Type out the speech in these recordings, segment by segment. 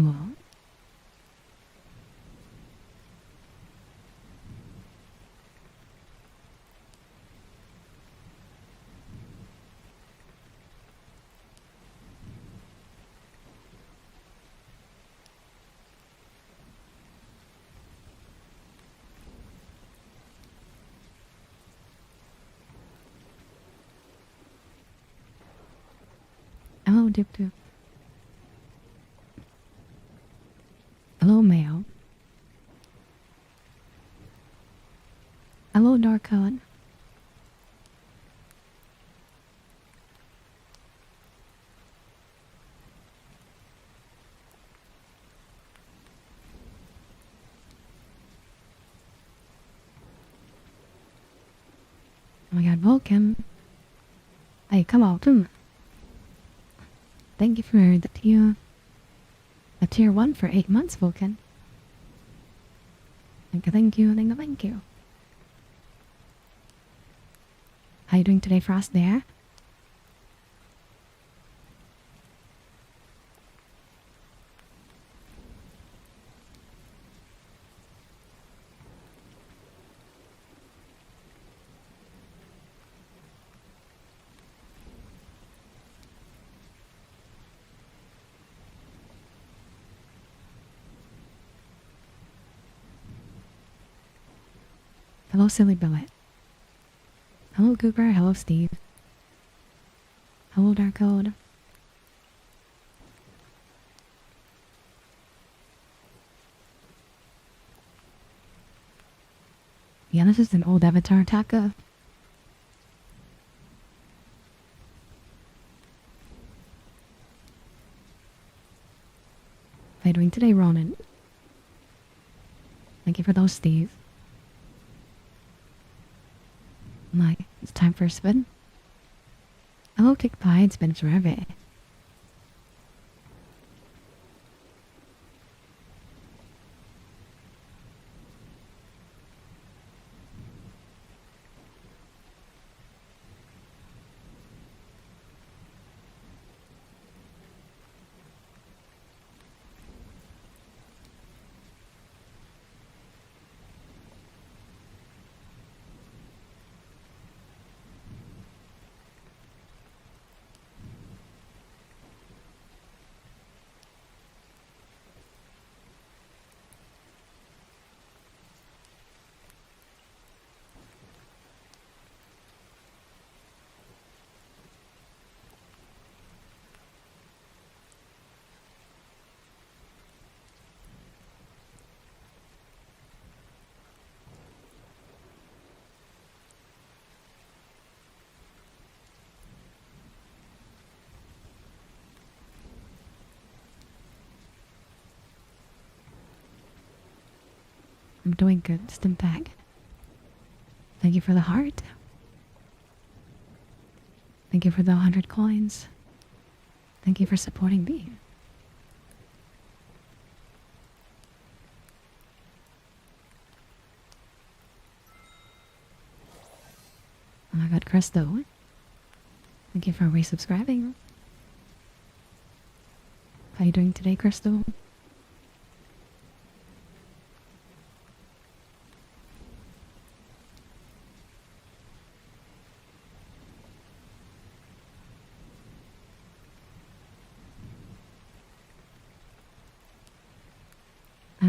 Hello. Hello, Dip Dip. Hello, Mayo. Hello, Darkon. Oh my god, Vulcan. Hey, come on. Thank you for the tier 1 for 8 months, Vulcan. Thank you. How you doing today, Frost there? Hello, Silly Billet. Hello, Cooper. Hello, Steve. Hello, Darkode. Yeah, this is an old Avatar Taka. How you doing today, Ronan? Thank you for those, Steve. It's time for a spin. Hello, Tick Pie. It's been forever. I'm doing good, Stimpag. Thank you for the heart. Thank you for the 100 coins. Thank you for supporting me. Oh my god, Cresto. Thank you for resubscribing. How you doing today, Crystal?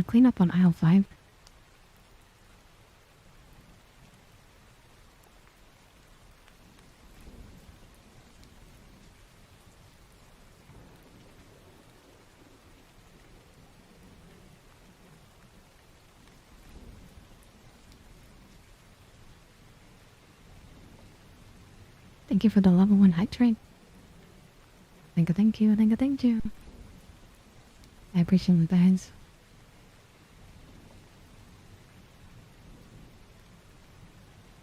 Clean up on aisle 5. Thank you for the level 1 hype train. Thank you. I appreciate the bands.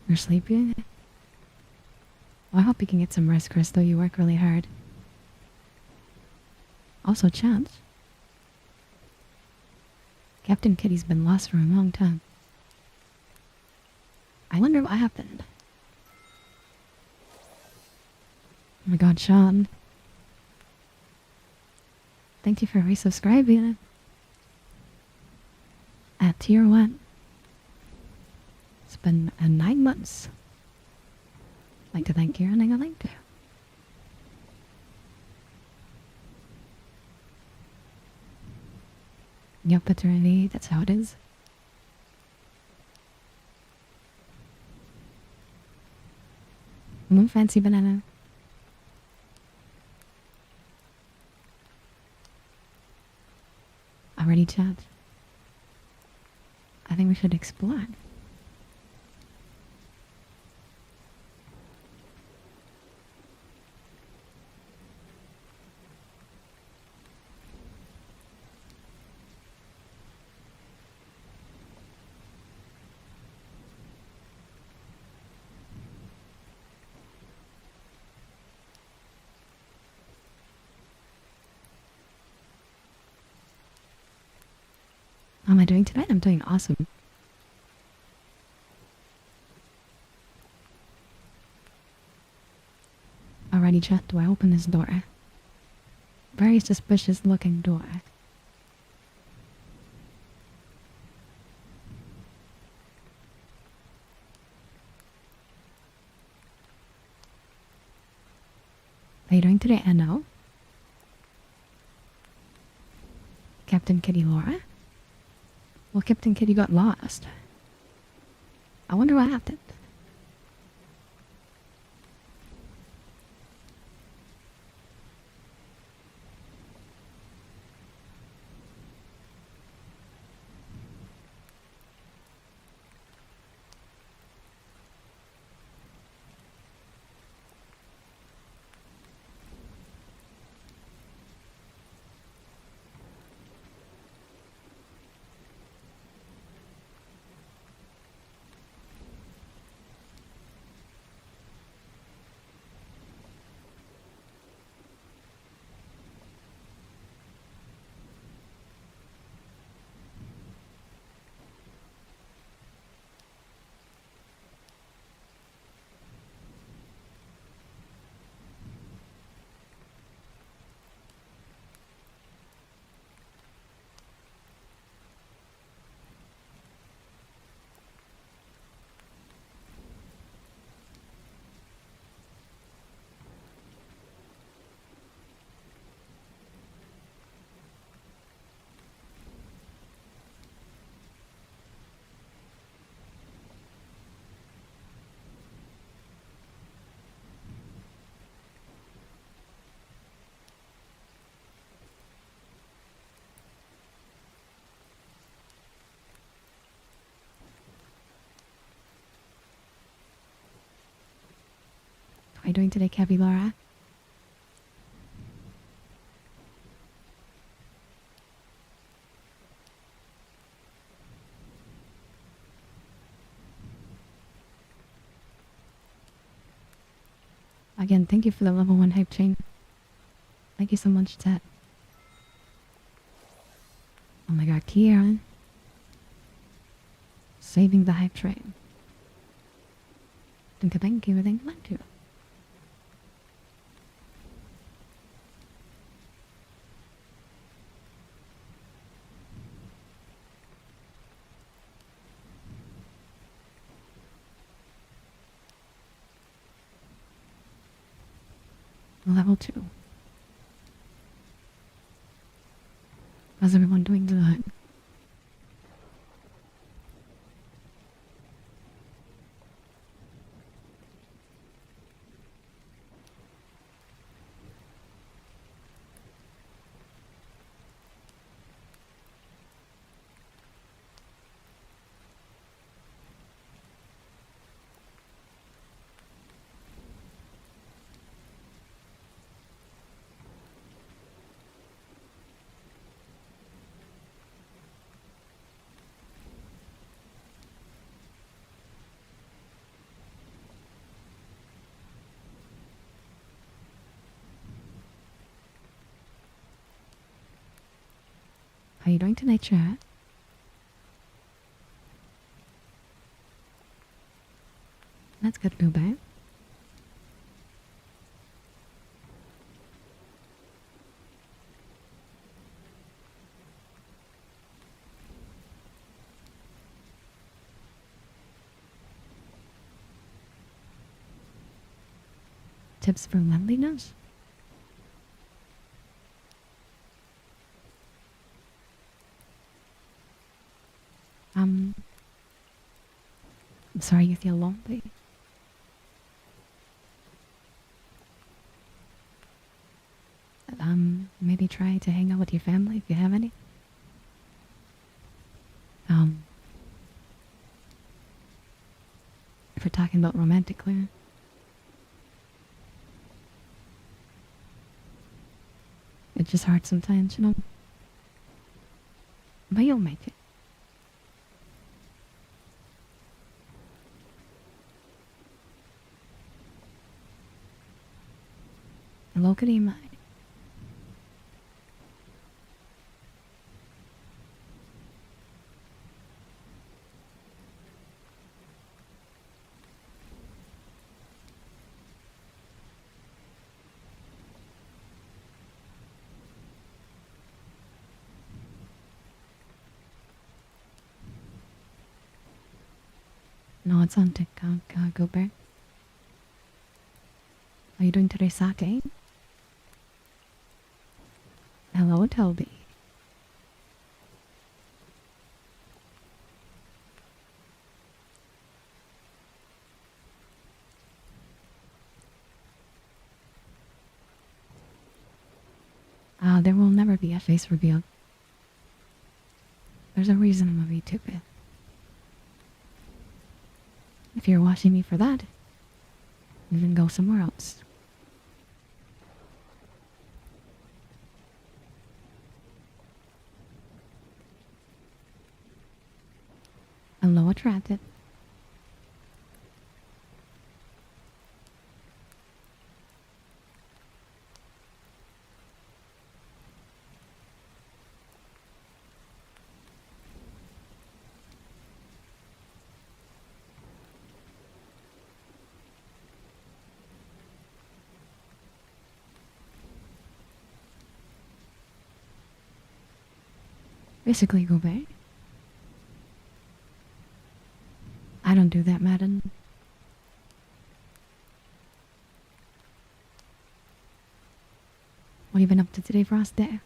You're sleepy? Well, I hope you can get some rest, Crystal. You work really hard. Also, Chance. Captain Kitty's been lost for a long time. I wonder what happened. Oh my god, Sean. Thank you for resubscribing. At tier 1. It's been 9 months. Like to thank you and I like to. Your paternity, that's how it is. Fancy banana. Already chat. I think we should explore. How am I doing tonight? I'm doing awesome. Alrighty, chat. Do I open this door? Very suspicious looking door. How are you doing today, Anno? Captain Kitty Laura? Well, Captain Kitty got lost. I wonder what happened. How are you doing today, Cavi Laura? Again, thank you for the level 1 hype chain. Thank you so much, chat. Oh my god, Kieran. Saving the hype train. Thank you, thank you, thank you. Level 2. How's everyone doing tonight? How are you doing tonight, chat? That's good, Boo. tips for loneliness? I'm sorry you feel lonely. Maybe try to hang out with your family if you have any. Um, if we're talking about romantically, it's just hard sometimes, you know. But you'll make it. Hello, Karima. No, it's on TikTok, go back. How you doing today, Sake? Hello, Toby. There will never be a face reveal. There's a reason I'm a VTuber. If you're watching me for that, then go somewhere else. Hello, Attracted. Basically, go back. I don't do that, Madden. What have you been up to today, Frost Day?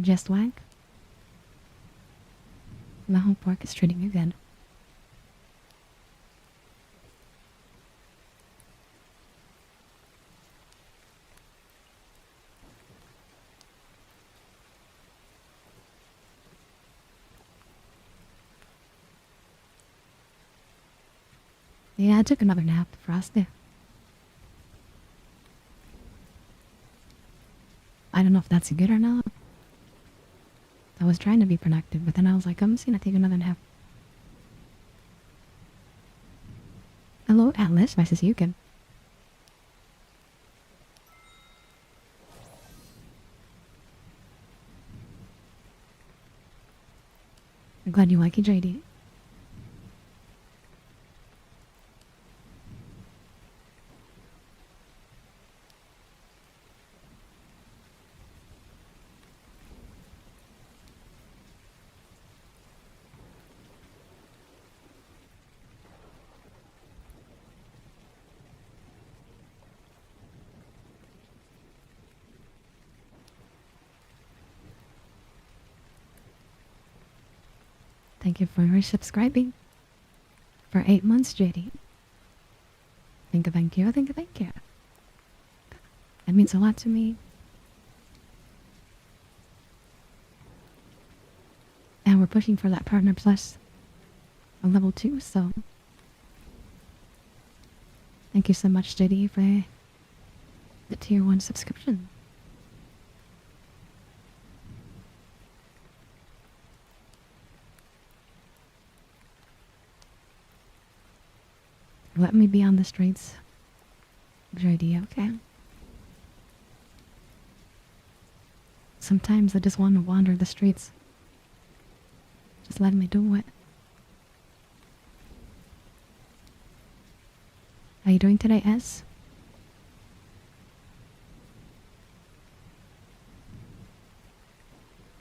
Just wank? My whole pork is treating again. Yeah, I took another nap, Frosty. I don't know if that's good or not. I was trying to be productive, but then I was like, I'm just gonna take another nap. Hello, Atlas versus Yukon. I'm glad you like it, JD. Thank you for subscribing. For 8 months, JD. Thank you. That means a lot to me. And we're pushing for that Partner Plus on level 2, so thank you so much, JD, for the tier 1 subscription. Let me be on the streets Good idea, okay? Sometimes I just want to wander the streets. Just let me do it. How you doing today, S?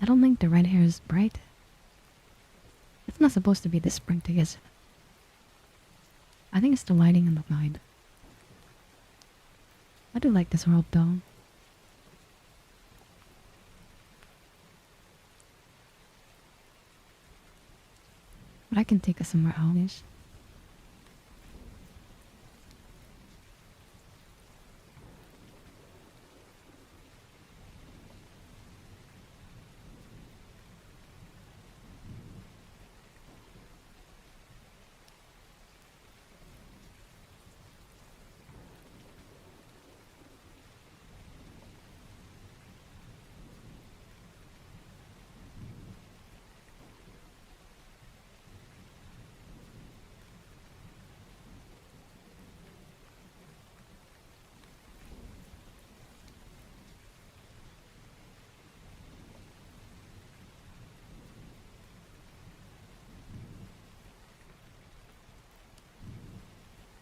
I don't think the red hair is bright. It's not supposed to be this sprinty, is it? I think it's the lighting in the guide. I do like this robe, though. But I can take us somewhere else.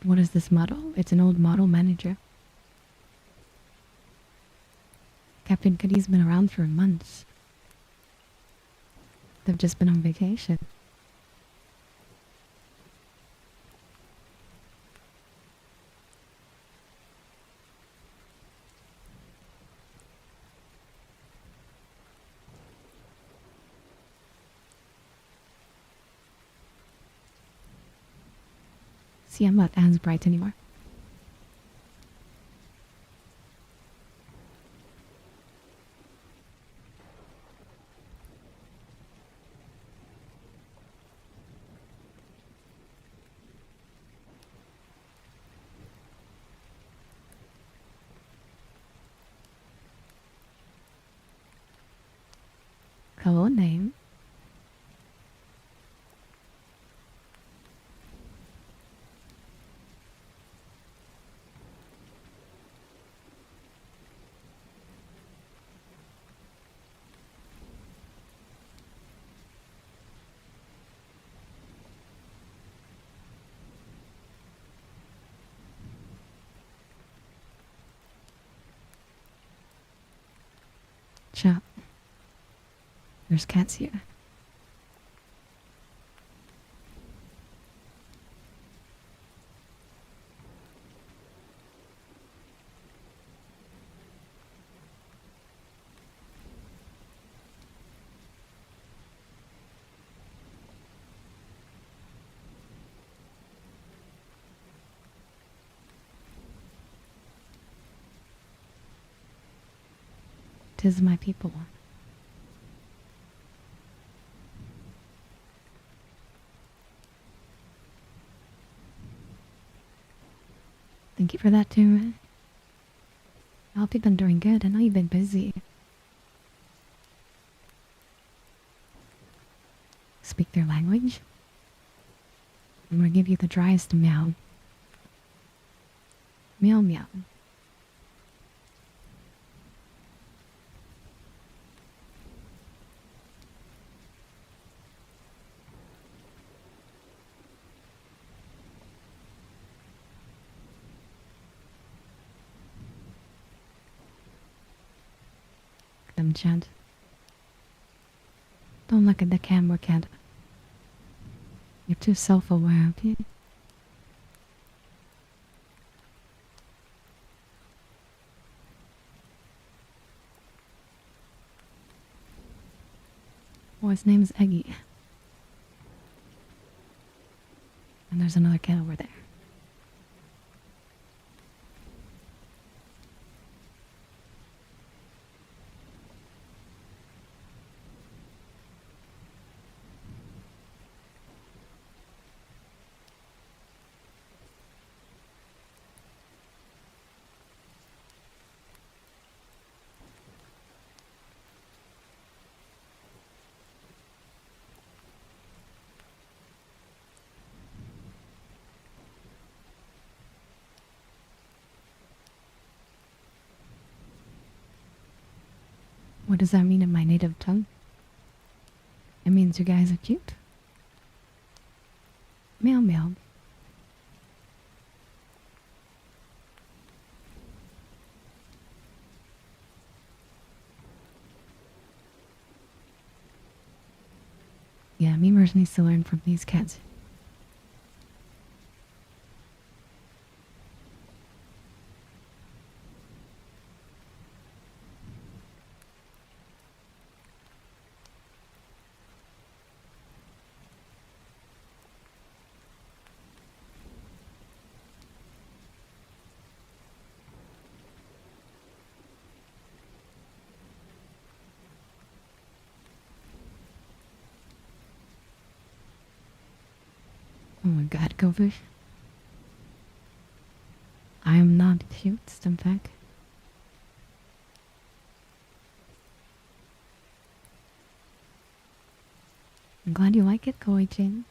What is this model? It's an old model manager. Captain Cuddy's been around for months. They've just been on vacation. See, I'm not as bright anymore. Hello, name. Chat. There's cats here. Tis my people. Thank you for that too. I hope you've been doing good. I know you've been busy. Speak their language? I'm gonna give you the driest meow. Meow meow. Them chant. Don't look at the camera, cat. You're too self-aware, okay? Oh, his name's Eggy. And there's another cat over there. What does that mean in my native tongue? It means you guys are cute. Meow meow. Yeah, Memers needs to learn from these cats. Oh my god, Gofish. I am not cute, Stimpack. I'm glad you like it, Koi-chan.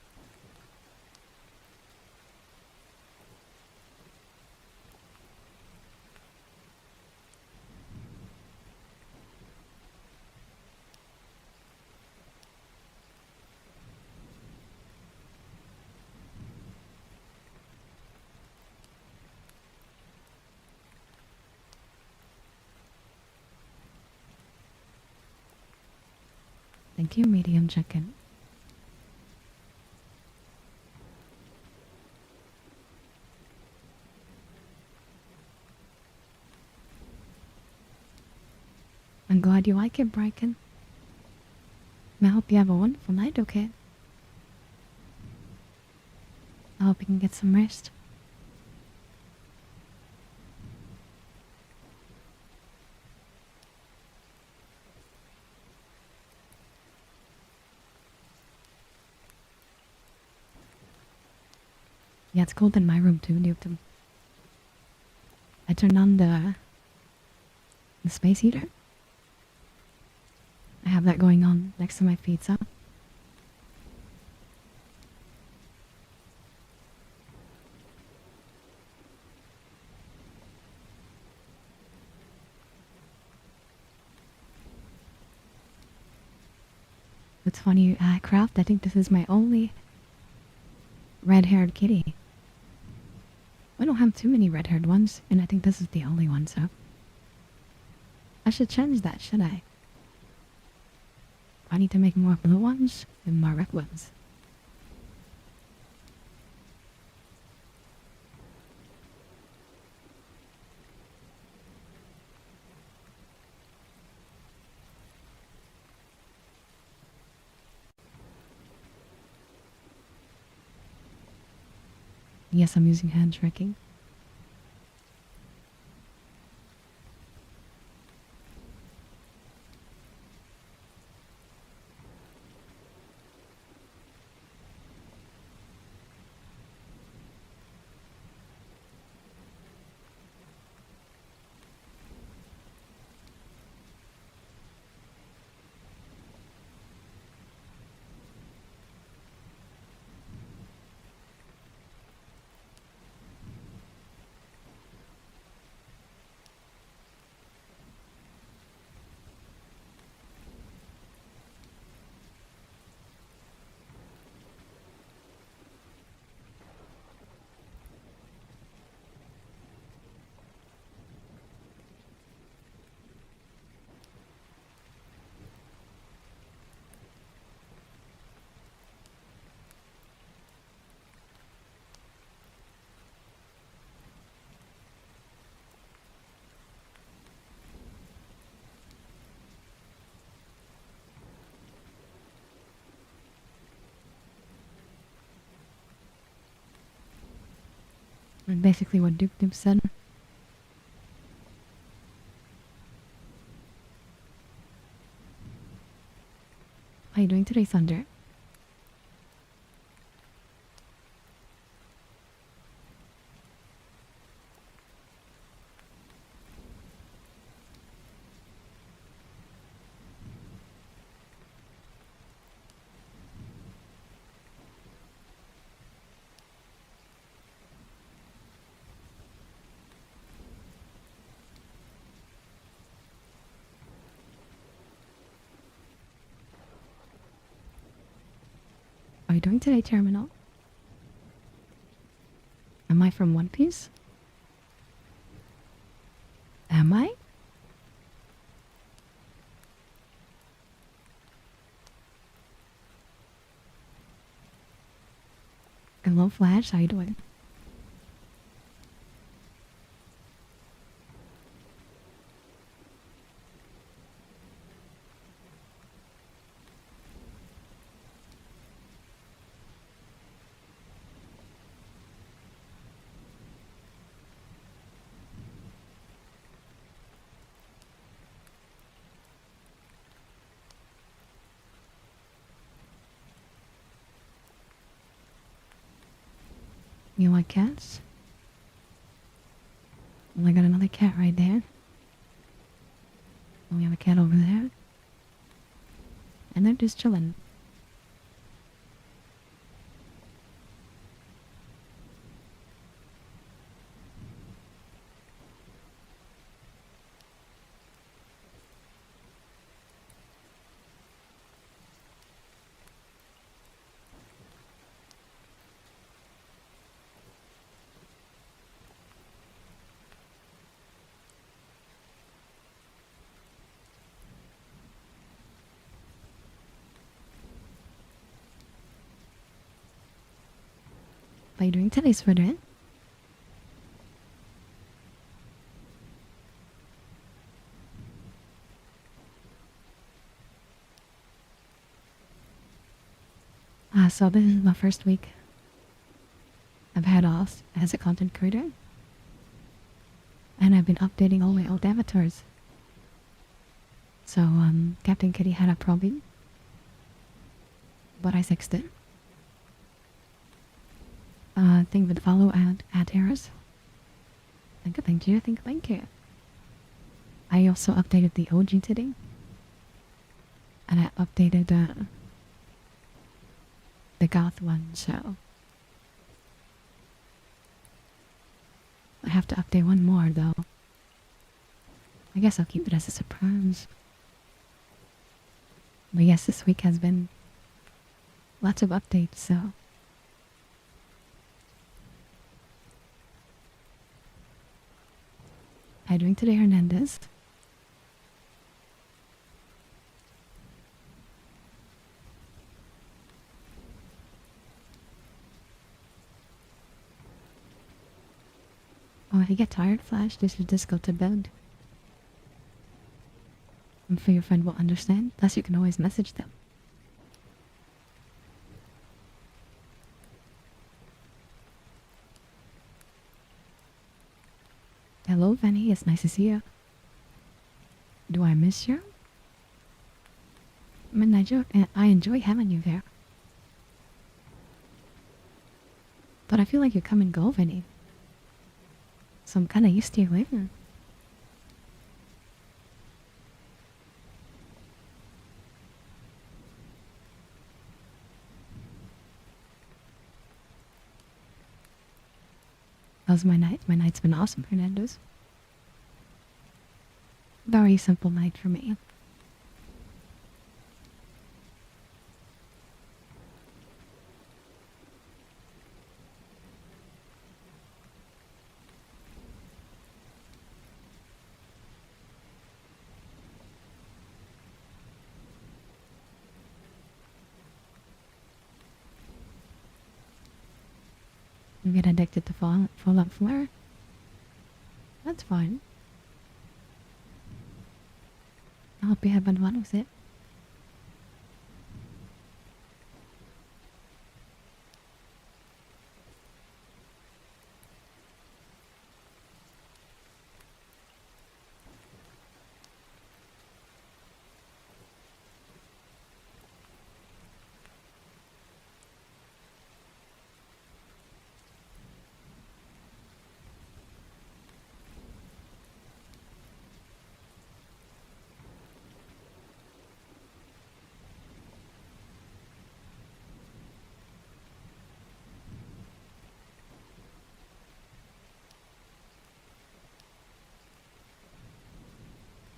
Thank you, medium chicken. I'm glad you like it, Bryken. I hope you have a wonderful night, okay? I hope you can get some rest. Yeah, it's cold in my room too, Newton. I turned on the space heater. I have that going on next to my pizza. It's funny, Craft, I think this is my only red-haired kitty. I don't have too many red-haired ones, and I think this is the only one, so... I should change that, should I? I need to make more blue ones and more red ones. Yes, I'm using hand tracking. And basically what Duke Duke said. How are you doing today, Thunder? Are you doing today, Terminal? Am I from One Piece? Am I? Hello, Flash. How you doing? You like cats? Well, I got another cat right there. We have a cat over there. And they're just chilling. What are you doing today, Sweater? So this is my first week I've had off as a content creator. And I've been updating all my old avatars. So, Captain Kitty had a problem. But I fixed it. Thing with follow at errors. Thank you. I also updated the OG today. And I updated the goth one, so I have to update one more though. I guess I'll keep it as a surprise. But yes, this week has been lots of updates, so how you doing today, Hernandez? Oh, if you get tired, Flash, you should just go to bed. I'm sure your friend will understand. Plus, you can always message them. Hello, Vanny. It's nice to see you. Do I miss you? I mean, I enjoy having you there. But I feel like you come and go, Vanny. So I'm kind of used to you leaving. How's my night? My night's been awesome, Hernandez. Very simple night for me. You get addicted to Fallout 4? That's fine. I hope you have fun with it.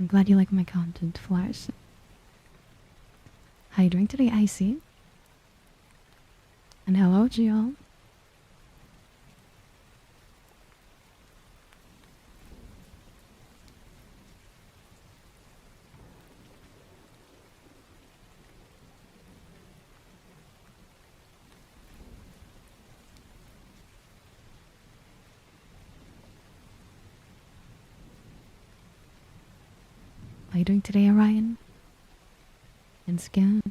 I'm glad you like my content, Flash. How you doing today, Icy? And hello, Jill. How are you doing today, Orion? And Skin?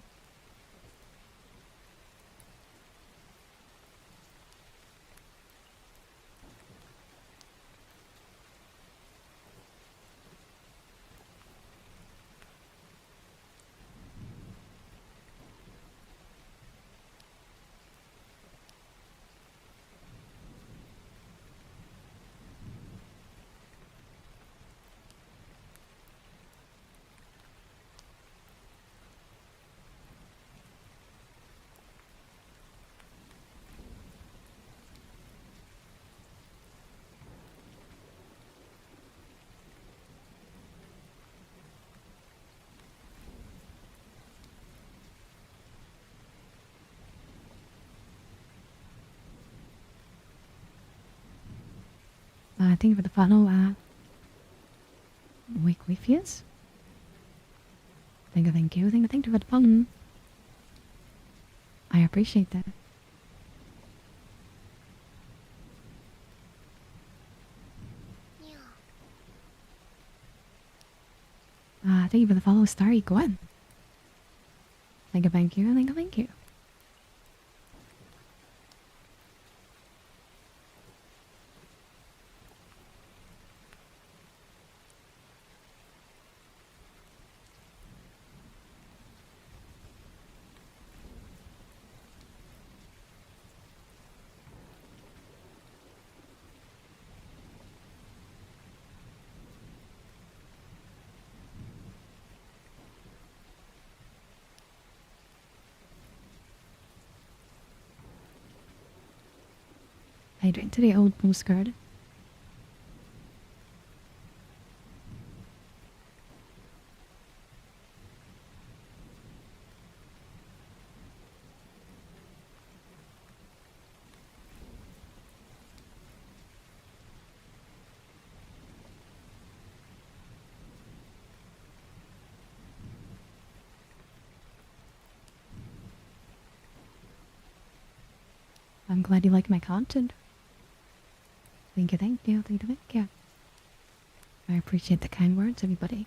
Thank you for the follow, weekly fees. Thank you, thank you, thank you for the follow. I appreciate that. Thank you for the follow, Starry Gwen. Thank you, thank you, thank you, thank you. How you doing today, old postcard? I'm glad you like my content. Thank you, thank you, thank you, thank you. I appreciate the kind words, everybody.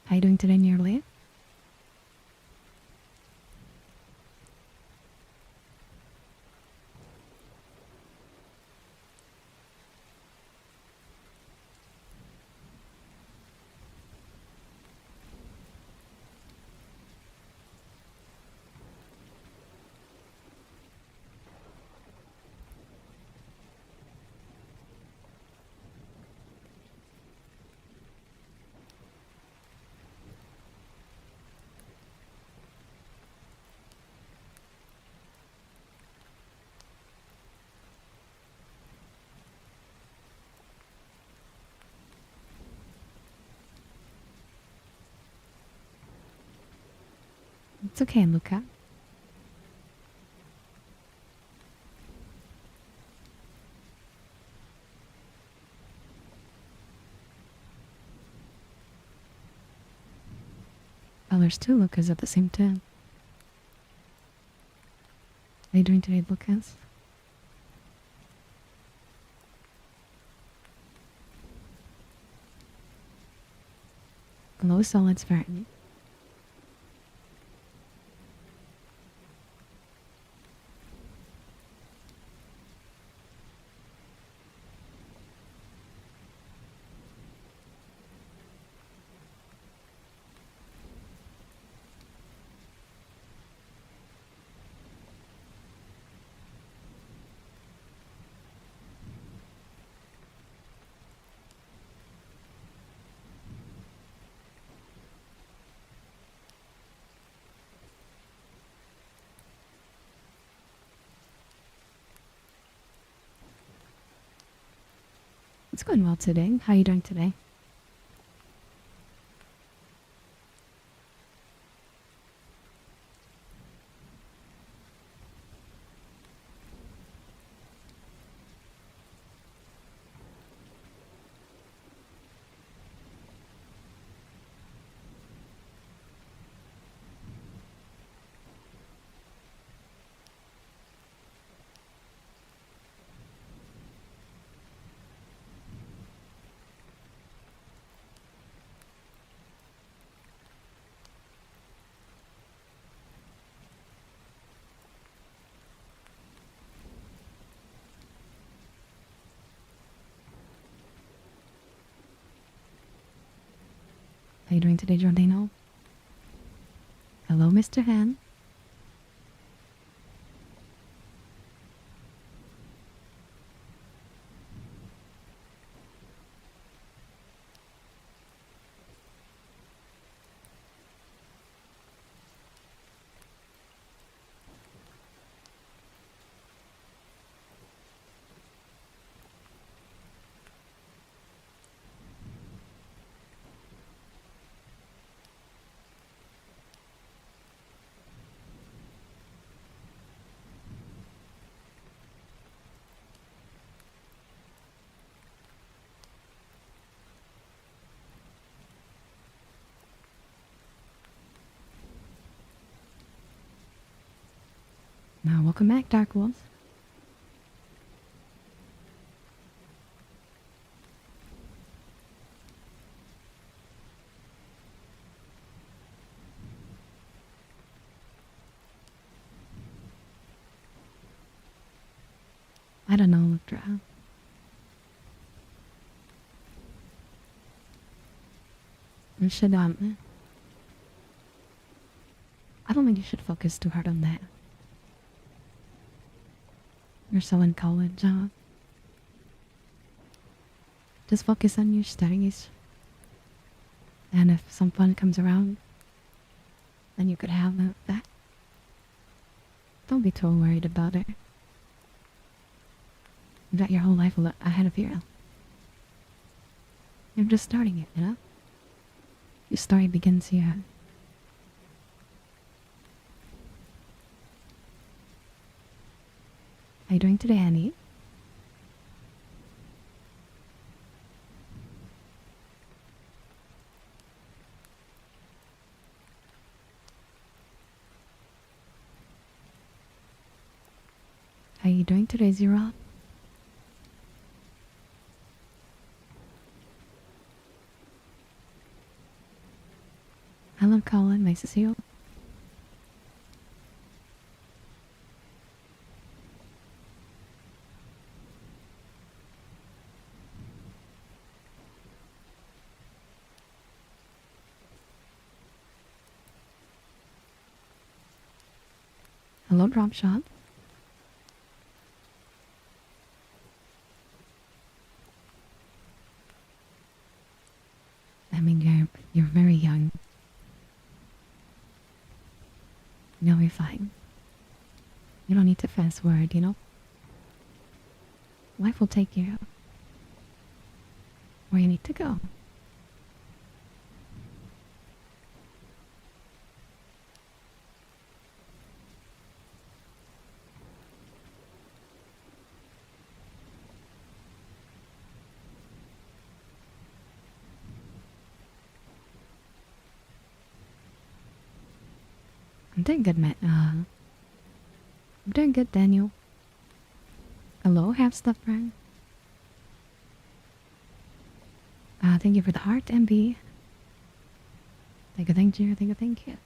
How you doing today, nearly? It's okay, Luca. Well, there's two Lucas at the same time. How you doing today, Lucas? Glow solids variant. It's going well today. How you doing today? you doing today, Giordano? Hello, Mr. Han. Now, welcome back, Dark Wolves. I don't know, Luttra. You should, I don't think you should focus too hard on that. You're so in college, just focus on your studies. And if some fun comes around, then you could have that. Don't be too worried about it. You've got your whole life ahead of you. You're just starting it, you know? Your story begins here. How you doing today, Annie? How you doing today, Zero? Hello, Colin. Nice to see you. Hello, Drop Shot. I mean, you're very young. No, you're fine. You don't need to fast forward, you know? Life will take you where you need to go. I'm doing good, Matt. I'm doing good, Daniel. Hello, half stuff friend. Thank you for the heart, MB. Thank you, thank you.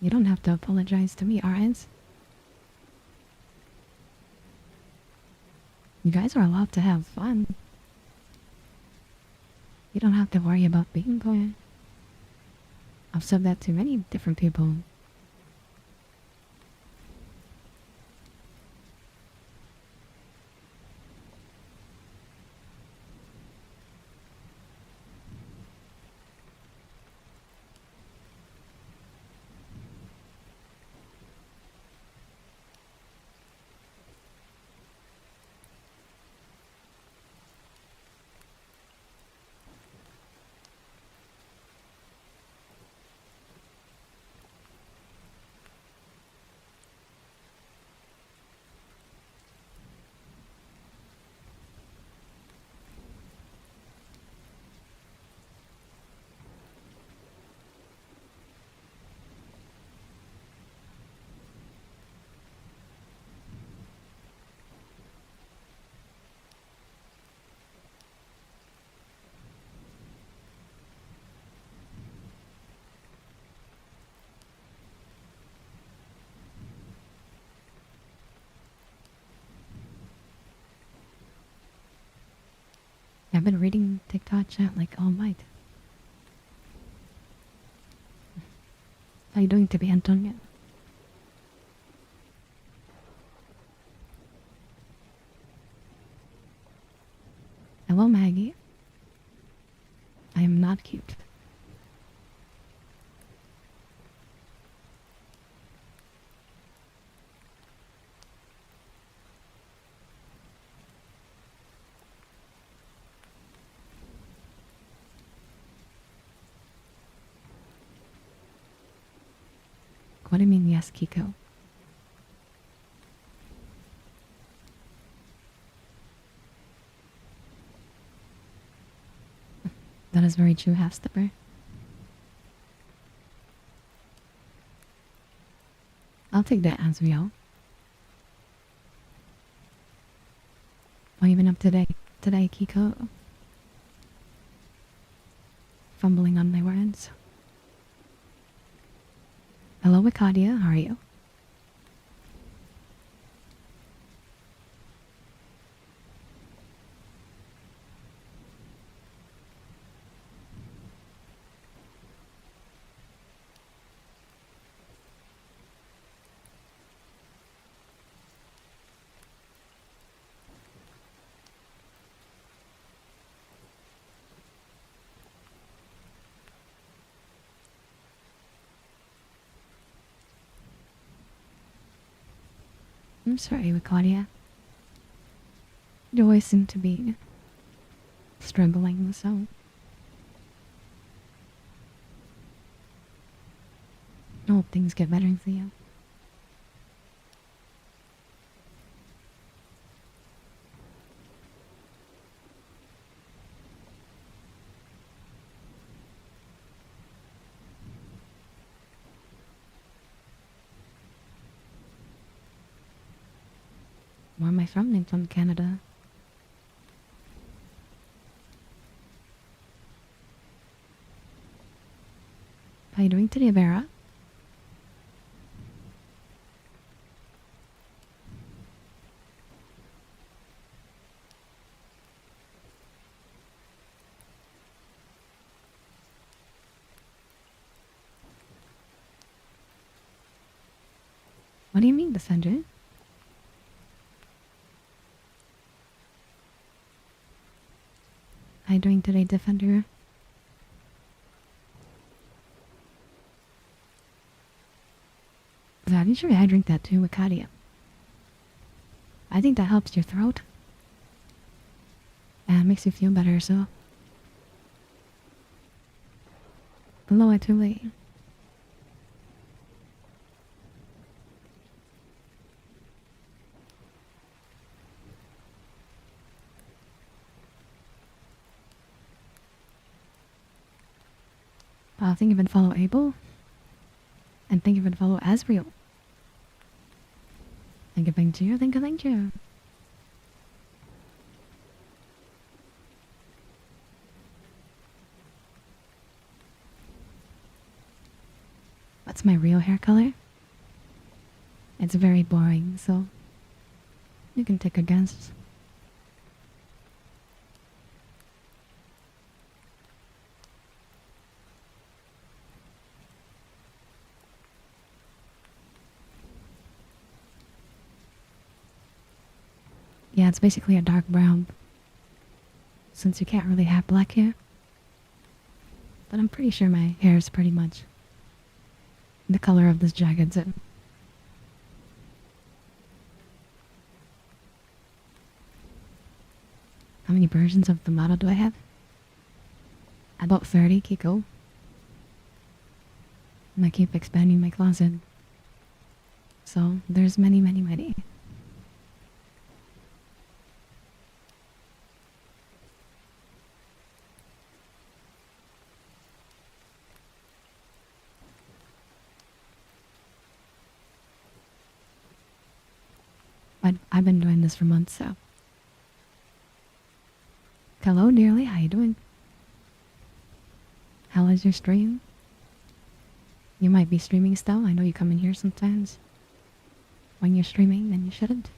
You don't have to apologize to me, alright? You guys are allowed to have fun. You don't have to worry about being quiet. I've said that to many different people. I've been reading TikTok chat like all night. How you doing to be Antonia? Hello, Maggie. I am not cute. What do you mean, yes, Kiko? That is very true, half stepper. I'll take that as real. What you been up today? Today, Kiko? Fumbling on my words. Hello, Wikadia. How are you? I'm sorry, Wikadia. You always seem to be struggling, so I hope things get better for you. Where am I from? I'm from Canada. How you doing today, Vera? What do you mean, Cassandra? How you doing today, Defender? Are you sure I drink that too, Wikadia? I think that helps your throat. And makes you feel better, so. Hello, Atuli. Thank you for the follow, Abel. And thank you for the follow, Asriel. Thank you, thank you, thank you, thank you. What's my real hair color? It's very boring, so you can take a guess. Yeah, it's basically a dark brown, since you can't really have black hair. But I'm pretty sure my hair is pretty much the color of this jacket. So. How many versions of the model do I have? About 30, Kiko. And I keep expanding my closet. So there's many, many, many. But I've been doing this for months, so. Hello, dearly. How you doing? How is your stream? You might be streaming still. I know you come in here sometimes. When you're streaming, then you shouldn't.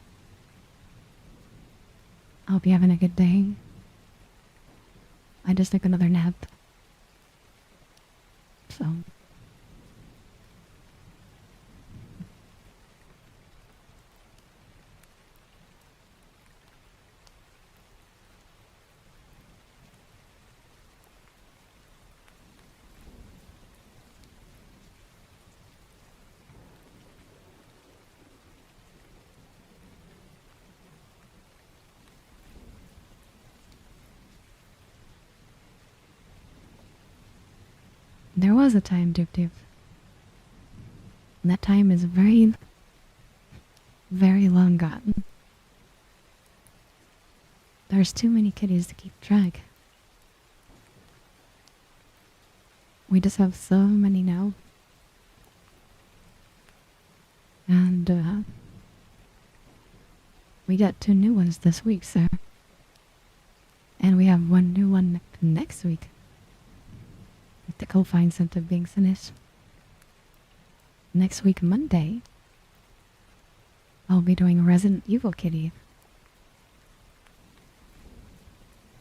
I hope you're having a good day. I just took another nap. So. There was a time, Duke Duke. And that time is very, very long gone. There's too many kitties to keep track. We just have so many now. And, we got 2 new ones this week, sir. And we have 1 new one next week. With the co-fine center being finished. Next week, Monday, I'll be doing Resident Evil Kitty.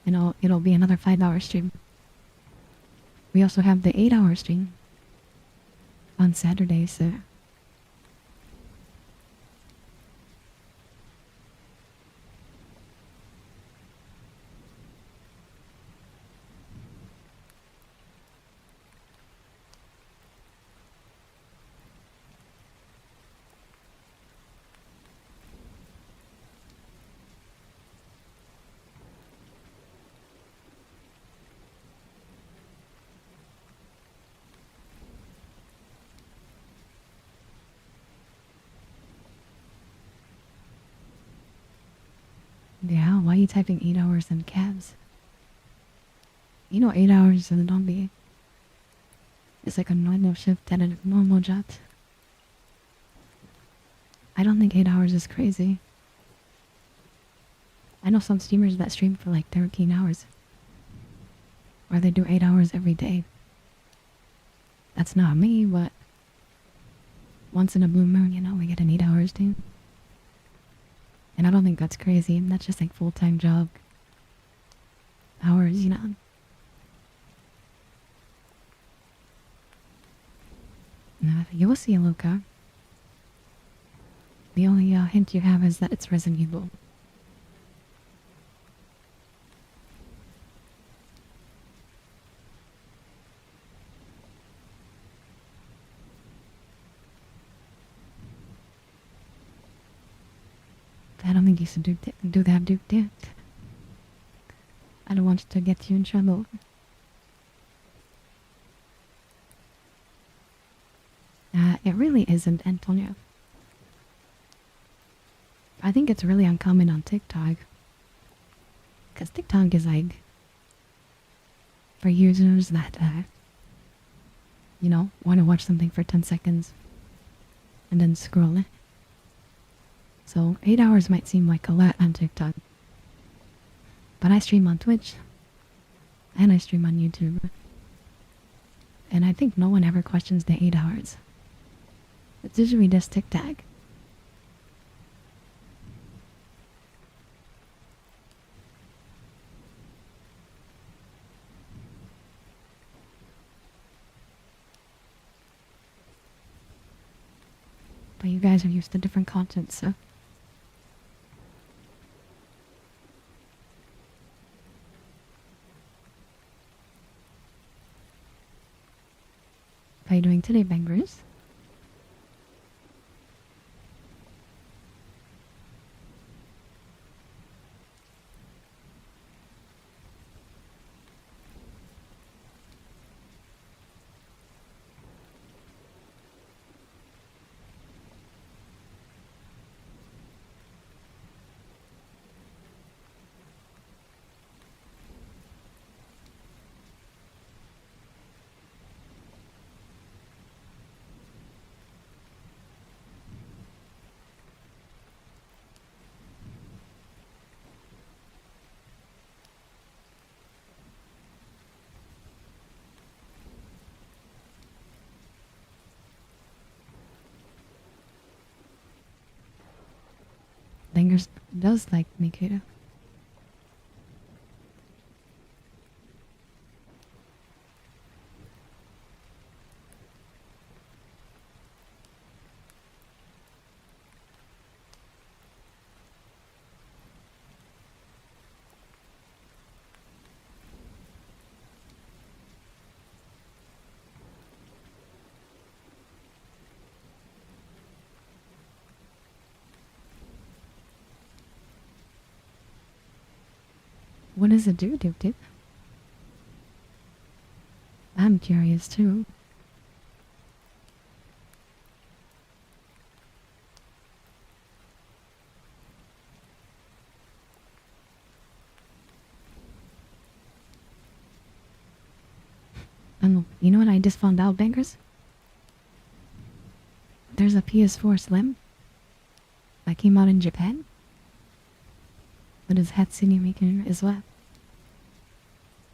And it'll be another 5-hour stream. We also have the 8-hour stream on Saturday, so. Yeah, why are you typing 8 hours in cabs? You know 8 hours in a zombie. It's like a normal shift at a normal job. I don't think 8 hours is crazy. I know some streamers that stream for like 13 hours. Or they do 8 hours every day. That's not me, but once in a blue moon, you know, we get an 8 hours stream. And I don't think that's crazy. That's just like full-time job hours, you know. You will see, Luca. The only hint you have is that it's Resident Evil. I don't think you should do that, Duke Duke. I don't want to get you in trouble. It really isn't, Antonio. I think it's really uncommon on TikTok. Because TikTok is like for users that, you know, want to watch something for 10 seconds and then scroll it. So 8 hours might seem like a lot on TikTok. But I stream on Twitch. And I stream on YouTube. And I think no one ever questions the 8 hours. It's usually just Tic Tac. But you guys are used to different content, so. How are you doing today, bangers? Bangers does like Nikita. What does it do, Dip Dip? I'm curious too. You know what I just found out, bangers? There's a PS4 Slim that came out in Japan, but it's Hatsune Miku as well.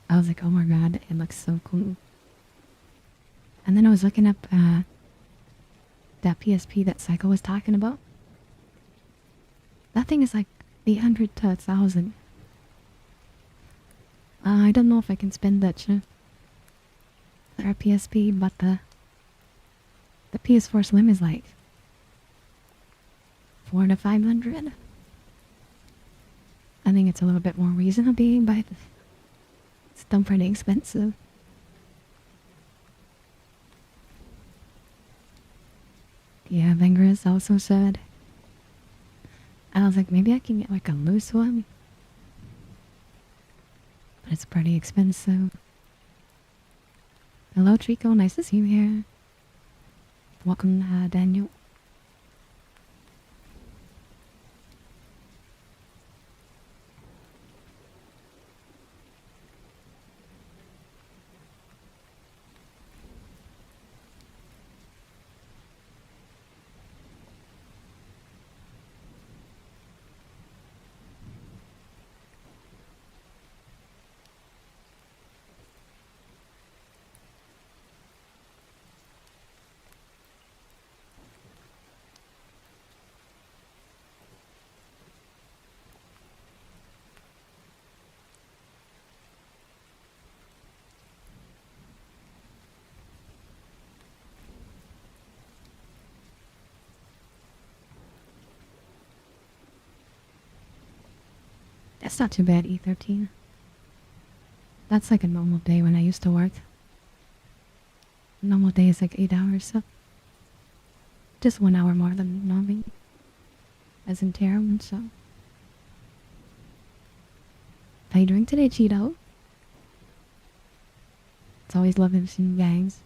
I was like, oh my god, it looks so cool. And then I was looking up that PSP that Psycho was talking about. That thing is like 800 to 1,000. I don't know if I can spend that shit for a PSP, but the PS4 Slim is like 4 to 500. I think it's a little bit more reasonable, but it's still pretty expensive. Yeah, Vengress also said. I was like, maybe I can get like a loose one. But it's pretty expensive. Hello, Trico. Nice to see you here. Welcome, Daniel. That's not too bad, E13. That's like a normal day when I used to work. Normal day is like 8 hours, so just 1 hour more than normal. As in terrible, so. How you doing today, Cheeto? It's always loving seeing gangs.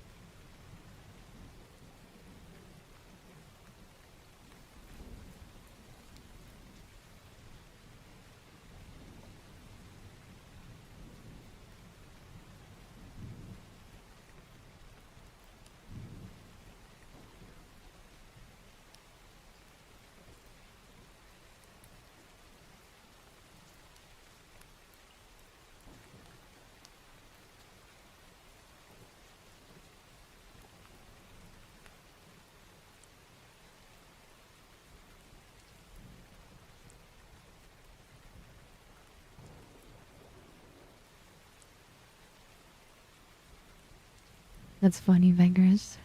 That's funny, Vegas.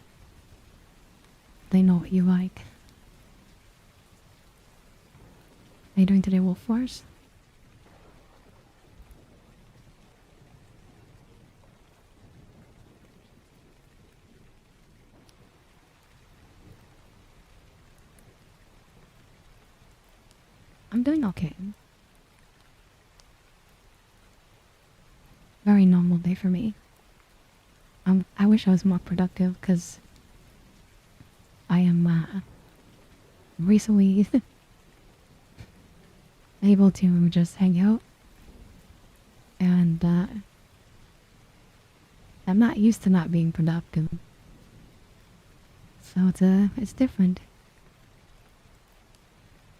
They know what you like. Are you doing today, Wolf Force? I'm doing okay. Very normal day for me. I wish I was more productive because I am recently able to just hang out and I'm not used to not being productive. So it's different.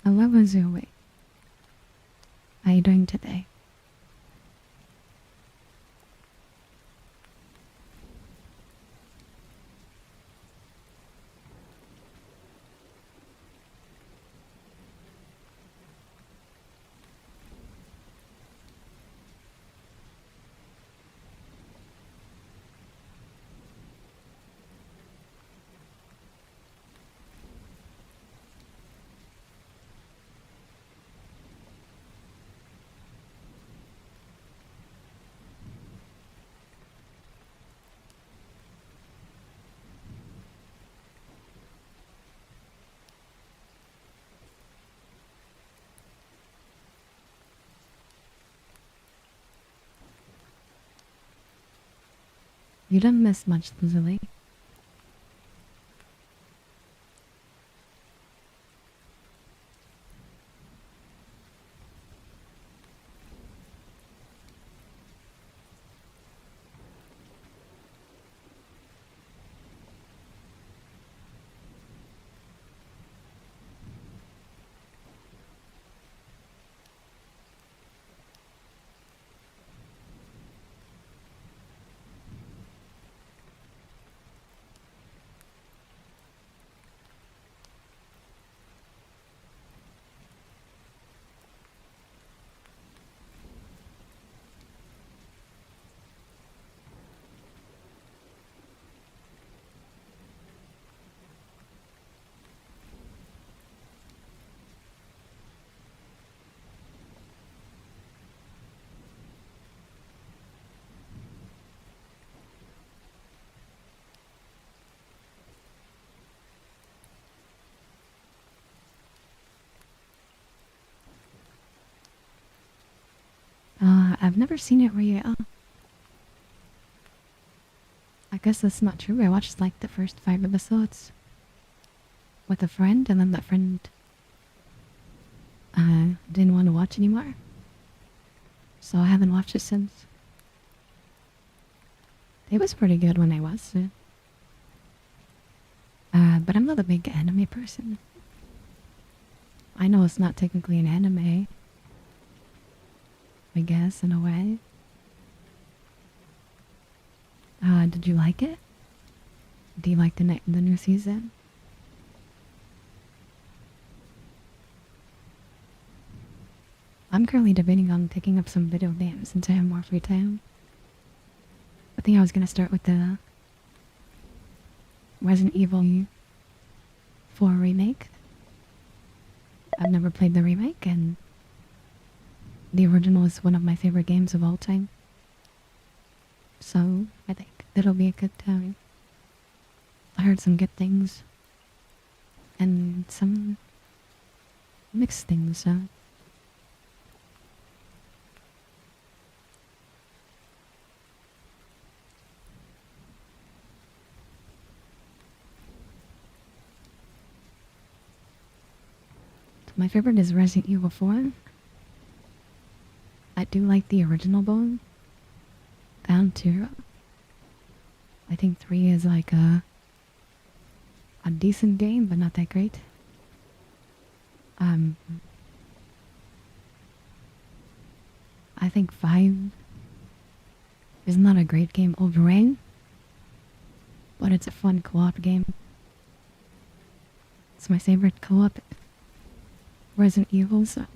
I love Azui. How are you doing today? You didn't miss much, Lizzie. I've never seen it real. I guess that's not true. I watched like the first 5 episodes with a friend, and then that friend didn't want to watch anymore. So I haven't watched it since. It was pretty good when I was. But I'm not a big anime person. I know it's not technically an anime, I guess, in a way. Did you like it? Do you like the new season? I'm currently debating on picking up some video games since I have more free time. I think I was gonna start with the Resident Evil 4 remake. I've never played the remake, and the original is one of my favorite games of all time. So I think that'll be a good time. I heard some good things and some mixed things, so my favorite is Resident Evil 4. I do like the original one. Down to I think 3 is like a decent game, but not that great. Um, I think 5 is not a great game overall, but it's a fun co-op game. It's my favorite co-op Resident Evil, so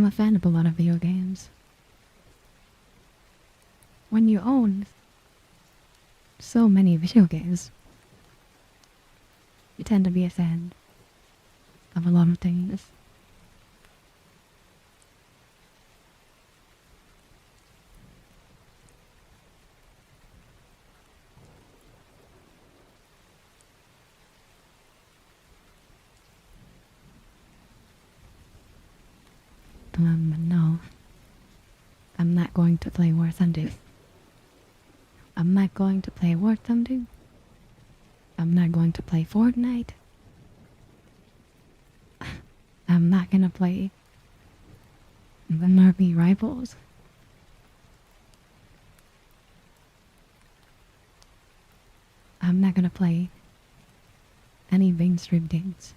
a fan of a lot of video games. When you own so many video games, you tend to be a fan of a lot of things. No. I'm not going to play War Thunder. I'm not going to play War Thunder. I'm not going to play Fortnite. I'm not gonna play the Marby Rivals. I'm not gonna play any mainstream games.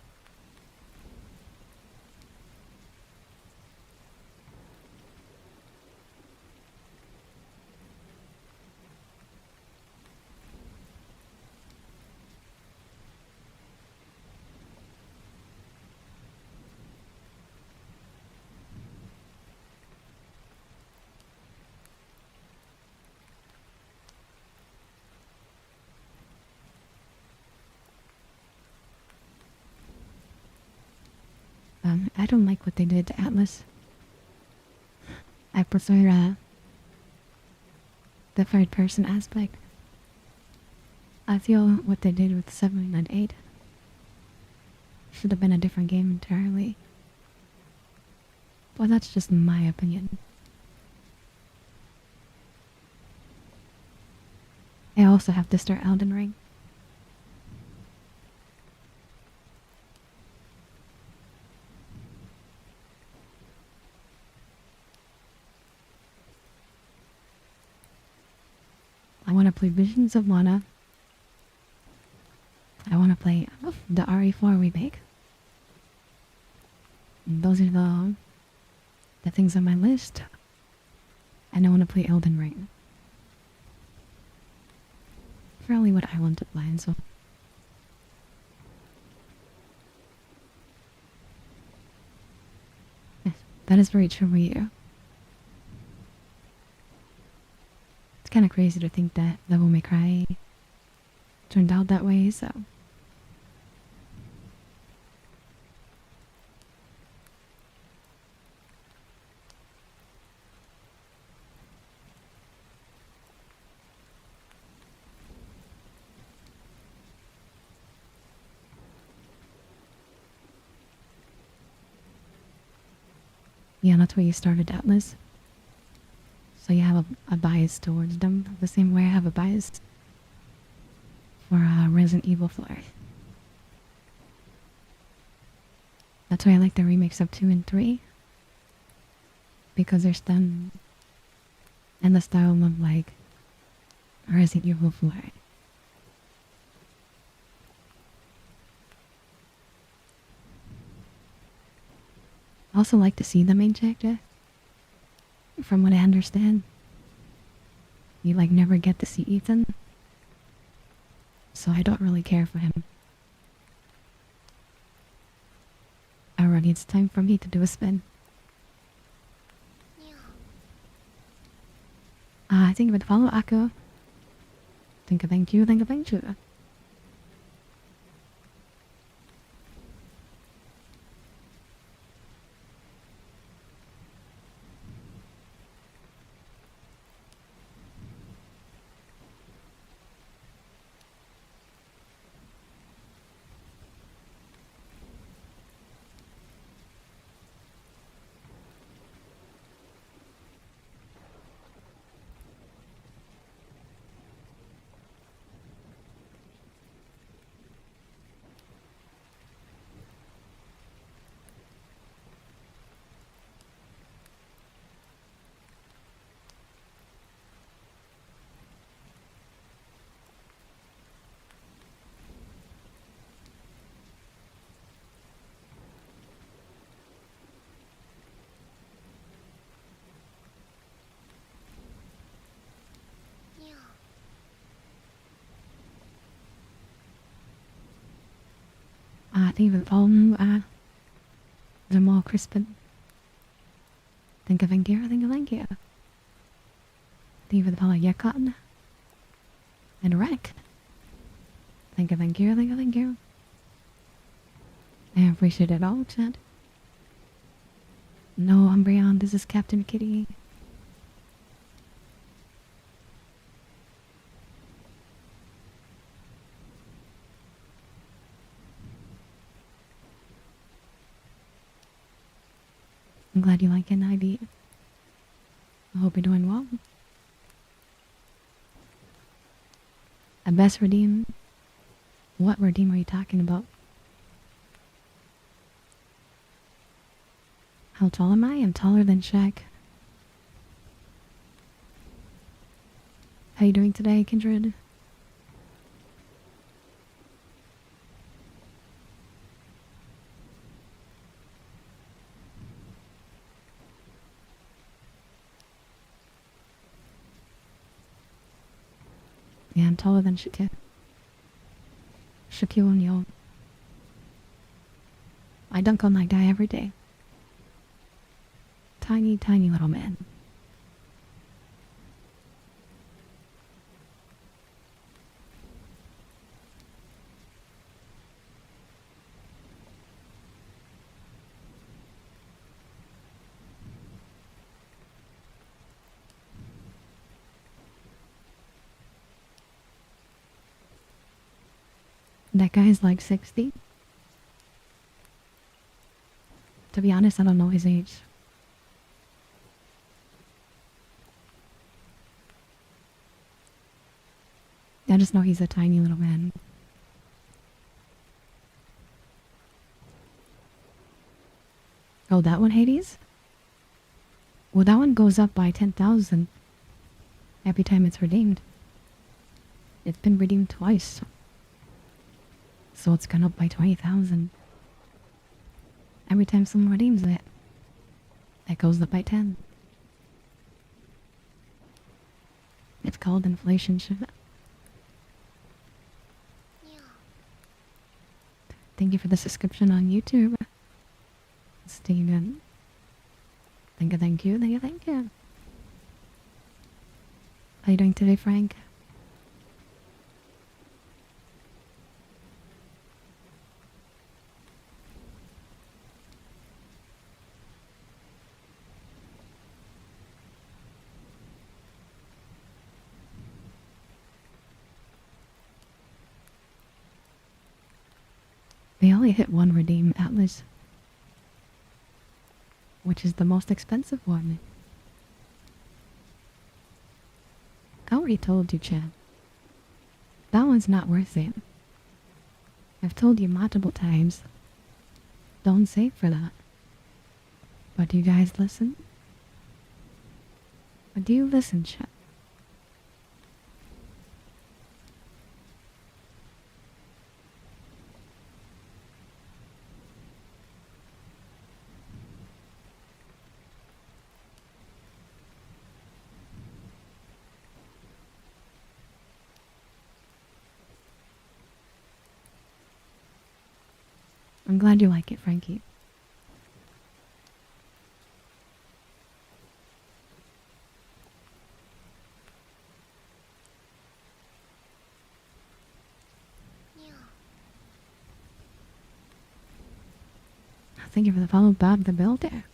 I don't like what they did to Atlas. I prefer the third person aspect. I feel what they did with 7 and 8 should have been a different game entirely. But that's just my opinion. I also have to start Elden Ring. I want to play Visions of Mana. I want to play the RE4 remake. And those are the things on my list. And I want to play Elden Ring. Probably what I want to play, so. Yes, that is very true for you. It's kind of crazy to think that Devil May Cry turned out that way, so. Yeah, that's why you started Atlas. So you have a bias towards them, the same way I have a bias for Resident Evil 4. That's why I like the remakes of 2 and 3. Because they're done in the style of like Resident Evil 4. I also like to see the main character. From what I understand, you like never get to see Ethan. So I don't really care for him. Alrighty, it's time for me to do a spin. Think of it, follow Akko. Think of thank you, think of thank you. Think of it, follow Jamal Crispin. Thank you, thank you, thank you. Thank you for the follow, Yukon. And Wreck. Thank you, thank you, thank you, thank you. I appreciate it all, chat. No, Umbreon, this is Captain Kitty. I'm glad you like it, Ivy. I hope you're doing well. A best redeem? What redeem are you talking about? How tall am I? I'm taller than Shaq. How you doing today, Kindred? Yeah, I'm taller than Shaquille O'Neal. I dunk on that guy every day. Tiny, tiny little man. That guy's like 60. To be honest, I don't know his age. I just know he's a tiny little man. Oh, that one, Hades? Well, that one goes up by 10,000 every time it's redeemed. It's been redeemed twice. So it's gone up by 20,000. Every time someone redeems it, it goes up by 10. It's called inflation, shit. Thank you for the subscription on YouTube, Steven. Thank you, thank you, thank you, thank you. How you doing today, Frank? They only hit one redeem, Atlas, which is the most expensive one. I already told you, Chad. That one's not worth it. I've told you multiple times. Don't save for that. But do you guys listen? But do you listen, Chad? I'm glad you like it, Frankie. Thank you for the follow, Bob the Builder.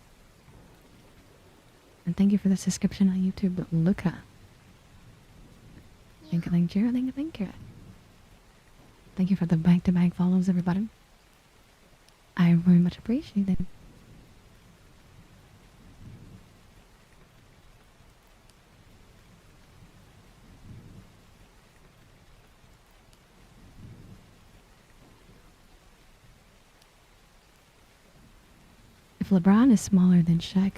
And thank you for the subscription on YouTube, Luca. Thank you, thank you, thank you, thank you. Thank you for the back-to-back follows, everybody. I very much appreciate it. If LeBron is smaller than Shaq,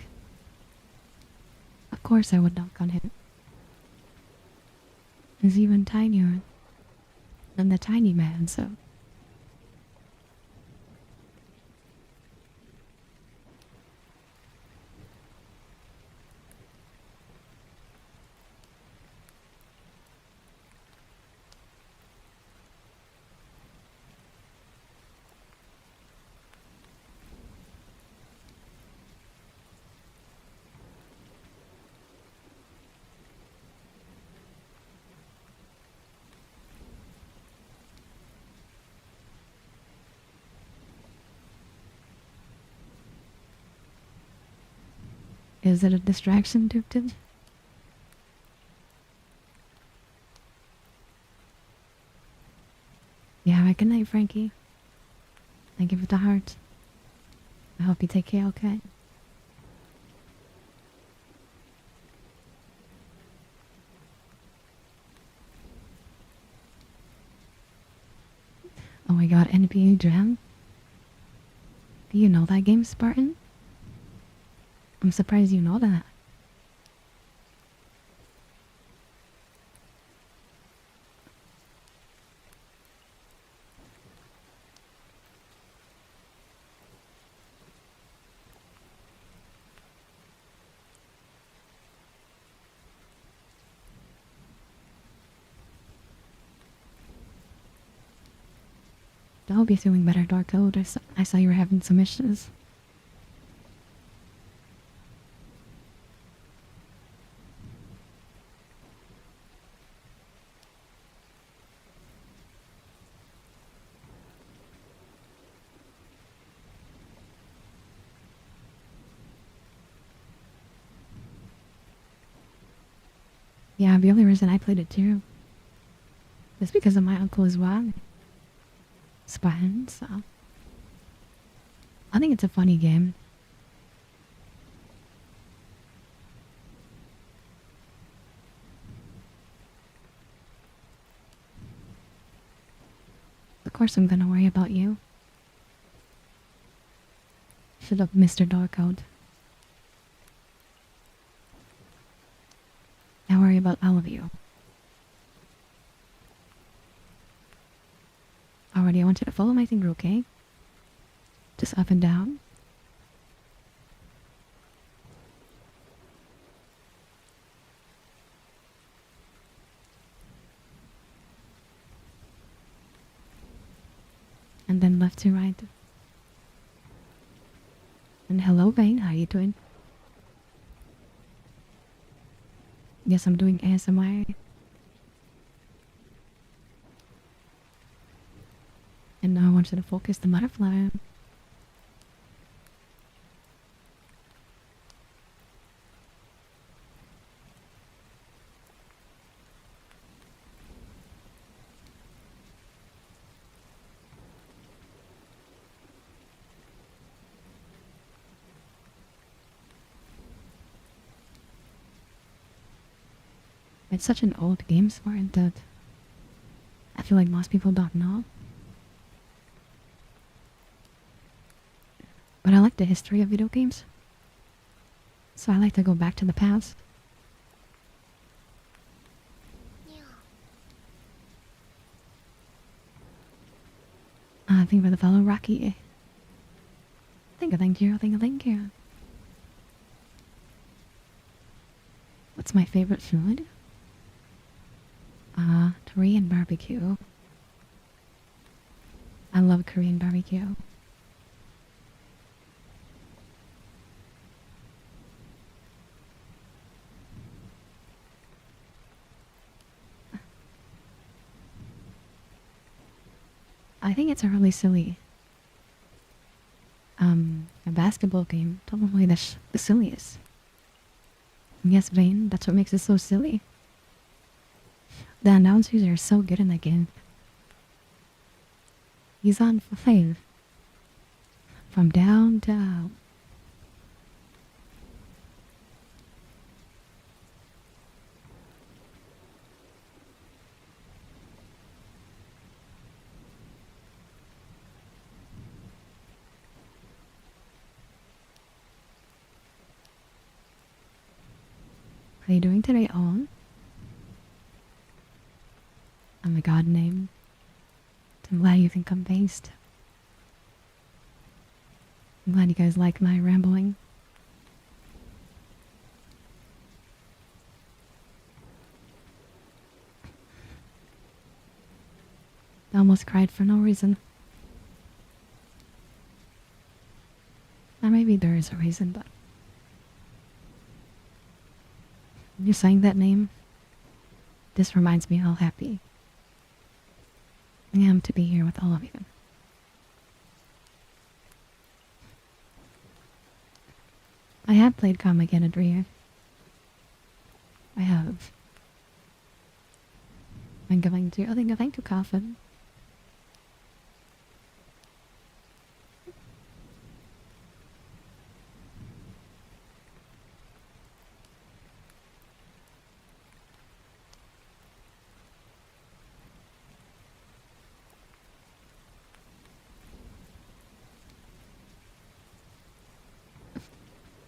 of course I would dunk on him. He's even tinier than the tiny man, so... Is it a distraction, Tupton? You have a good night, Frankie. Thank you for the heart. I hope you take care, okay? Oh my god, NBA Jam? Do you know that game, Spartan? I'm surprised you know that. I hope you're feeling better, Dark Code. I saw you were having some issues. Yeah, the only reason I played it too is because of my uncle as well. Spartan, so I think it's a funny game. Of course I'm gonna worry about you. Shut up, Mr. Darkout. I worry about all of you. Alrighty, I want you to follow my finger, okay? Just up and down. And then left to right. And hello, Vane, how you doing? Yes, I'm doing ASMR. And now I want you to focus the butterfly. It's such an old game for it that I feel like most people don't know. But I like the history of video games. So I like to go back to the past. Thank you for the fellow Rocky. Thank you. What's my favorite food? Korean barbecue. I love Korean barbecue. I think it's a really silly a basketball game. Probably the silliest. Yes, Vane, that's what makes it so silly. The announcers are so good in that game. He's on 5. From downtown. How you doing today, Owen? I'm a god name. I'm glad you think I'm based. I'm glad you guys like my rambling. I almost cried for no reason. Or maybe there is a reason, but you saying that name, this reminds me how happy I am to be here with all of you. I have played Carmageddon Rio. I have. I'm going to coffin.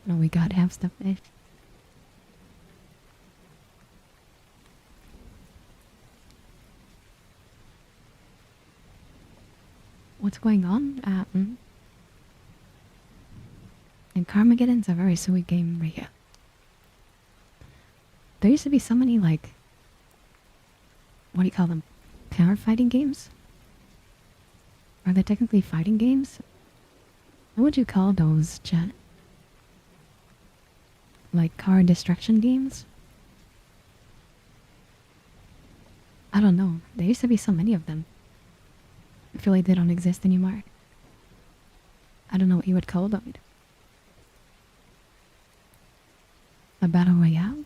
No, we got half the fish. What's going on? And Carmageddon's a very sweet game right here. There used to be so many, like, what do you call them? Power fighting games? Are they technically fighting games? What would you call those, chat? Like car destruction games? I don't know. There used to be so many of them. I feel like they don't exist anymore. I don't know what you would call them. A battle royale?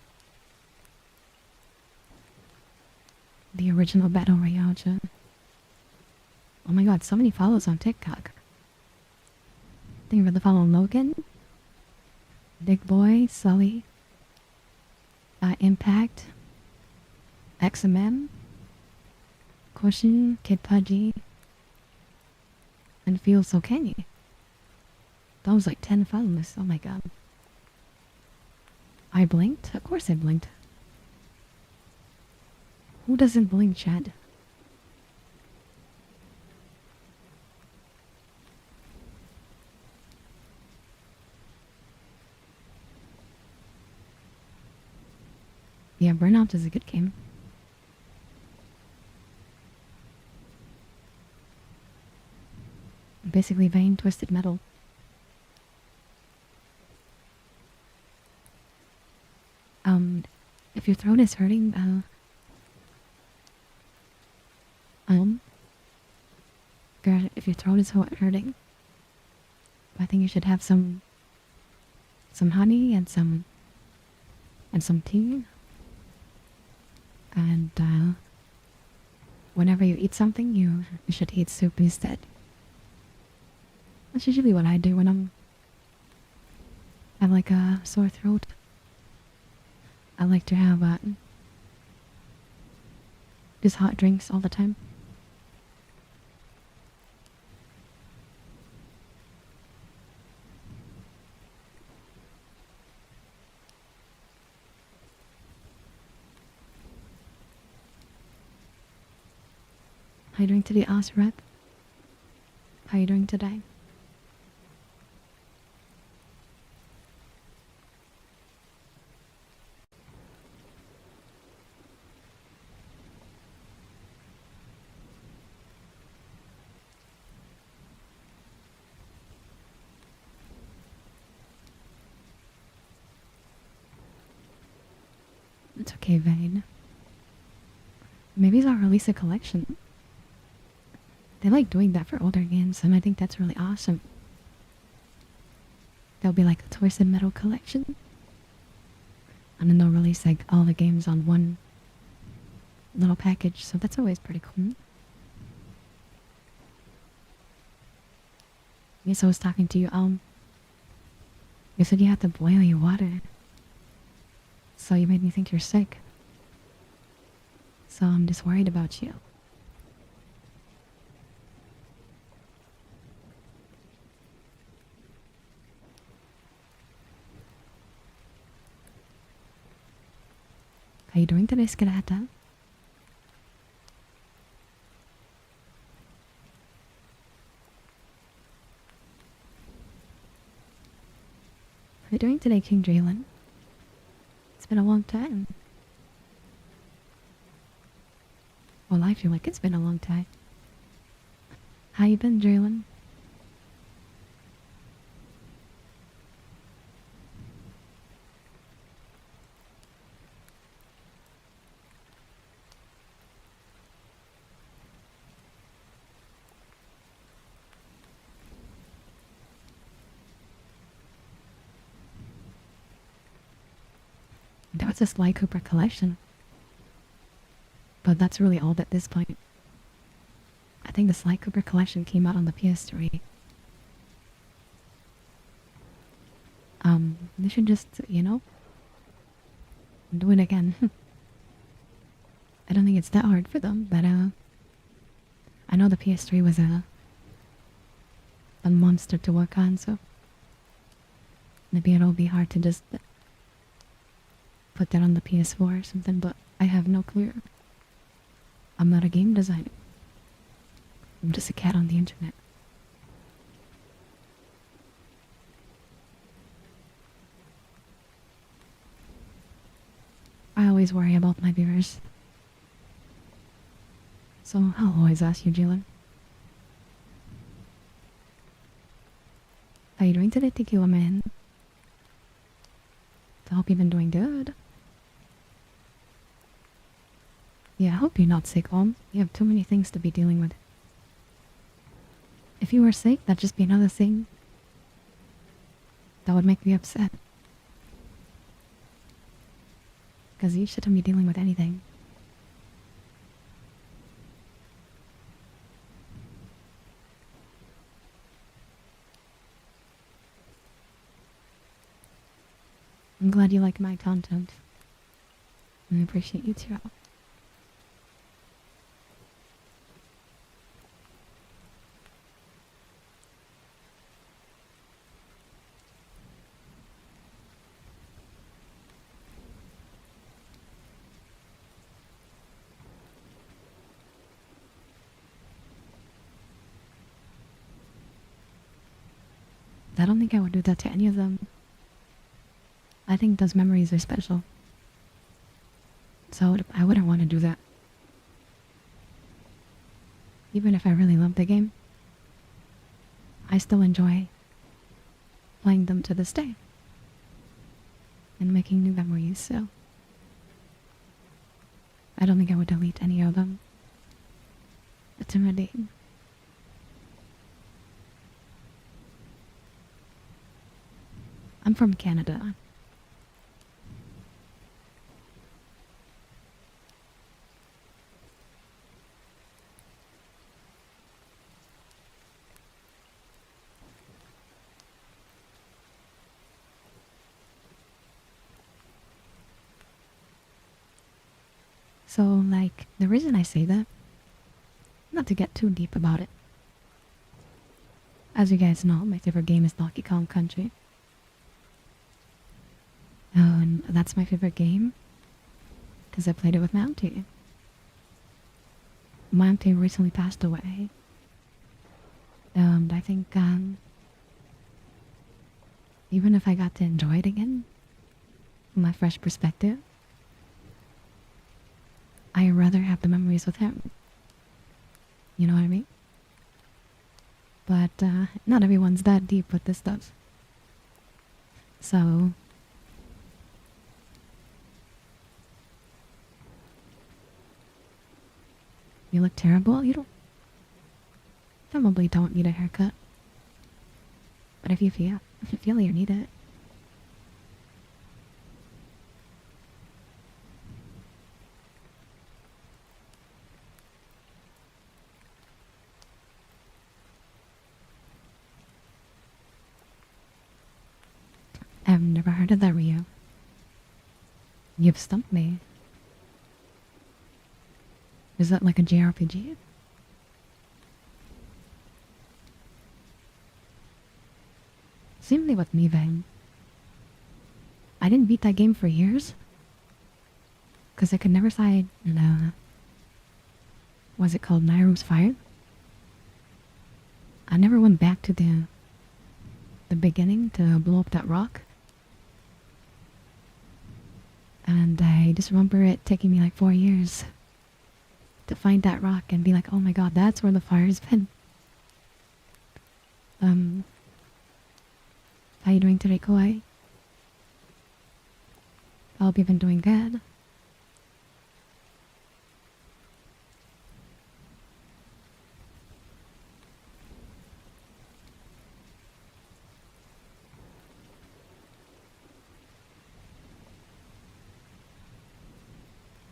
The original battle royale, chat. Oh my god, so many follows on TikTok. Thank you for the follow, Logan. Dick Boy, Sully, Impact, XMM, Caution, Kid Pudgy, and Feel So Kenny. That was like 10 follows, oh my god. I blinked? Of course I blinked. Who doesn't blink, Chad? Yeah, Burnout is a good game. Basically Vein Twisted Metal. If your throat is hurting, girl, if your throat is hurting, I think you should have some honey and some tea. And whenever you eat something, you should eat soup instead. That's usually what I do when I have like a sore throat. I like to have just hot drinks all the time. How you doing today, Osrep? How you doing today? It's okay, Vane. Maybe they'll release a collection. They like doing that for older games, and I think that's really awesome. There'll be like a Twisted Metal collection. And then they'll release like all the games on one little package, so that's always pretty cool. Yes, I was talking to you, you said you had to boil your water. So you made me think you're sick. So I'm just worried about you. How you doing today, Skadata? How you doing today, King Draylen? It's been a long time. Well, I feel like it's been a long time. How you been, Draylen? That's a Sly Cooper collection. But that's really old at this point. I think the Sly Cooper collection came out on the PS3. They should just, do it again. I don't think it's that hard for them, but I know the PS3 was a monster to work on, so maybe it'll be hard to just put that on the PS4 or something, but I have no clue. I'm not a game designer. I'm just a cat on the internet. I always worry about my viewers. So I'll always ask you, Jalen. How you doing today, Tequila Man? I hope you've been doing good. Yeah, I hope you're not sick, Holmes. You have too many things to be dealing with. If you were sick, that'd just be another thing that would make me upset. Because you shouldn't be dealing with anything. I'm glad you like my content. I appreciate you too. I don't think I would do that to any of them. I think those memories are special. So I wouldn't want to do that. Even if I really love the game, I still enjoy playing them to this day. And making new memories, so I don't think I would delete any of them. It's intimidating. I'm from Canada. So, like, the reason I say that, not to get too deep about it. As you guys know, my favorite game is Donkey Kong Country. Oh, and that's my favorite game because I played it with my auntie. My auntie recently passed away. And I think, even if I got to enjoy it again, from my fresh perspective, I'd rather have the memories with him. You know what I mean? But, not everyone's that deep with this stuff. So, you look terrible. You probably don't need a haircut. But if you feel you need it. I've never heard of that, Rio. You've stumped me. Is that like a JRPG? Same thing with me, Vang. I didn't beat that game for years. Because I could never find, was it called Nairu's Fire? I never went back to the beginning to blow up that rock. And I just remember it taking me like 4 years to find that rock and be like, oh my god, that's where the fire's been. How you doing today, Kawaii? I hope you've been doing good.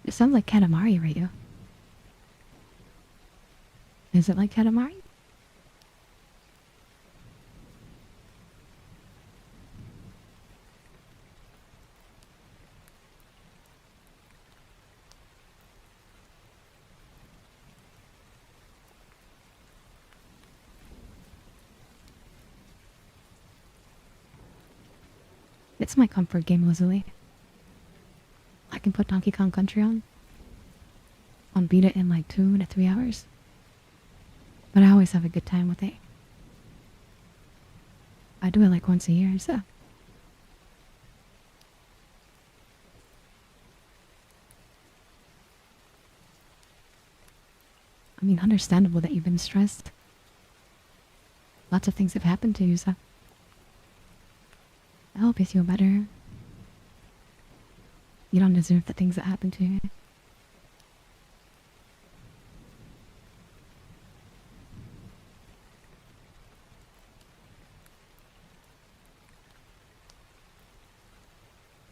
It sounds like Katamari, Ryu. Is it like Katamari? It's my comfort game, Lazuli. I can put Donkey Kong Country on beat it in like 2 to 3 hours. But I always have a good time with it. I do it like once a year, so. I mean, understandable that you've been stressed. Lots of things have happened to you, so. I hope you feel better. You don't deserve the things that happen to you.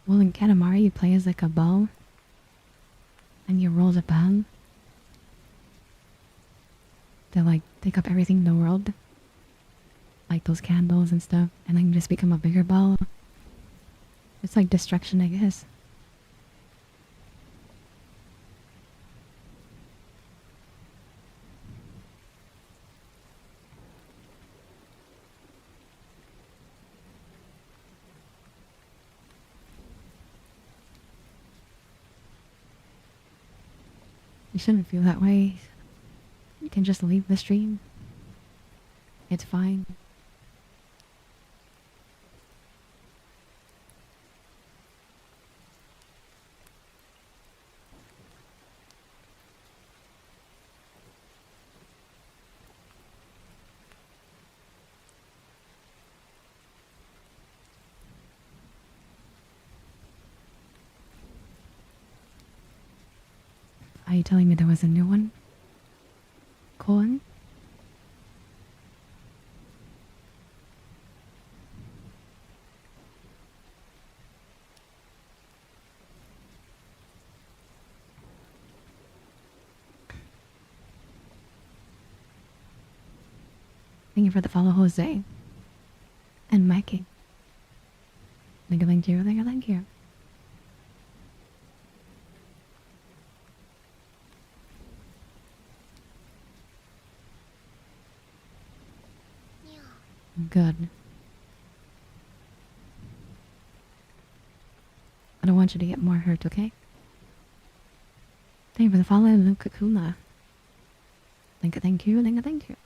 Well, in Katamari, you play as like a bow, and you roll the bell. They like take up everything in the world, like those candles and stuff, and then you just become a bigger ball. It's like destruction, I guess. You shouldn't feel that way. You can just leave the stream. It's fine. Are you telling me there was a new one? Colin? Thank you for the follow, Jose. And Mikey. Thank you, thank you, thank you, thank you. Good. I don't want you to get more hurt, okay? Thank you for the follow, Luke Kakuna. Thank you, thank you, thank you, thank you.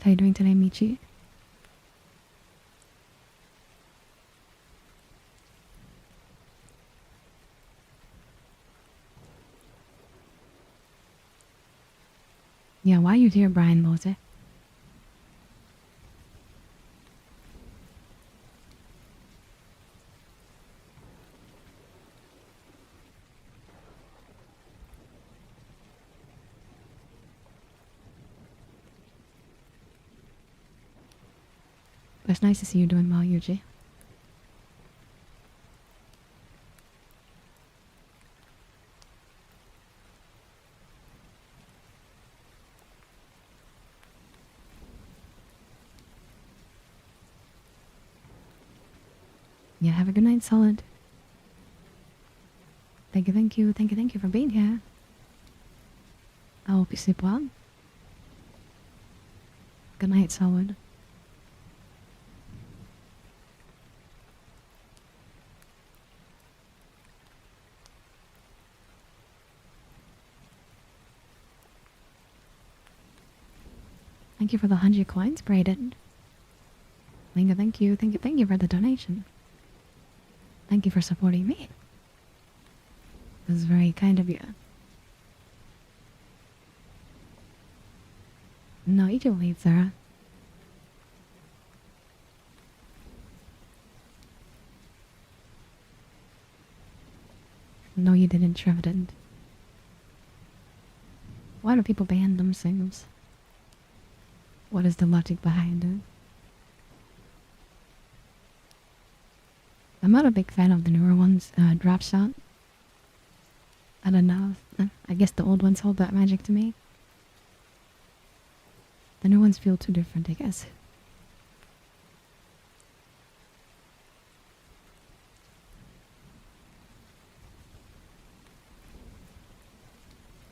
How are you doing today, Michi? Yeah, why are you here, Brian Mose? It's nice to see you doing well, Yuji. Yeah, have a good night, Solid. Thank you, thank you, thank you, thank you for being here. I hope you sleep well. Good night, Solid. Thank you for the 100 coins, Brayden. Thank you, thank you, thank you, thank you for the donation. Thank you for supporting me. This is very kind of you. No, you can leave, Sarah. No, you didn't, Trevor didn't. Why do people ban themselves? What is the logic behind it? I'm not a big fan of the newer ones. Drop Shot. I don't know. I guess the old ones hold that magic to me. The new ones feel too different, I guess.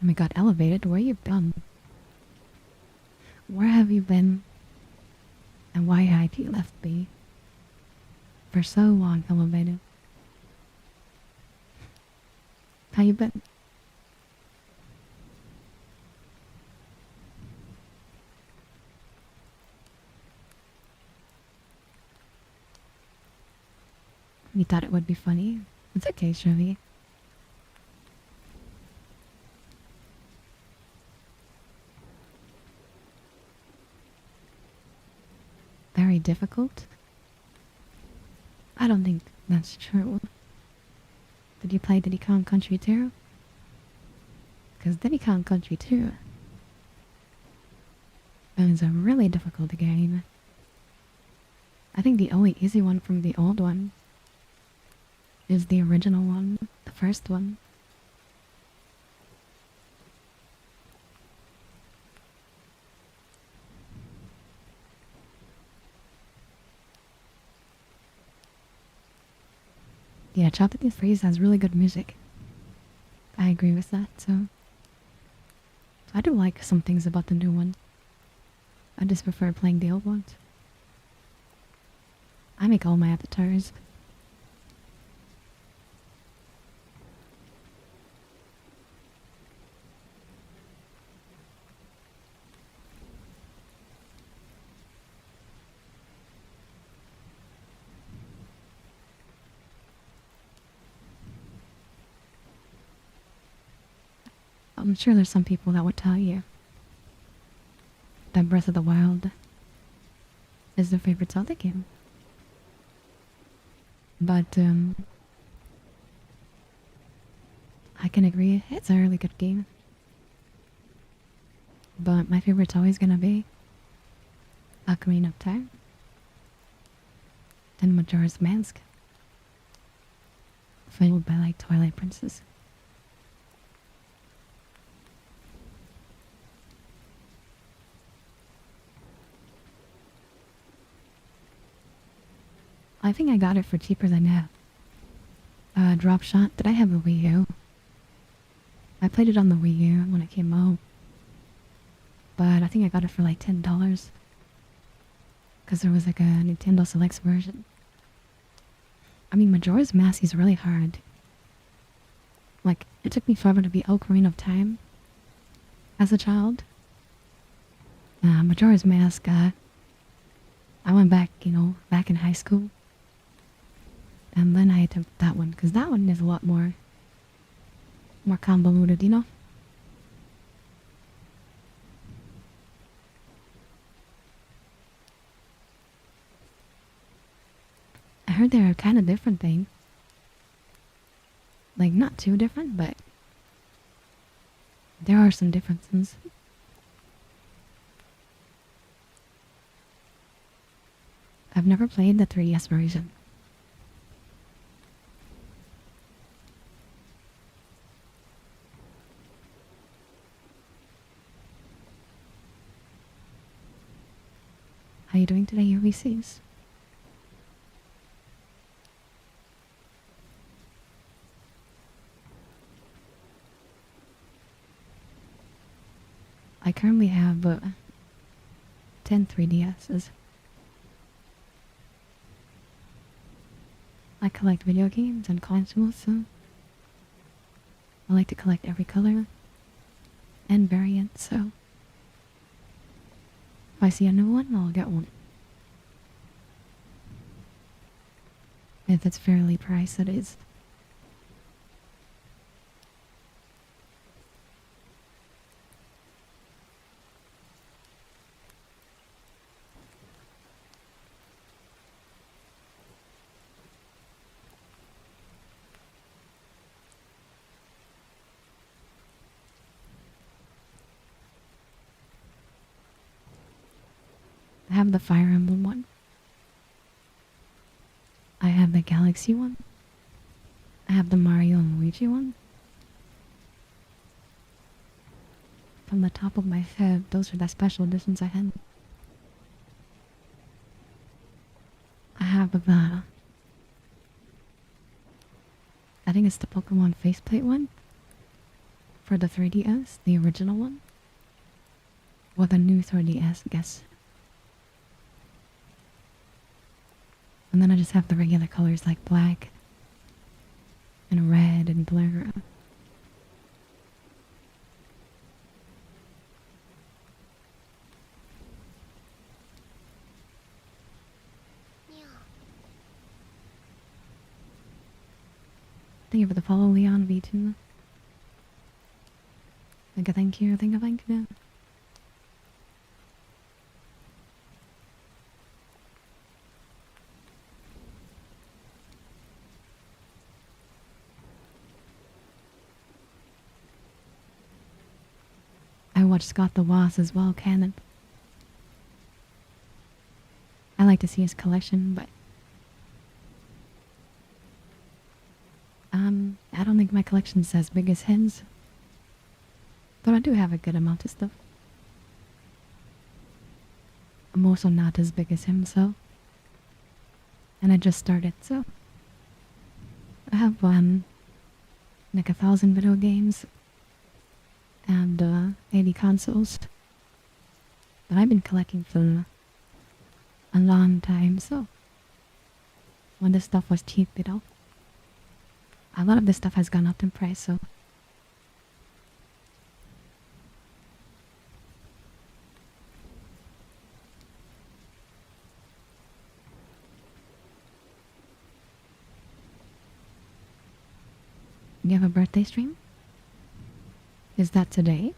And we got elevated. Where you been? Where have you been? And why have you left me? For so long, elevated. How you been? You thought it would be funny? It's okay, Shirley. Very difficult? I don't think that's true. Did you play Diddy Kong Country 2? Because Diddy Kong Country 2 is a really difficult game. I think the only easy one from the old one is the original one, the first one. Yeah, Chocolate Freeze has really good music. I agree with that, so I do like some things about the new one. I just prefer playing the old ones. I make all my avatars. I'm sure there's some people that would tell you that Breath of the Wild is their favorite Zelda game. But, I can agree, it's a really good game. But my favorite's always gonna be Ocarina of Time and Majora's Mask, followed by like Twilight Princess. I think I got it for cheaper than that. Drop Shot. Did I have a Wii U? I played it on the Wii U when it came out. But I think I got it for like $10. Because there was like a Nintendo Selects version. I mean, Majora's Mask is really hard. Like, it took me forever to beat Ocarina of Time as a child. Majora's Mask, I went back, back in high school. And then I attempted that one, because that one is a lot more convoluted, I heard they're a kind of different thing. Like, not too different, but there are some differences. I've never played the 3DS version. How you doing today, UVCs? I currently have 10 3DSs. I collect video games and consoles, so I like to collect every color and variant, so if I see a new one, I'll get one. If it's fairly priced, it is. I have the Fire Emblem one. I I have the Galaxy one. I have the Mario and Luigi one. From the top of my head, those are the special editions I had. I have the... I think it's the Pokemon faceplate one. For the 3DS, the original one. Or the new 3DS, I guess. And then I just have the regular colors like black and red and blue. Thank you for the follow, Leon V2. Thank you. I watched Scott the Woz as well, Canon. I like to see his collection, but I don't think my collection's as big as his. But I do have a good amount of stuff. I'm also not as big as him, so. And I just started, so. I have, like 1,000 video games. And, 80 consoles. But I've been collecting for a long time, so. When this stuff was cheap, you know. A lot of this stuff has gone up in price, so. You have a birthday stream? Is that today?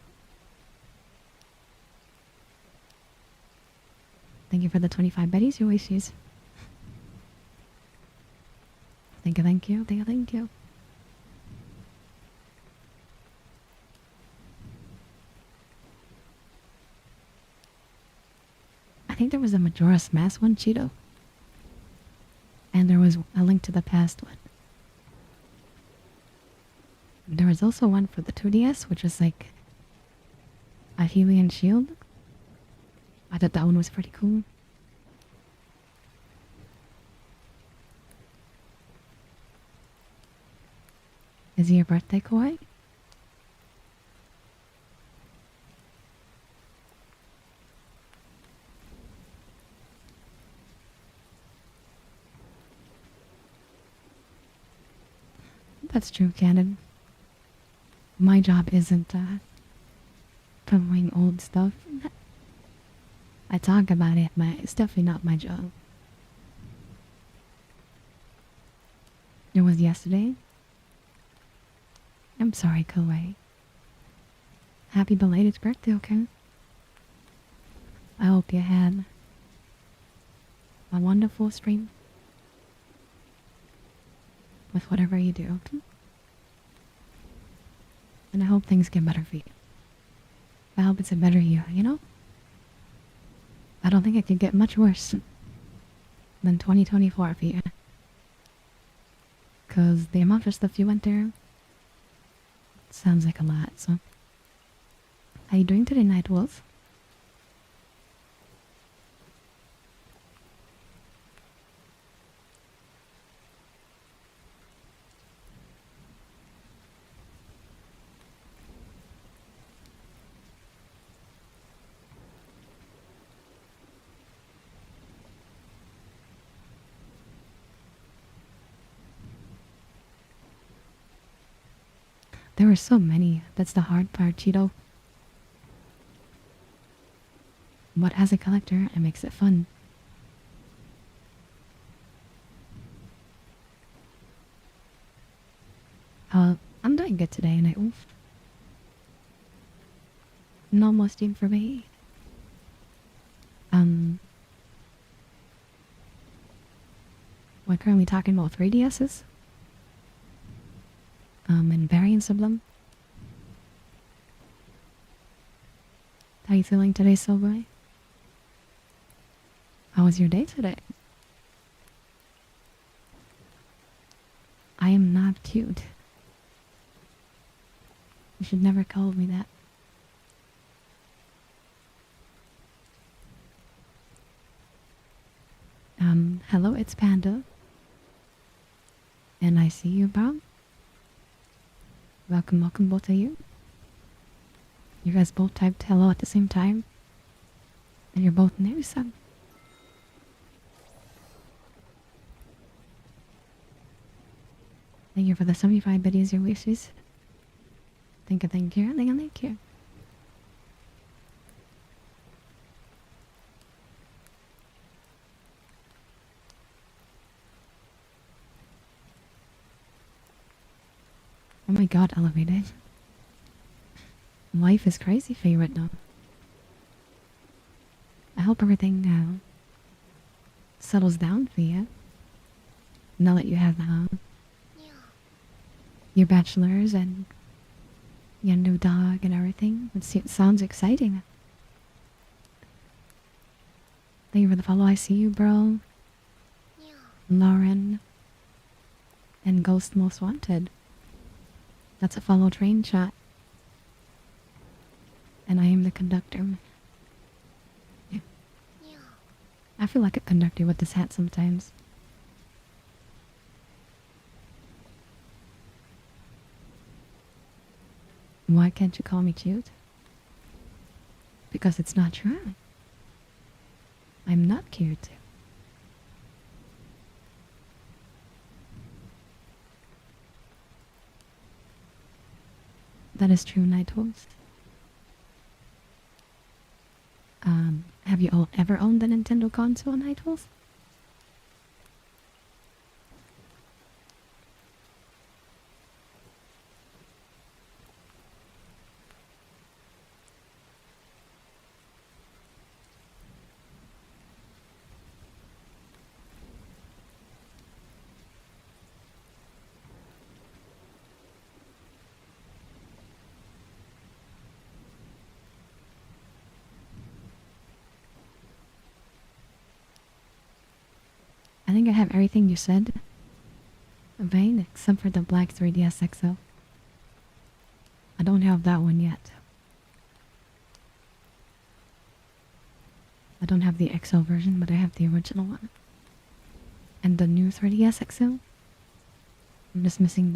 Thank you for the 25 betties, your wishes. Thank you. I think there was a Majora's Mask one, Cheeto. And there was a Link to the Past one. There was also one for the 2DS, which was like a Hylian shield. I thought that one was pretty cool. Is it your birthday, Koi? That's true, Canon. My job isn't, promoting old stuff. I talk about it, but it's definitely not my job. It was yesterday? I'm sorry, Koi. Happy belated birthday, okay? I hope you had a wonderful stream. With whatever you do. And I hope things get better for you. I hope it's a better year, you know? I don't think it could get much worse than 2024 for you. Because the amount of stuff you went through sounds like a lot, so. How you doing today, Night Wolf? There were so many. That's the hard part, Cheeto. But as a collector, it makes it fun. I'm doing good today, Night Wolf. Normal stream for me. We're currently talking about 3DSs. And variants of them. How you feeling today, Silver? How was your day today? I am not cute. You should never call me that. Hello, it's Panda. And I see you, bro. Welcome, welcome, both of you. You guys both typed hello at the same time. And you're both new, so. Thank you for the 75 biddies, your wishes. Thank you, thank you, thank you, thank you. Oh my god, elevated. Life is crazy for you right now. I hope everything settles down for you. Now that you have your bachelor's and your new dog and everything. It sounds exciting. Thank you for the follow. I see you, bro. Lauren. And Ghost Most Wanted. That's a follow train chat. And I am the conductor. Yeah. I feel like a conductor with this hat sometimes. Why can't you call me cute? Because it's not true. I'm not cute. That is true, Night Horse. Have you all ever owned a Nintendo console, Night Horse? I think I have everything you said. Vane, except for the black 3DS XL. I don't have that one yet. I don't have the XL version, but I have the original one. And the new 3DS XL. I'm just missing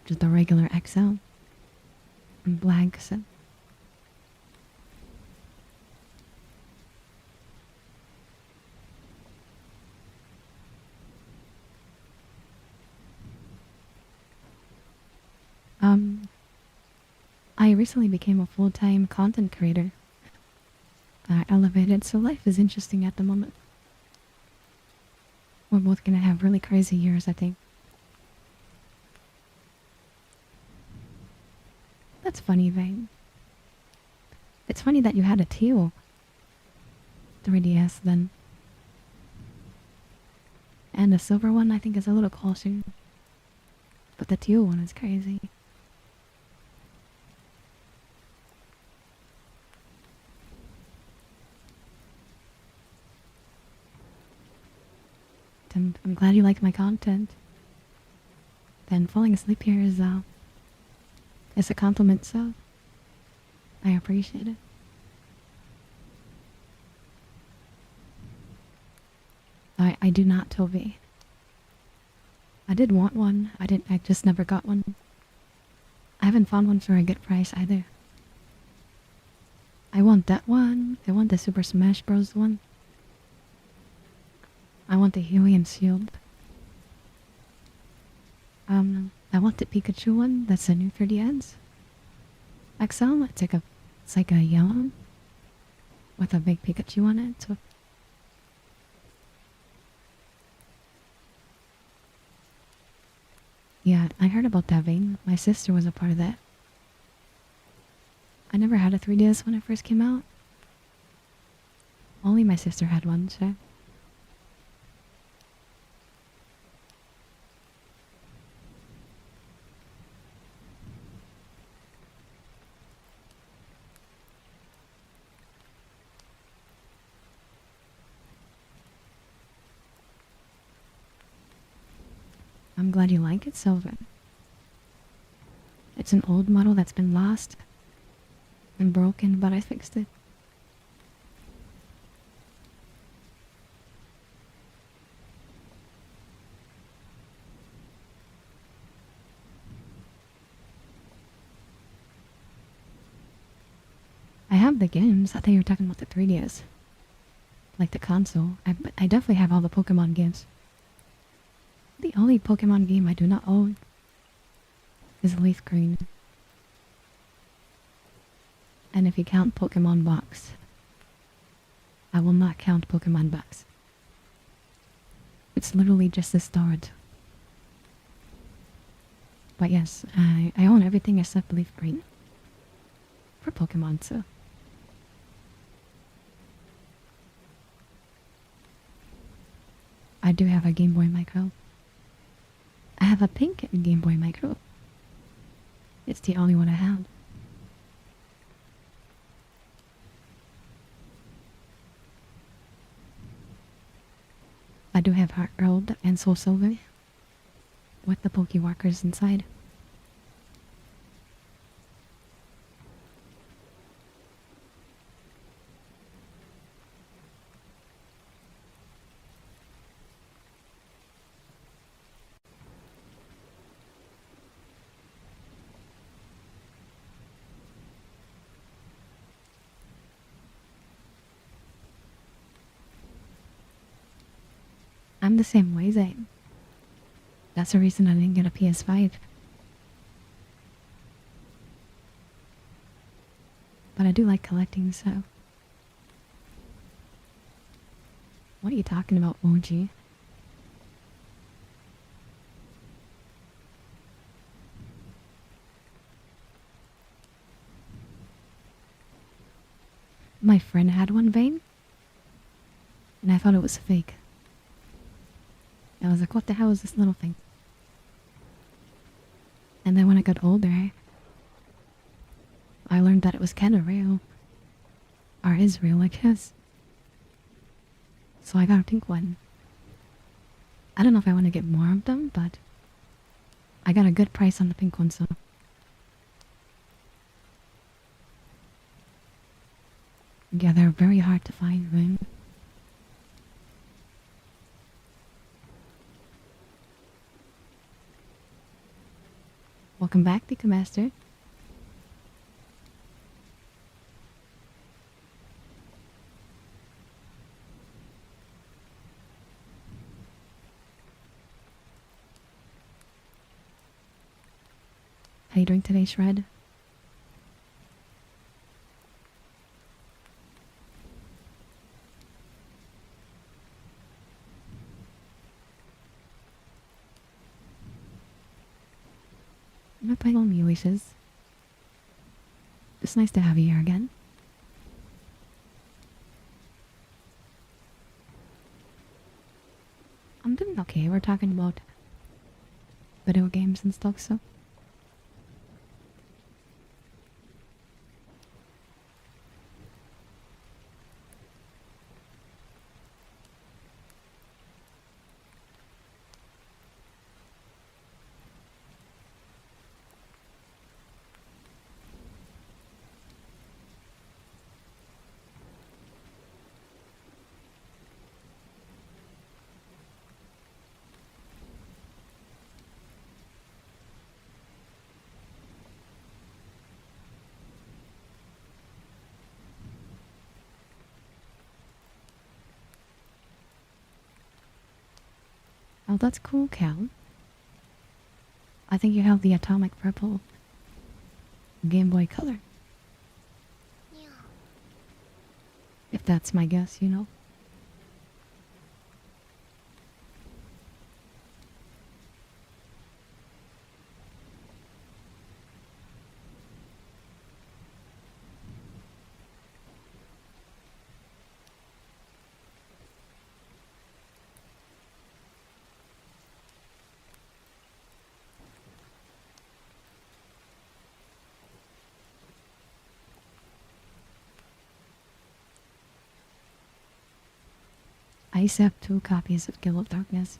just the regular XL. And black, so. I recently became a full-time content creator. Elevated, so life is interesting at the moment. We're both gonna have really crazy years, I think. That's funny, Vane. It's funny that you had a teal 3DS then. And the silver one I think is a little closer. But the teal one is crazy. I'm glad you like my content. Then falling asleep here is a compliment, so I appreciate it. I do not, Toby. I did want one. I just never got one. I haven't found one for a good price either. I want that one. I want the Super Smash Bros. One. I want the Huey and Shield. I want the Pikachu one. That's a new 3DS. XL. It's like a yellow with a big Pikachu on it. So yeah, I heard about that, Vane. My sister was a part of that. I never had a 3DS when it first came out. Only my sister had one, so. I'm glad you like it, Silver. It's an old model that's been lost and broken, but I fixed it. I have the games. I thought you were talking about the 3DS. Like the console. I definitely have all the Pokemon games. The only Pokemon game I do not own is Leaf Green. And if you count Pokemon Box, I will not count Pokemon Box. It's literally just a storage. But yes, I own everything except Leaf Green. For Pokemon, so. I do have a Game Boy Micro. I have a pink Game Boy Micro. It's the only one I have. I do have Heart Gold and Soul Silver with the Pokewalkers inside. I'm the same way, Zane. That's the reason I didn't get a PS5. But I do like collecting, so. What are you talking about, OG? My friend had one, Vane, and I thought it was fake. I was like, what the hell is this little thing? And then when I got older, I learned that it was kinda real. Or is real, I guess. So I got a pink one. I don't know if I want to get more of them, but I got a good price on the pink one, so. Yeah, they're very hard to find, right? Welcome back, Pika Master. How you doing today, Shred? I'm not playing on Ulysses. It's nice to have you here again. I'm doing okay. We're talking about video games and stuff, so. Oh, that's cool, Cal. I think you have the Atomic Purple Game Boy Color. If that's my guess, you know. I used to have 2 copies of Guild of Darkness.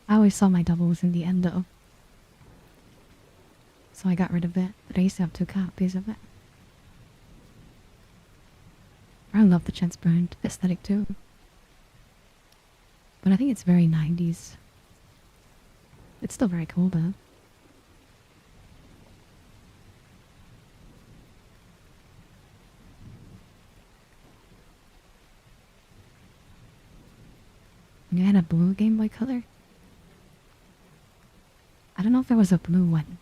I always saw my doubles in the end though. So I got rid of it. But I used to have 2 copies of it. I love the transparent aesthetic too. But I think it's very 90s. It's still very cool though. You had a blue Game Boy Color? I don't know if there was a blue one.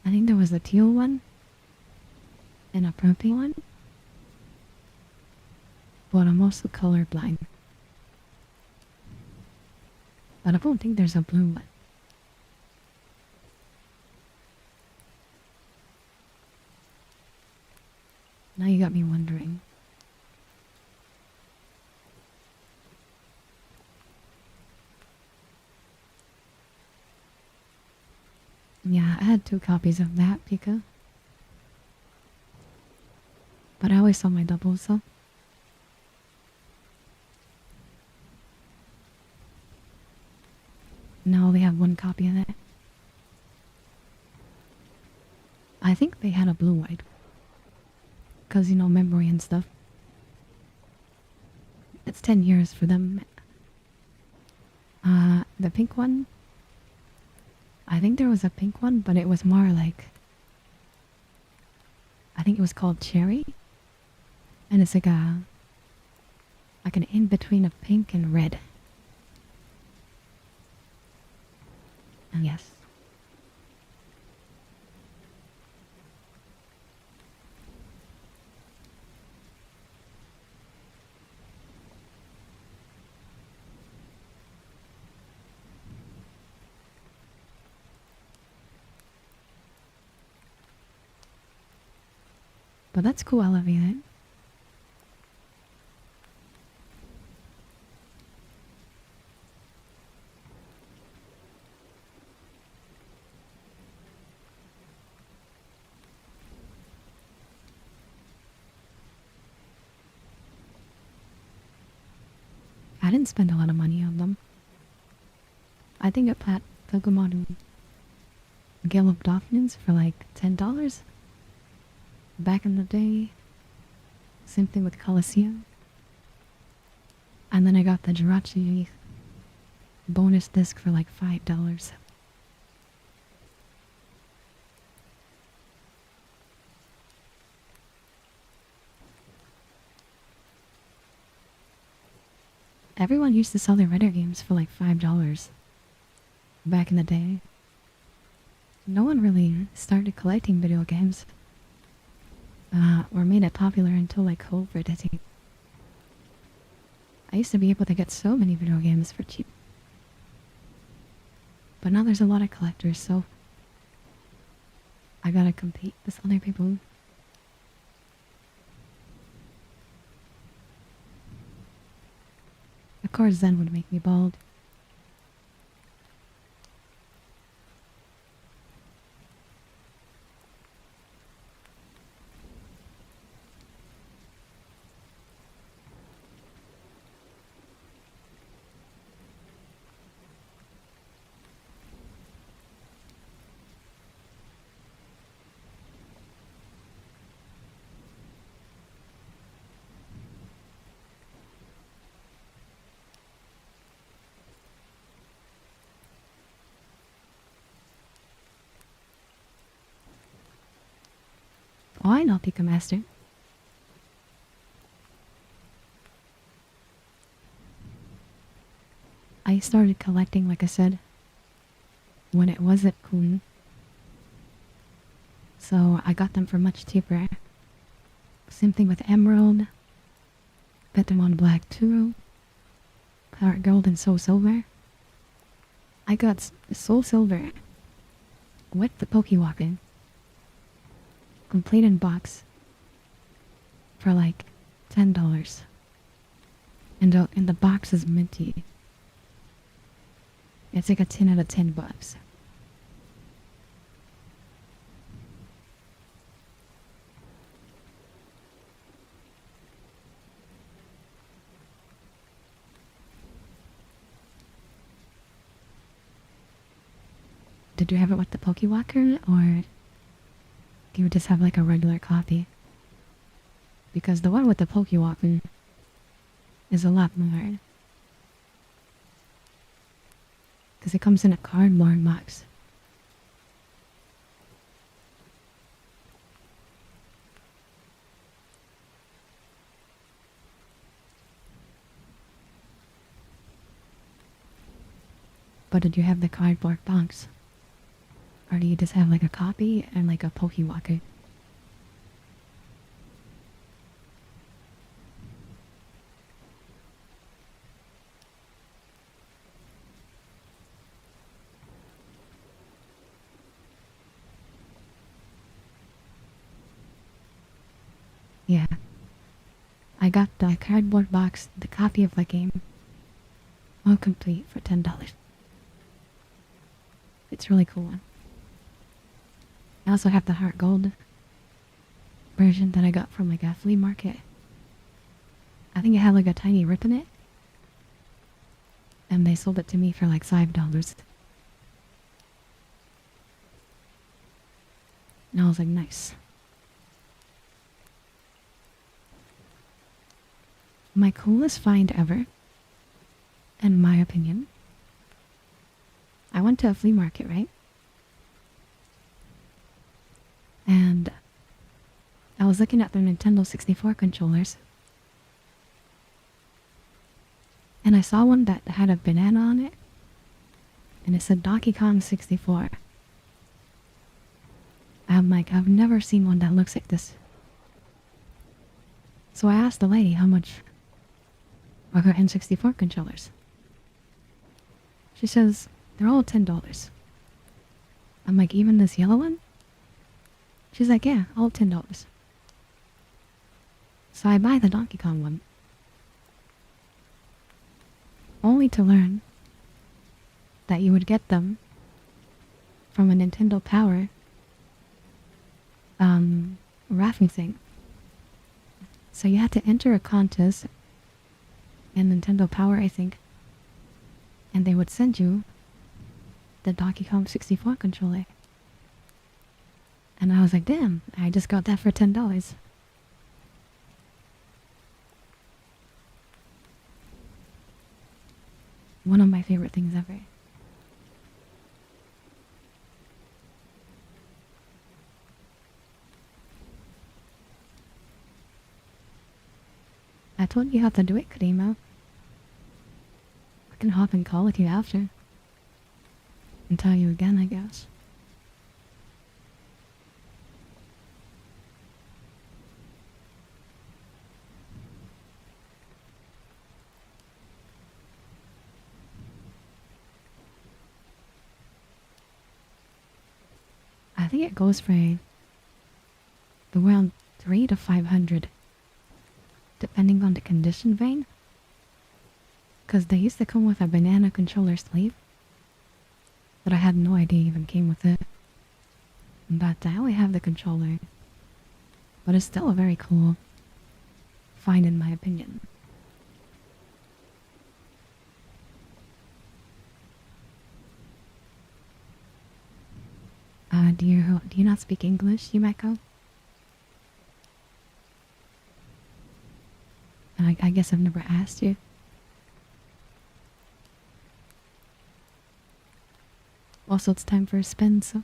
I think there was a teal one. And a purple one. But I'm also colorblind. But I don't think there's a blue one. Now you got me wondering. Yeah, I had 2 copies of that Pika. But I always saw my doubles though. Now I only have 1 copy of it. I think they had a blue white. Because, you know, memory and stuff. It's 10 years for them. The pink one? I think there was a pink one, but it was more like... I think it was called Cherry. And it's like a... like an in-between of pink and red. And yes. But that's cool, I love it. I didn't spend a lot of money on them. I think at Pat Tokumaru Gale of Dolphins for like $10 back in the day. Same thing with Coliseum. And then I got the Jirachi bonus disc for like $5. Everyone used to sell their Redder games for like $5 back in the day. No one really started collecting video games or made it popular until like COVID, I think. I used to be able to get so many video games for cheap. But now there's a lot of collectors, so I gotta compete with other people. Of course, Zen would make me bald. Oh, I know Pika Master. I started collecting, like I said, when it was at Kun. So I got them for much cheaper. Same thing with Emerald, Pokemon Black 2, Heart Gold, and Soul Silver. I got Soul Silver with the Pokewalker, complete in box, for like $10. And the box is minty. It's like a 10 out of 10 box. Did you have it with the Pokewalker, or do you just have like a regular copy? Because the one with the Pokewalker is a lot more. Because it comes in a cardboard box. But did you have the cardboard box? Or do you just have like a copy and like a Pokewalker? Yeah. I got the cardboard box, the copy of the game, all complete for $10. It's really cool one. I also have the Heart Gold version that I got from like a flea market. I think it had like a tiny rip in it. And they sold it to me for like $5. And I was like, nice. My coolest find ever, in my opinion. I went to a flea market, right? And I was looking at their Nintendo 64 controllers. And I saw one that had a banana on it. And it said Donkey Kong 64. I'm like, I've never seen one that looks like this. So I asked the lady how much were her N64 controllers. She says, they're all $10. I'm like, even this yellow one? She's like, yeah, all $10. So I buy the Donkey Kong one. Only to learn that you would get them from a Nintendo Power raffle thing. So you had to enter a contest in Nintendo Power, I think, and they would send you the Donkey Kong 64 controller. And I was like, damn, I just got that for $10. One of my favorite things ever. I told you how to do it, Karima. I can hop and call with you after. And tell you again, I guess. I think it goes for around 3 to 500. Depending on the condition vein. Because they used to come with a banana controller sleeve. But I had no idea even came with it. But I only have the controller. But it's still a very cool find in my opinion. Do you not speak English, Yumeko? I guess I've never asked you. Also, it's time for a spin, so...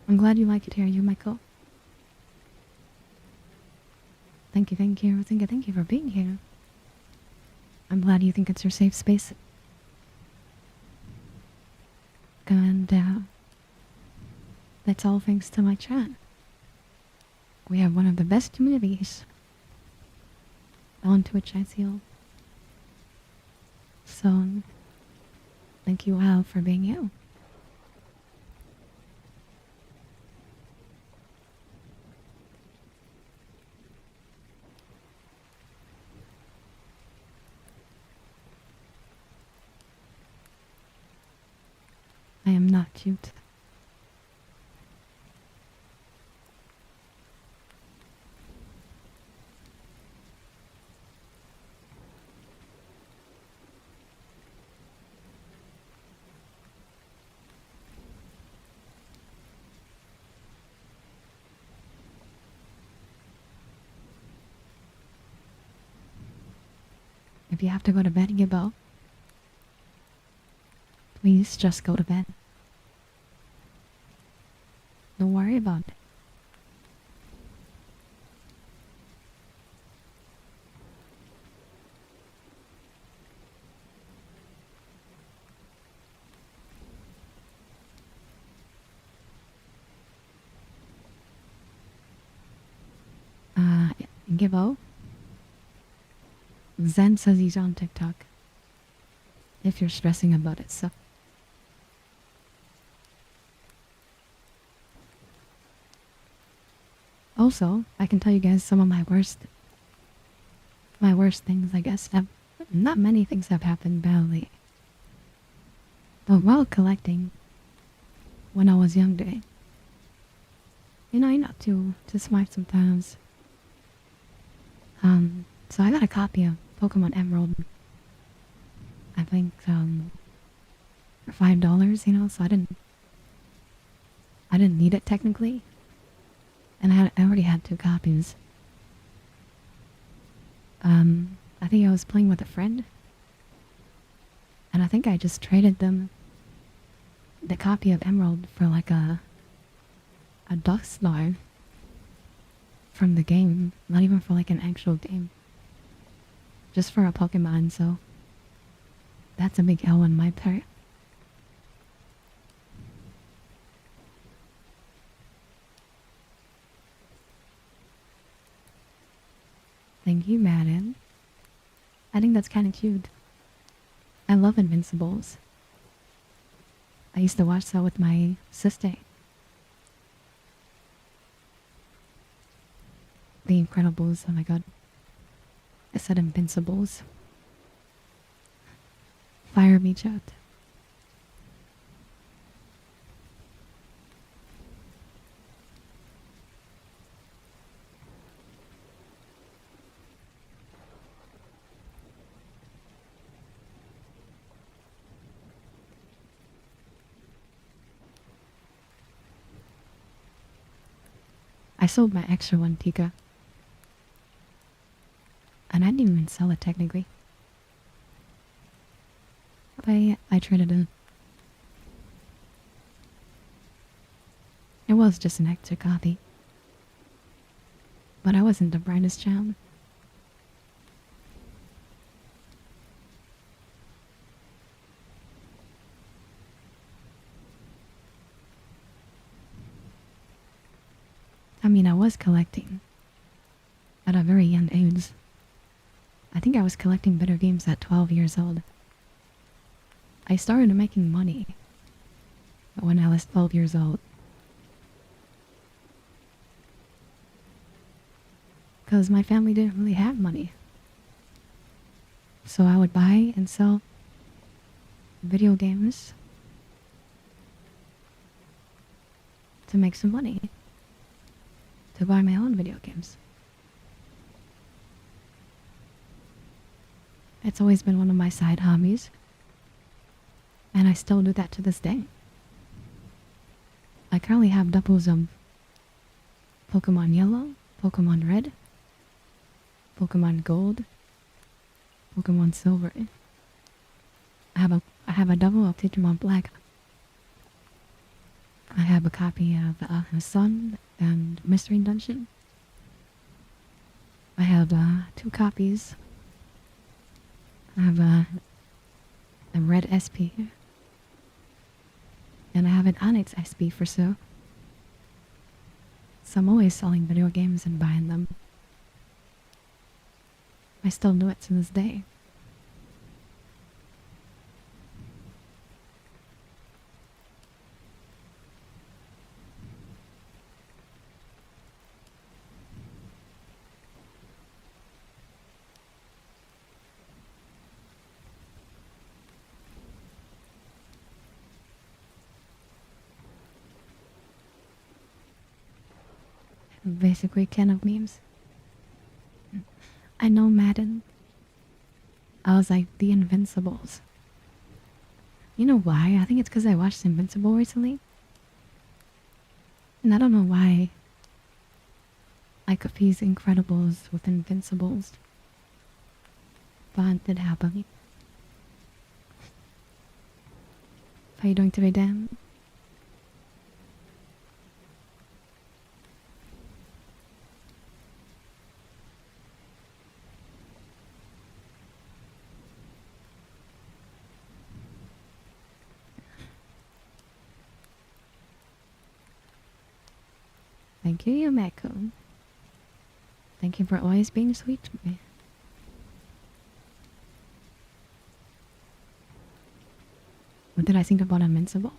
I'm glad you like it here, you Michael. Thank you, thank you for being here. I'm glad you think it's your safe space. And that's all thanks to my chat. We have one of the best communities on Twitch, I feel. So, thank you all for being you. I am not cute. If you have to go to bed, Gibbo, please just go to bed. Don't worry about it. Gibbo, Zen says he's on TikTok. If you're stressing about it, so. Also, I can tell you guys some of my worst things, I guess. Not many things have happened badly. But while collecting, when I was younger, you know, you're not too smart sometimes. So I got a copy of Pokemon Emerald. I think, for $5, you know, so I didn't need it technically. And I already had 2 copies. I think I was playing with a friend. And I think I just traded them the copy of Emerald for like a Duckstar from the game. Not even for like an actual game. Just for a Pokemon, so that's a big L on my part. Thank you, Madden. I think that's kind of cute. I love Invincibles. I used to watch that with my sister. The Incredibles, oh my god. I said Invincibles. Fire me, chat. I sold my extra one, Tika. And I didn't even sell it technically. I traded it. It was just an extra copy. But I wasn't the brightest child. I mean, I was collecting at a very young age. I think I was collecting better games at 12 years old. I started making money when I was 12 years old. Because my family didn't really have money. So I would buy and sell video games to make some money. To buy my own video games. It's always been one of my side hobbies. And I still do that to this day. I currently have doubles of Pokemon Yellow, Pokemon Red, Pokemon Gold, Pokemon Silver. I have a double of Digimon Black. I have a copy of Sun and Mystery Dungeon. I have two copies. I have a red SP, and I have an Onyx SP for sale. So I'm always selling video games and buying them. I still do it to this day. Basically, can of memes. I know Madden. I was like, the Invincibles. You know why? I think it's because I watched Invincible recently. And I don't know why I confuse Incredibles with Invincibles. But it did happen. How you doing today, Dan? Thank you, Yumeko. Thank you for always being sweet to me. What did I think about Invincible?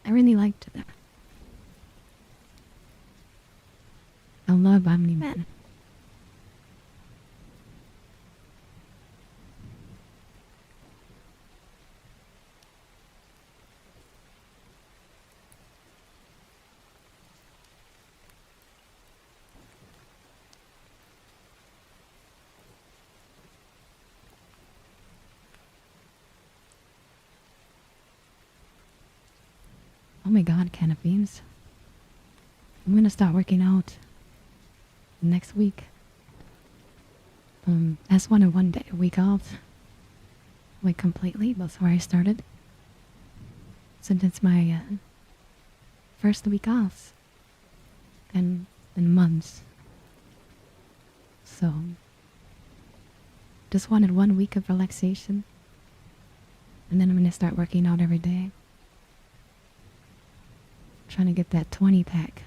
I really liked that. I love Omni-Man. Oh my god, can of beans. I'm gonna start working out next week. I just wanted one day, a week off. Like completely, that's where I started. Since it's my first week off in months. So, just wanted 1 week of relaxation. And then I'm gonna start working out every day. Trying to get that 20 pack.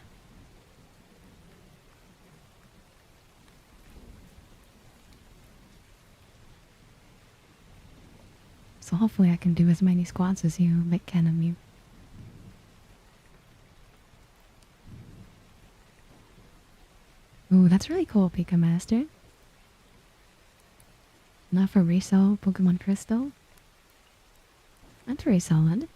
So hopefully I can do as many squats as you make can of me. Ooh, that's really cool, Pika Master. Not for resale Pokemon Crystal? That's very solid.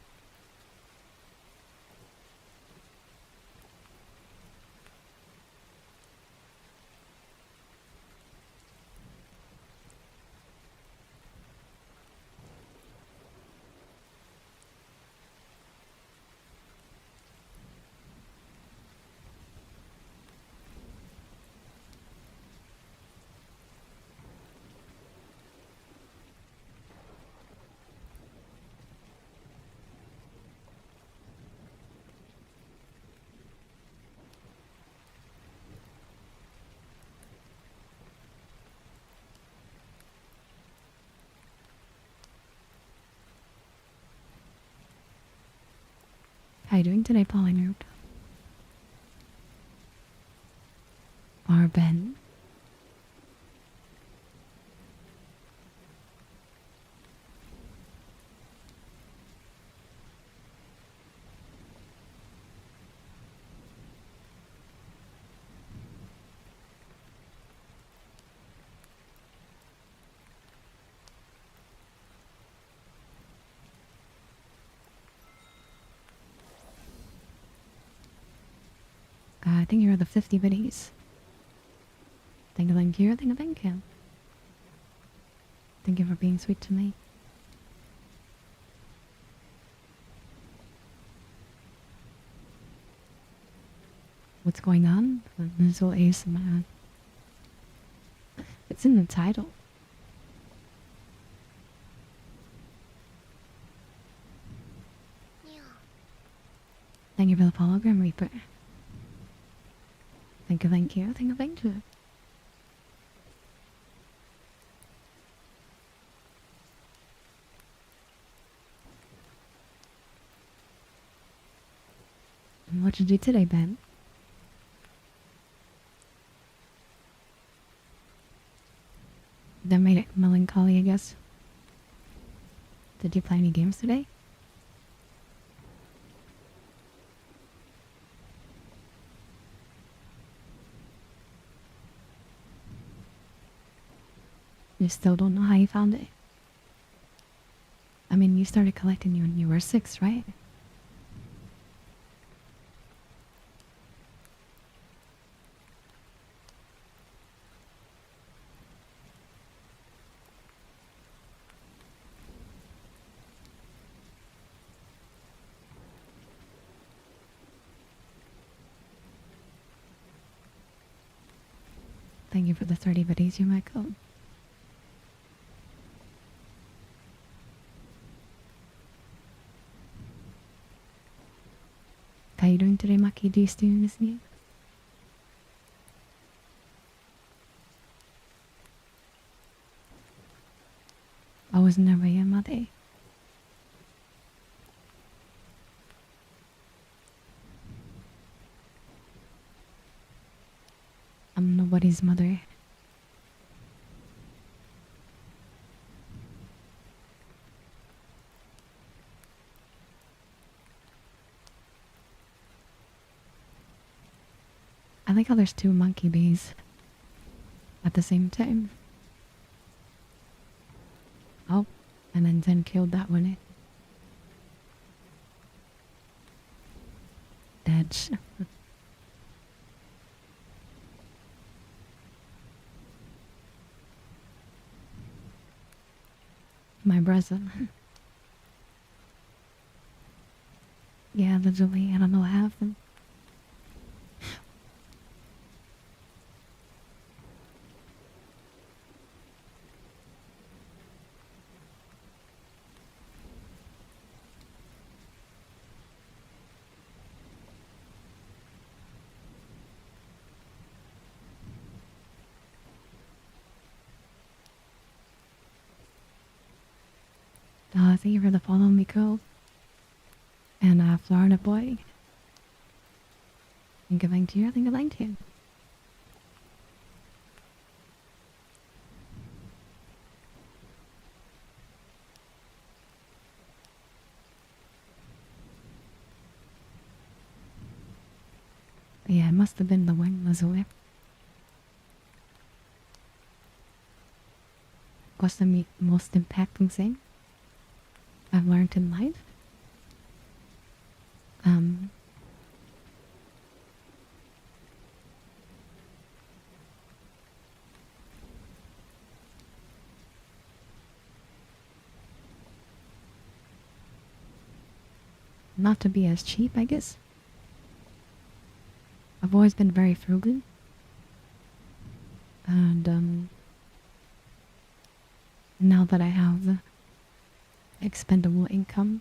How you doing today, Polynerd? Or Ben? I think you're the 50 biddies. Thank you, thank you, thank you, thank you. Thank you for being sweet to me. What's going on? Visual ASMR. It's in the title. Thank you for the follow, Grim Reaper. Thank you, thank you, thank you, thank you. What you do today, Ben? That made it melancholy, I guess. Did you play any games today? You still don't know how you found it? I mean, you started collecting when you were 6, right? Thank you for the 30 biddies, you Michael. How you doing today, Maki? Do you still miss me? I was never your mother. I'm nobody's mother. I like how there's 2 monkey bees at the same time. Oh, and then Zen killed that one. Dead. My brother. Yeah, literally, I don't know what happened. Thank you for the follow, Miko. And Florida boy. Think of you, think of you. Yeah, it must have been the wing muzzle. What's the most impacting thing I've learned in life? Not to be as cheap, I guess. I've always been very frugal. And now that I have the expendable income,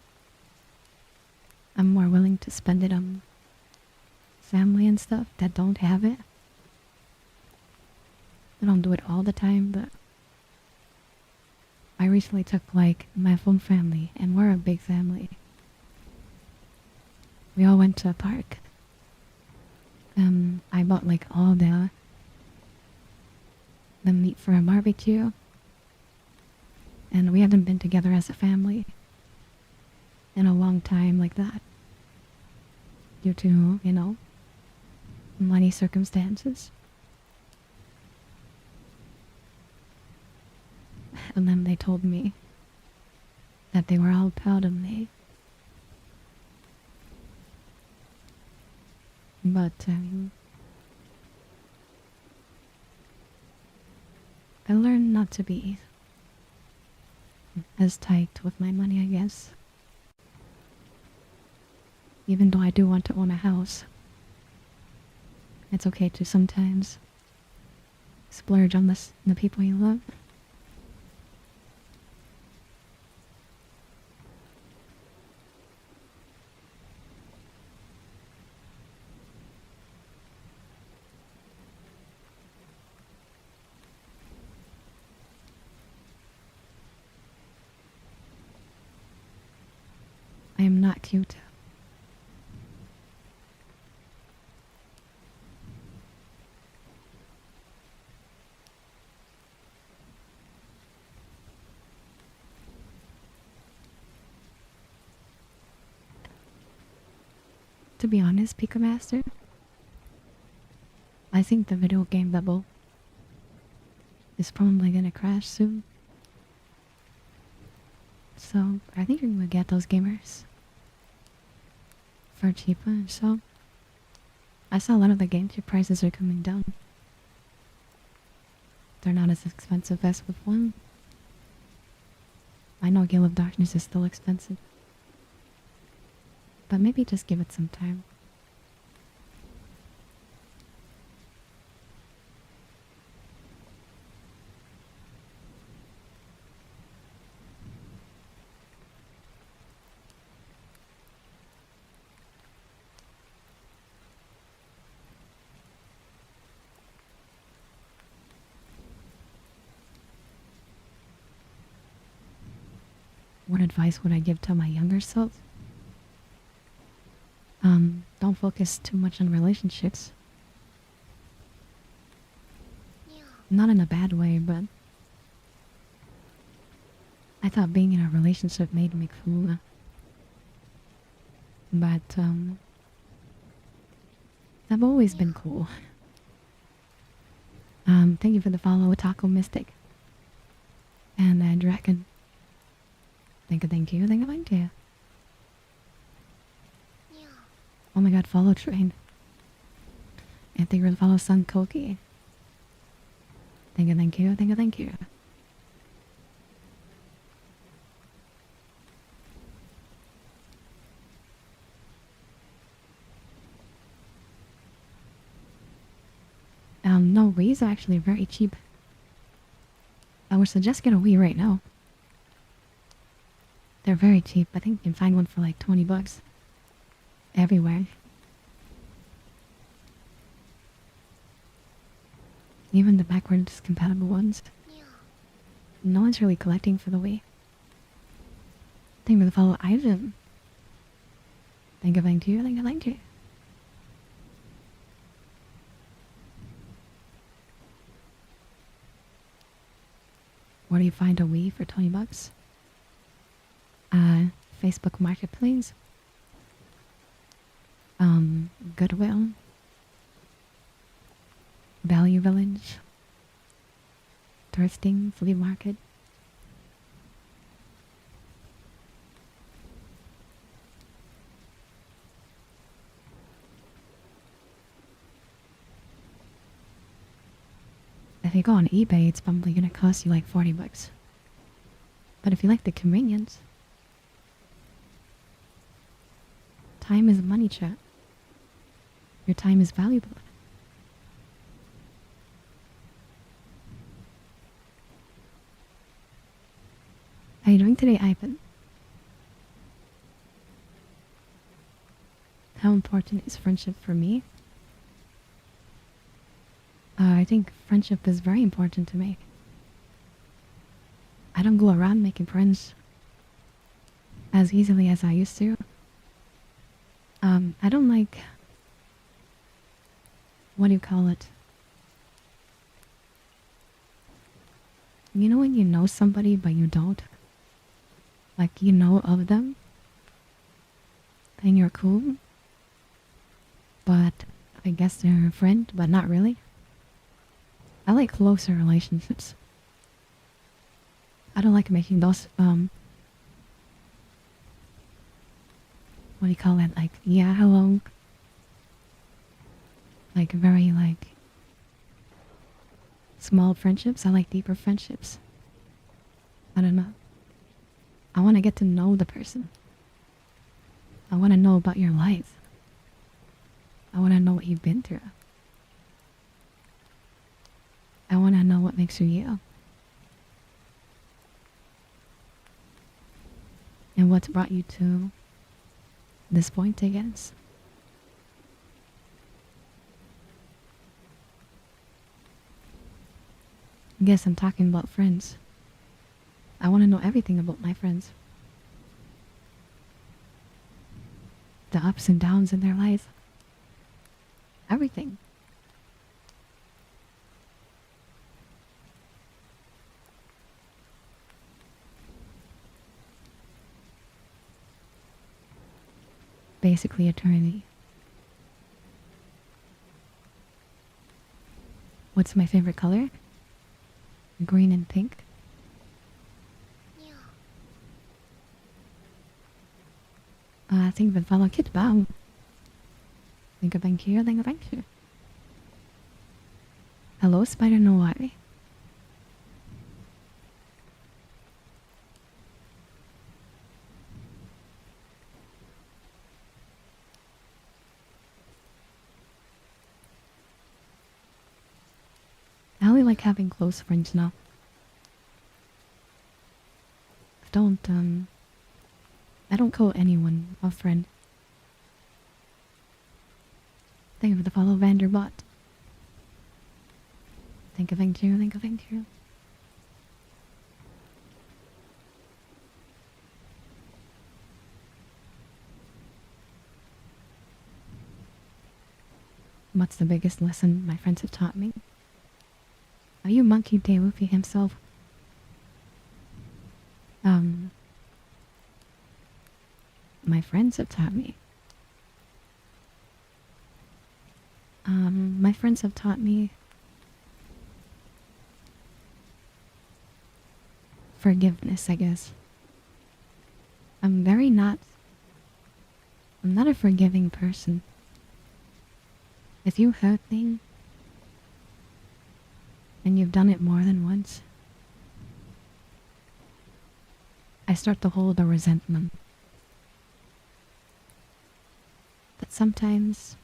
I'm more willing to spend it on family and stuff that don't have it. I don't do it all the time, but I recently took like my full family, and we're a big family. We all went to a park. I bought like all the meat for a barbecue. And we haven't been together as a family in a long time like that. Due to, money circumstances. And then they told me that they were all proud of me. But, I learned not to be as tight with my money, I guess. Even though I do want to own a house, it's okay to sometimes splurge on the people you love. I am not cute. To be honest, Pika Master, I think the video game bubble is probably gonna crash soon. So I think you're gonna get those gamers for cheaper. So I saw a lot of the game chip prices are coming down. They're not as expensive as with one. I know Gale of Darkness is still expensive. But maybe just give it some time. What advice would I give to my younger self? Don't focus too much on relationships. Not in a bad way, but I thought being in a relationship made me cool. But, I've always been cool. Thank you for the follow, Taco Mystic. And Dragon. Thank you, thank you, thank you. Oh my god, follow Train. And thank you for the follow, Sun Koki. Thank you, thank you, thank you, thank you. No, Wii's are actually very cheap. I would suggest get a Wii right now. They're very cheap. I think you can find one for like 20 bucks. Everywhere. Even the backwards compatible ones. No one's really collecting for the Wii. Thank you for the follow, Ivan. Thank you, thank you, thank you, thank you. Where do you find a Wii for 20 bucks? Facebook Marketplace. Goodwill. Value Village. Thrifting, Flea Market. If you go on eBay, it's probably gonna cost you like 40 bucks. But if you like the convenience, time is money, chat. Your time is valuable. How are you doing today, Ivan? How important is friendship for me? I think friendship is very important to me. I don't go around making friends as easily as I used to. I don't like... What do you call it? You know when you know somebody but you don't? Like you know of them? And you're cool? But I guess they're a friend, but not really. I like closer relationships. I don't like making those, what do you call it? Like, yeah, hello. Like, very, like, small friendships. I like deeper friendships. I don't know. I want to get to know the person. I want to know about your life. I want to know what you've been through. I want to know what makes you you. And what's brought you to this point, I guess. I guess I'm talking about friends. I want to know everything about my friends. the ups and downs in their life. Everything. Basically eternity. What's my favorite color? Green and pink. Think of fellow kid bow. Think of thank you, think of thank you. Hello, Spider Noir. I only like having close friends now. I don't call anyone a friend. Think of the follow Vanderbot. Think of thank you, think of thank you. What's the biggest lesson my friends have taught me? Are you Monkey D. Luffy himself? My friends have taught me. My friends have taught me forgiveness, I guess. I'm not a forgiving person. If you hurt me, and you've done it more than once, I start to hold a resentment. That sometimes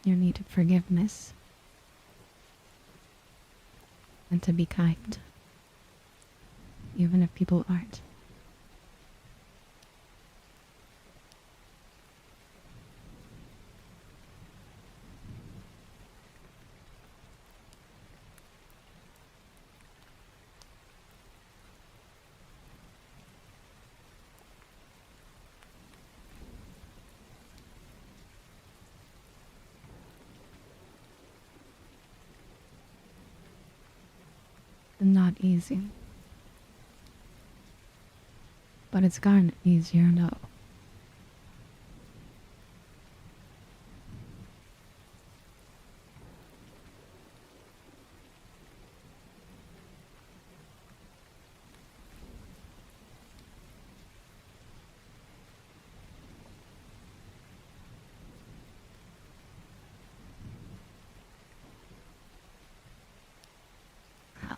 you need forgiveness and to be kind, even if people aren't. Not easy. But it's gotten easier now.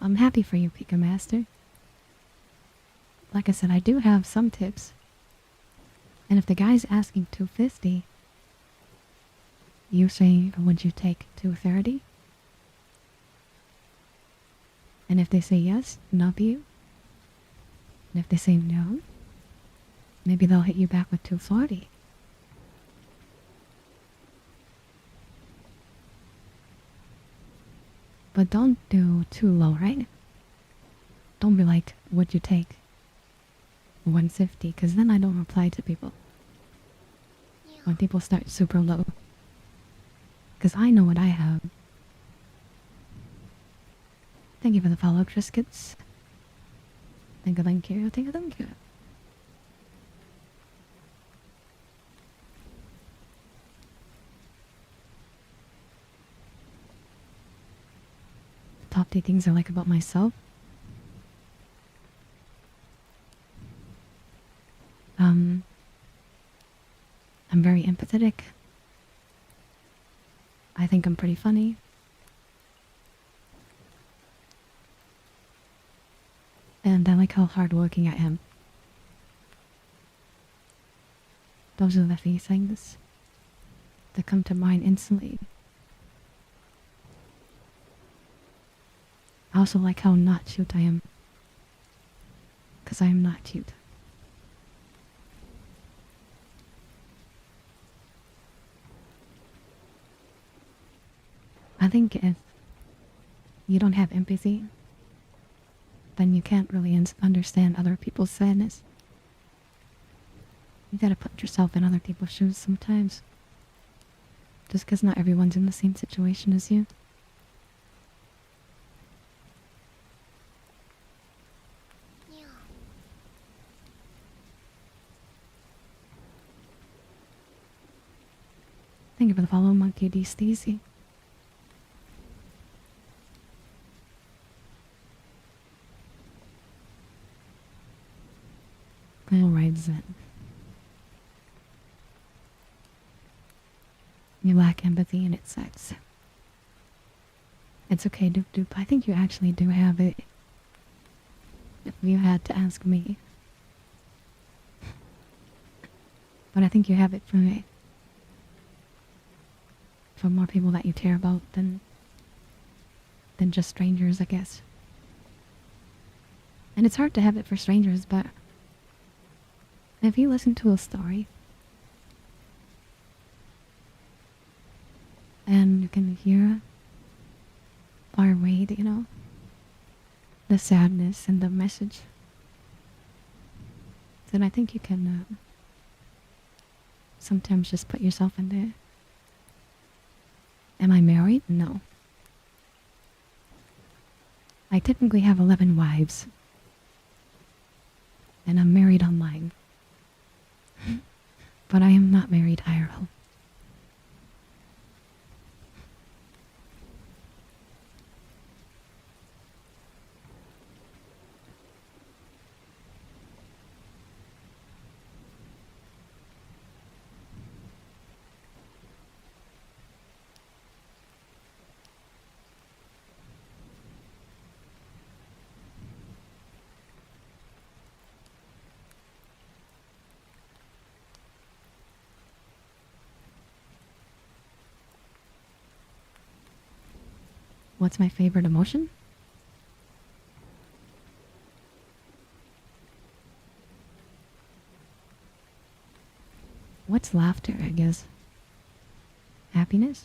I'm happy for you, Pika Master. Like I said, I do have some tips. And if the guy's asking 250, you say, would you take 230? And if they say yes, nub you. And if they say no, maybe they'll hit you back with 240. But don't do too low, right? Don't be like, would you take 150? Because then I don't reply to people. When people start super low. Because I know what I have. Thank you for the follow, Triscuits. Thank you, thank you, thank you, thank you. Top 3 things I like about myself. I'm very empathetic. I think I'm pretty funny. And I like how hardworking I am. Those are the few things that come to mind instantly. I also like how not cute I am. Because I am not cute. I think if you don't have empathy, then you can't really understand other people's sadness. You gotta put yourself in other people's shoes sometimes. Just 'cause not everyone's in the same situation as you. Thank you for the follow, Monkey D. Stacy. Alright, Zen. You lack empathy and it sucks. It's okay, Doop Doop. I think you actually do have it. If you had to ask me. But I think you have it for me. For more people that you care about than just strangers, I guess. And it's hard to have it for strangers, but if you listen to a story and you can hear far away, you know, the sadness and the message, then I think you can sometimes just put yourself in there. Am I married? No. I technically have 11 wives. And I'm married online. But I am not married IRL. What's my favorite emotion? What's laughter, I guess? Happiness?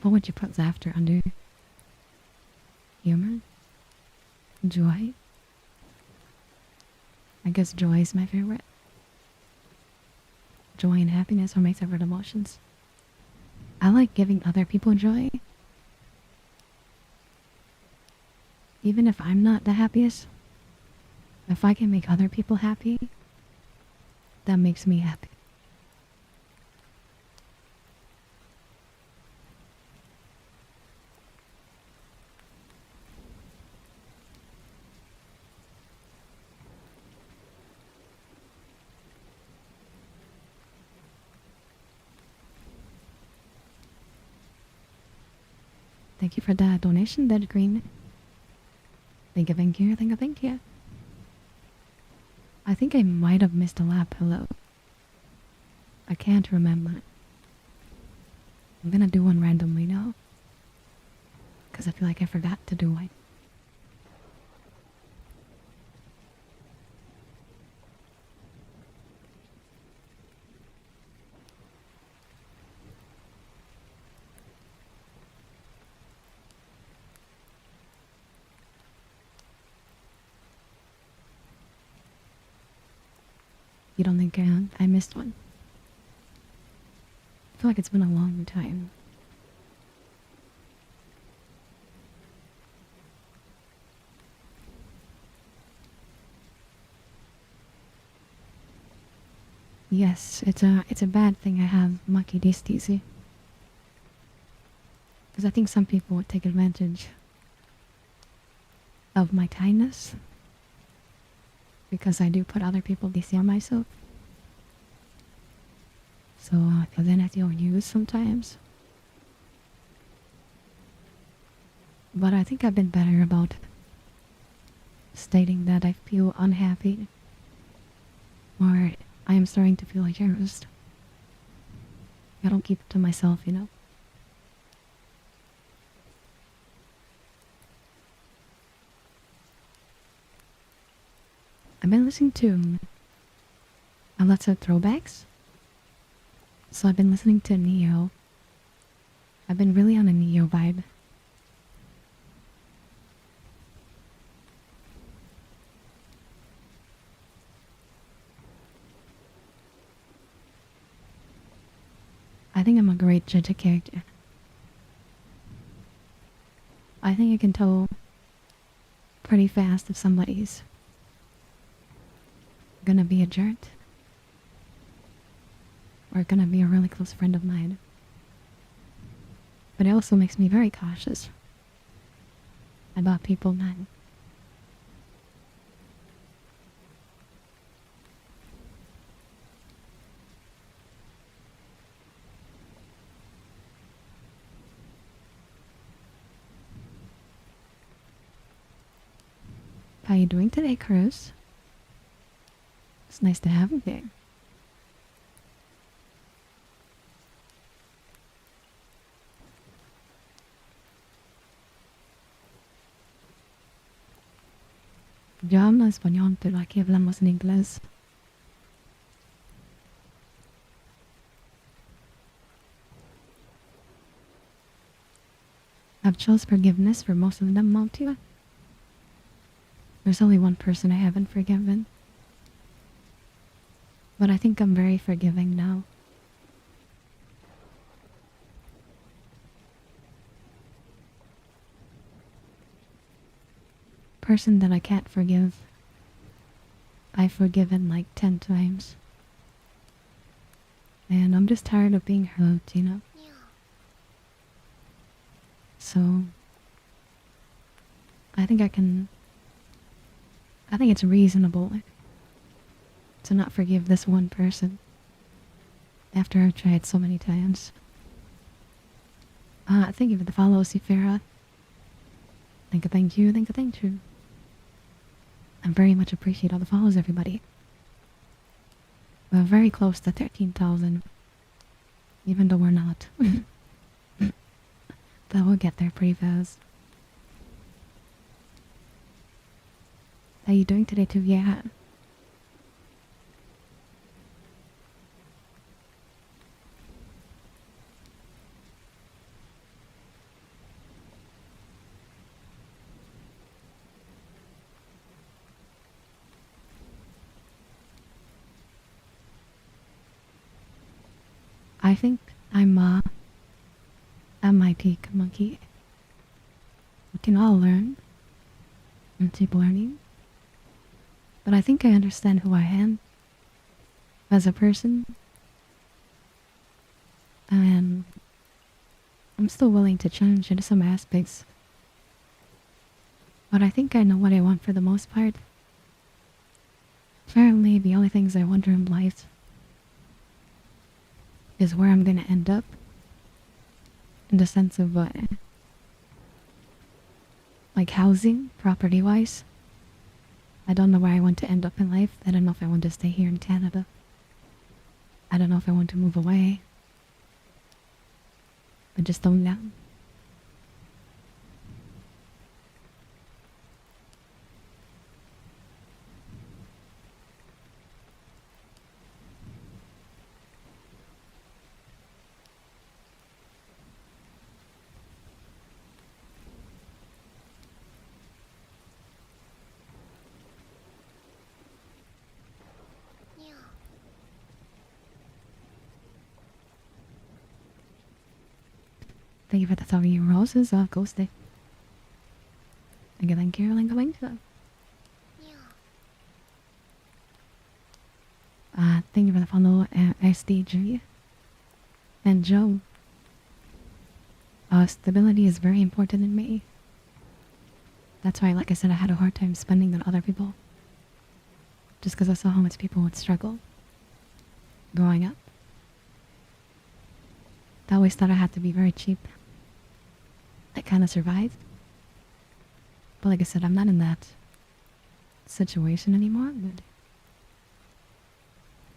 What would you put laughter under? Humor? Joy? I guess joy is my favorite. Joy and happiness are my favorite emotions. I like giving other people joy. Even if I'm not the happiest, if I can make other people happy, that makes me happy. Thank you for that donation, Dead Green. Thank you, thank you, thank you, thank you. I think I might have missed a lap pillow. I can't remember. I'm gonna do one randomly now. Because I feel like I forgot to do one. You don't think I missed one? I feel like it's been a long time. Yes, it's a bad thing I have Monkey D. Steezy. Because I think some people would take advantage of my kindness. Because I do put other people DC on myself. So I feel then I feel used sometimes. But I think I've been better about stating that I feel unhappy. Or I am starting to feel used. I don't keep it to myself, you know? I've been listening to lots of throwbacks. So I've been listening to Neo. I've been really on a Neo vibe. think I'm a great judge of character. I think I can tell pretty fast if somebody's gonna be a jerk or gonna be a really close friend of mine. But it also makes me very cautious about people not. How you doing today, Cruz? It's nice to have you here. Yo hablo español, pero aquí hablamos en inglés. I've chose forgiveness for most of them, Maltia. There's only one person I haven't forgiven. But I think I'm very forgiving now. Person that I can't forgive, I've forgiven like 10 times. And I'm just tired of being hurt, you know? So, I think it's reasonable to not forgive this one person after I've tried so many times. Thank you for the follow, Sifera. Thank you. I very much appreciate all the follows, everybody. We're very close to 13,000. Even though we're not. But we'll get there pretty fast. How you doing today, too? Yeah. I think I'm at my peak, monkey. We can all learn and keep learning. But I think I understand who I am as a person. And I'm still willing to change in some aspects. But I think I know what I want for the most part. Apparently, the only things I wonder in life is where I'm gonna end up. In the sense of, like housing, property-wise. I don't know where I want to end up in life. I don't know if I want to stay here in Canada. I don't know if I want to move away. I just don't know. Thank you for the 1,000 roses, Ghosty. Thank you, thank you. Thank you for the follow, SDG. And Joe. Stability is very important in me. That's why, like I said, I had a hard time spending on other people. Just because I saw how much people would struggle growing up. I always thought I had to be very cheap. I kind of survived. But like I said, I'm not in that situation anymore. But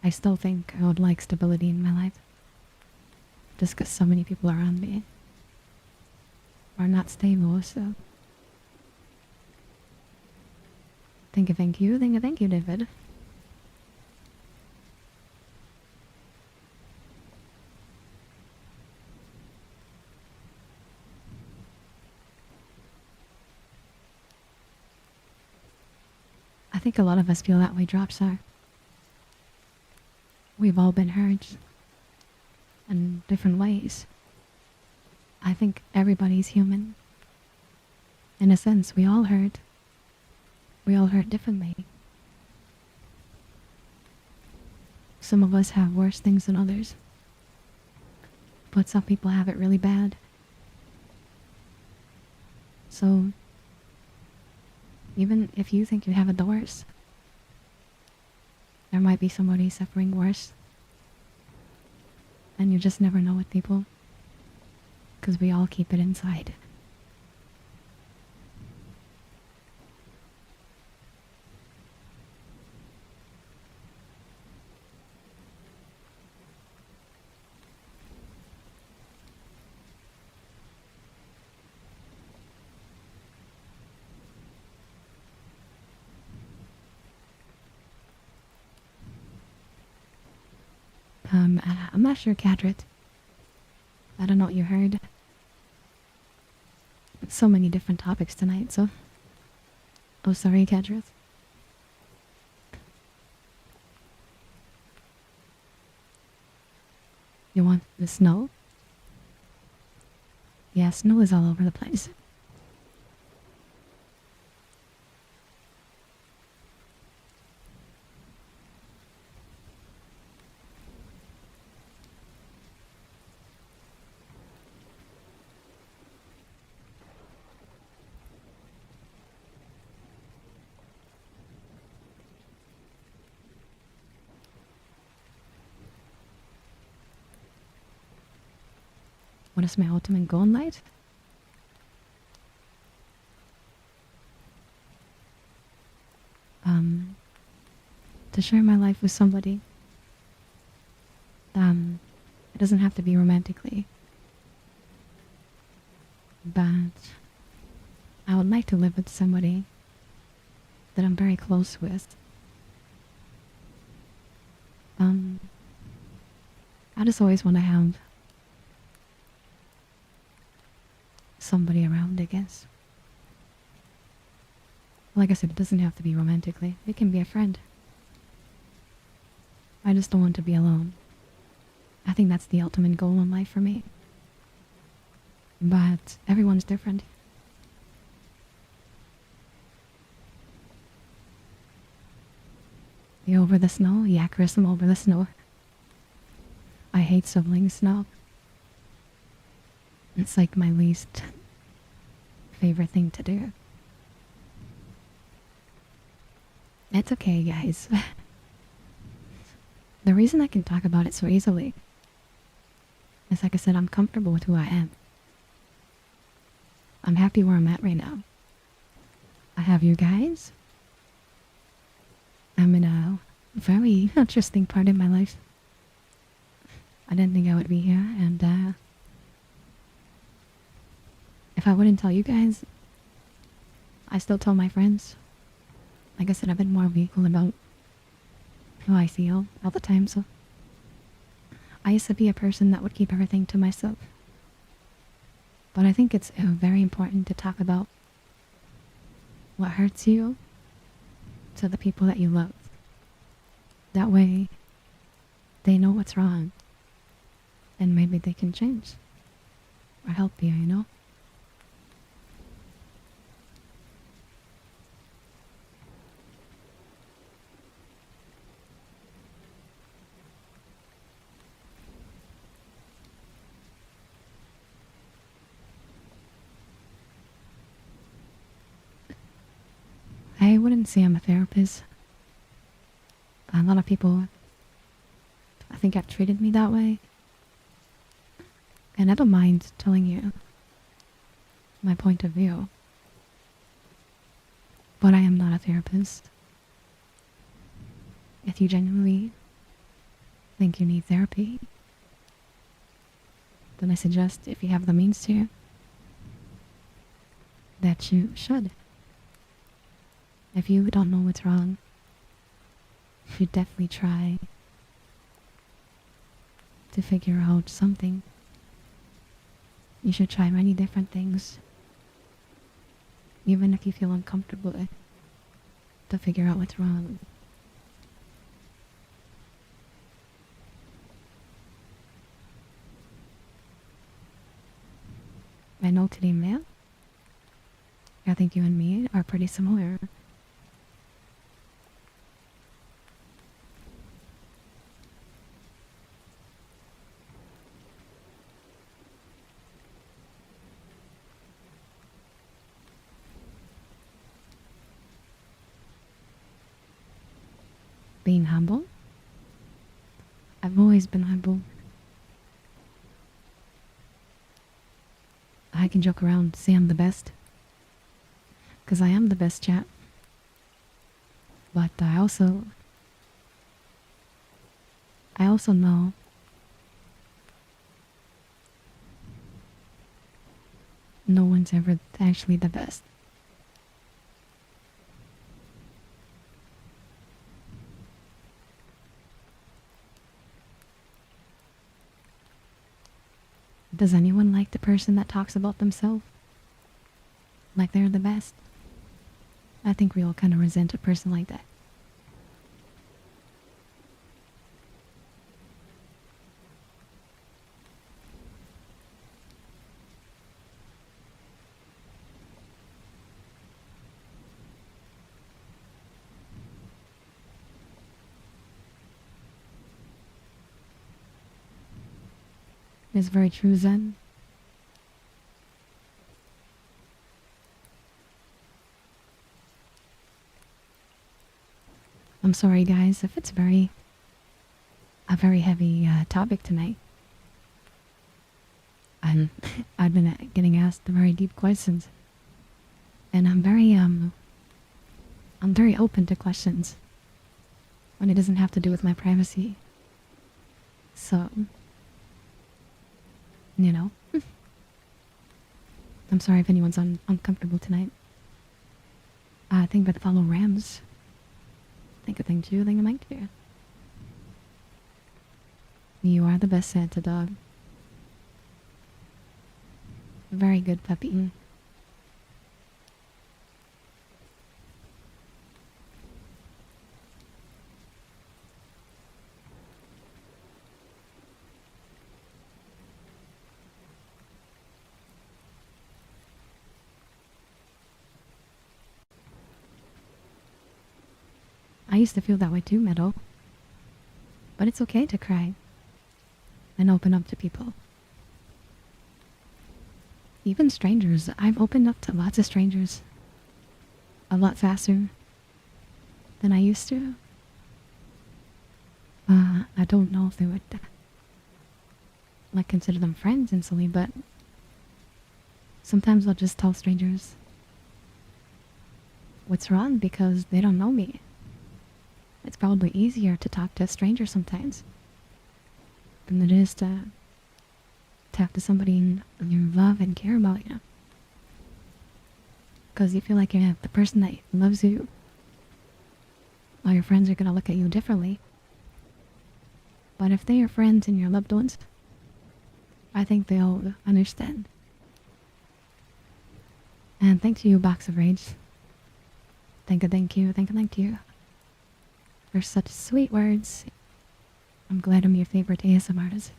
I still think I would like stability in my life. Just because so many people around me are not stable, so. Thank you, David. I think a lot of us feel that way, Dropstar. We've all been hurt. in different ways. I think everybody's human. In a sense, we all hurt. We all hurt differently. Some of us have worse things than others, but some people have it really bad. So, even if you think you have it the worst, there might be somebody suffering worse. And you just never know with people, because we all keep it inside. I'm not sure, Cadrit. I don't know what you heard. So many different topics tonight, so... Oh, sorry, Cadrit. You want the snow? Yeah, snow is all over the place. What is my ultimate goal in life? To share my life with somebody. It doesn't have to be romantically. But I would like to live with somebody that I'm very close with. I just always want to have somebody around, I guess. Like I said, it doesn't have to be romantically. It can be a friend. I just don't want to be alone. I think that's the ultimate goal in life for me. But everyone's different. You over the snow? Yeah, Chris, I'm over the snow. I hate shoveling snow. It's like my least favorite thing to do. It's okay, guys. The reason I can talk about it so easily is, like I said, I'm comfortable with who I am. I'm happy where I'm at right now. I have you guys. I'm in a very interesting part in my life. I didn't think I would be here, and if I wouldn't tell you guys, I still tell my friends. Like I said, I've been more vocal about who I feel all the time, so I used to be a person that would keep everything to myself. But I think it's very important to talk about what hurts you to the people that you love. That way, they know what's wrong, and maybe they can change or help you, you know? I wouldn't say I'm a therapist. A lot of people, I think, have treated me that way. And I don't mind telling you my point of view. But I am not a therapist. If you genuinely think you need therapy, then I suggest, if you have the means to, that you should. If you don't know what's wrong, you should definitely try to figure out something. You should try many different things, even if you feel uncomfortable, to figure out what's wrong. I know today, man. I think you and me are pretty similar. Being humble? I've always been humble. I can joke around, say I'm the best. Because I am the best chat. But I also know no one's ever actually the best. Does anyone like the person that talks about themselves like they're the best? I think we all kind of resent a person like that. It's very true, Zen. I'm sorry, guys, if it's a very heavy topic tonight. And I've been getting asked very deep questions, and I'm very open to questions when it doesn't have to do with my privacy. So, you know, I'm sorry if anyone's uncomfortable tonight. Think about the follow Rams. Think a thing too, think a mic too. You are the best Santa dog. Very good puppy. I used to feel that way too, Meadow. But it's okay to cry and open up to people. Even strangers. I've opened up to lots of strangers a lot faster than I used to. I don't know if they would like consider them friends instantly, but sometimes I'll just tell strangers what's wrong because they don't know me. It's probably easier to talk to a stranger sometimes than it is to talk to somebody you love and care about, you know. Because you feel like you have the person that loves you. All your friends are gonna look at you differently. But if they're your friends and your loved ones, I think they'll understand. And thank you, Box of Rage. Thank you. For such sweet words. I'm glad I'm your favorite ASM artist.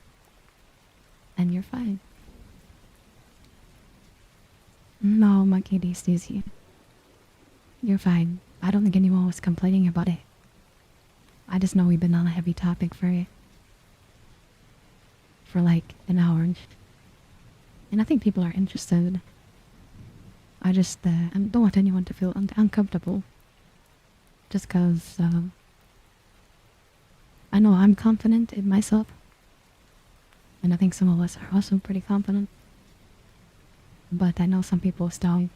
And you're fine. No, Monkey D. Stacy. You're fine. I don't think anyone was complaining about it. I just know we've been on a heavy topic for like an hour. And I think people are interested. I just don't want anyone to feel uncomfortable. Just because I know I'm confident in myself. And I think some of us are also pretty confident. But I know some people still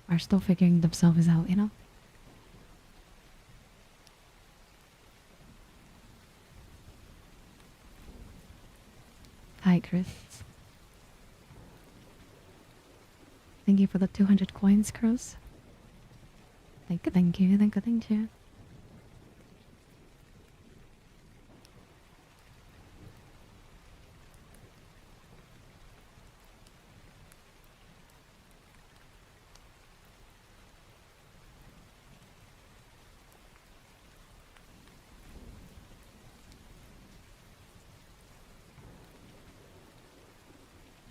are still figuring themselves out, you know? Hi, Chris. Thank you for the 200 coins, Chris. Thank you.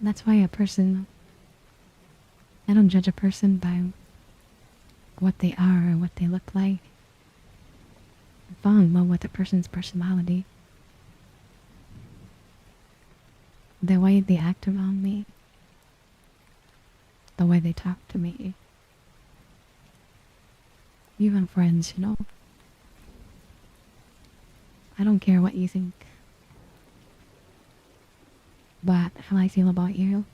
That's why I don't judge a person by what they are or what they look like. I fall in love with a person's personality, the way they act around me, the way they talk to me, even friends, you know. I don't care what you think, but how I feel about you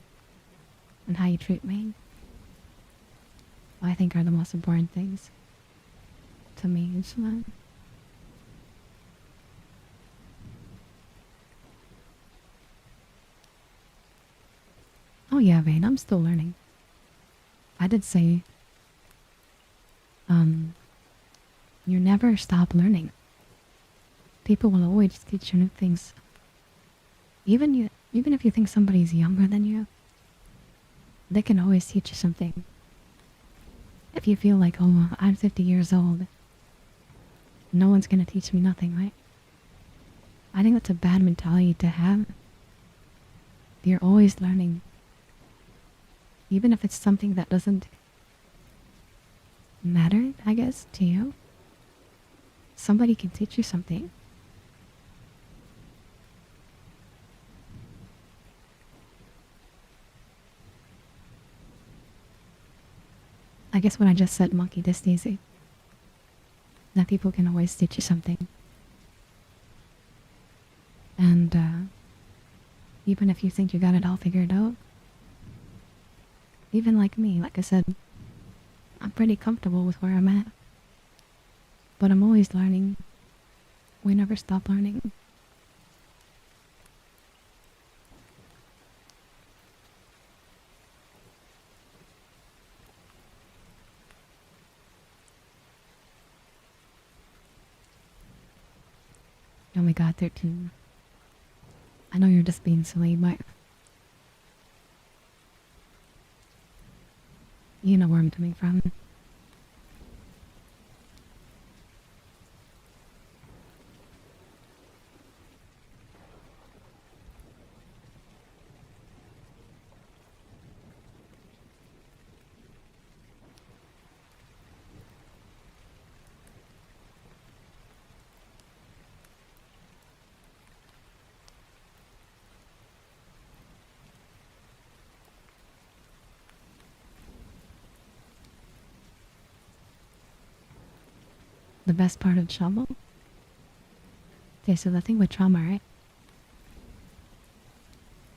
and how you treat me, I think are the most important things to me. So, oh yeah, Vane, I'm still learning. I did say, um, you never stop learning. People will always teach you new things. Even if you think somebody's younger than you, they can always teach you something. If you feel like, oh, I'm 50 years old, no one's gonna teach me nothing, right? I think that's a bad mentality to have. You're always learning. Even if it's something that doesn't matter, I guess, to you. Somebody can teach you something. I guess what I just said, monkey this easy. That people can always teach you something. And even if you think you got it all figured out, even like me, like I said, I'm pretty comfortable with where I'm at. But I'm always learning. We never stop learning. Oh my god, 13. I know you're just being silly, but you know where I'm coming from. The best part of trauma? Okay, so the thing with trauma, right?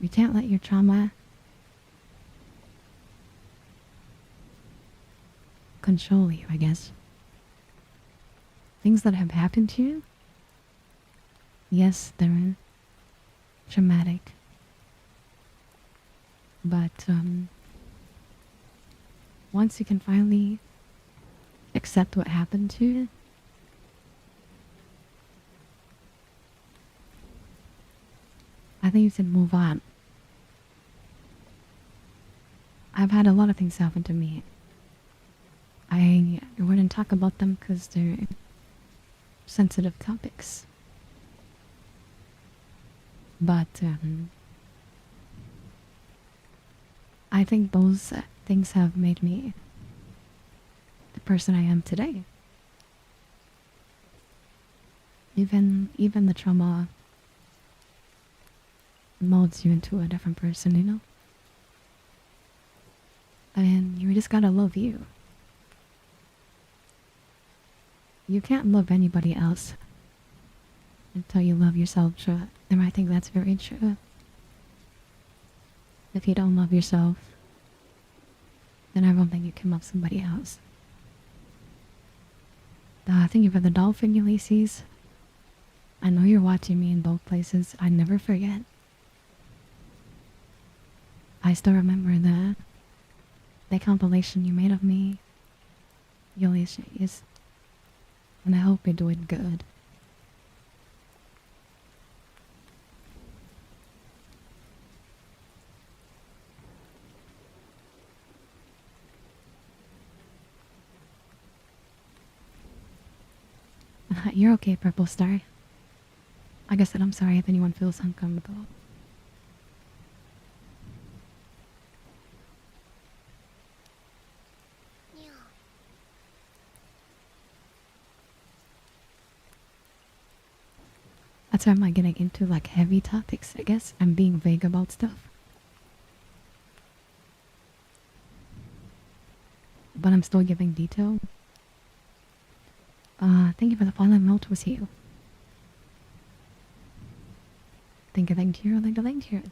You can't let your trauma control you, I guess. Things that have happened to you, yes, they're traumatic. But once you can finally accept what happened to you, I think you can move on. I've had a lot of things happen to me. I wouldn't talk about them because they're sensitive topics. But I think those things have made me the person I am today. Even the trauma molds you into a different person, you know? And you just gotta love you. You can't love anybody else until you love yourself, true. And I think that's very true. If you don't love yourself, then I don't think you can love somebody else. Thank you for the dolphin, Ulysses. I know you're watching me in both places. I never forget. I still remember the compilation you made of me, Ulysses. And I hope you're doing good. You're okay, Purple Star. Like I said, I'm sorry if anyone feels uncomfortable. That's why I'm not getting into like heavy topics, I guess. I'm being vague about stuff. But I'm still giving detail. Thank you for the follow. Melt was you. Thank you.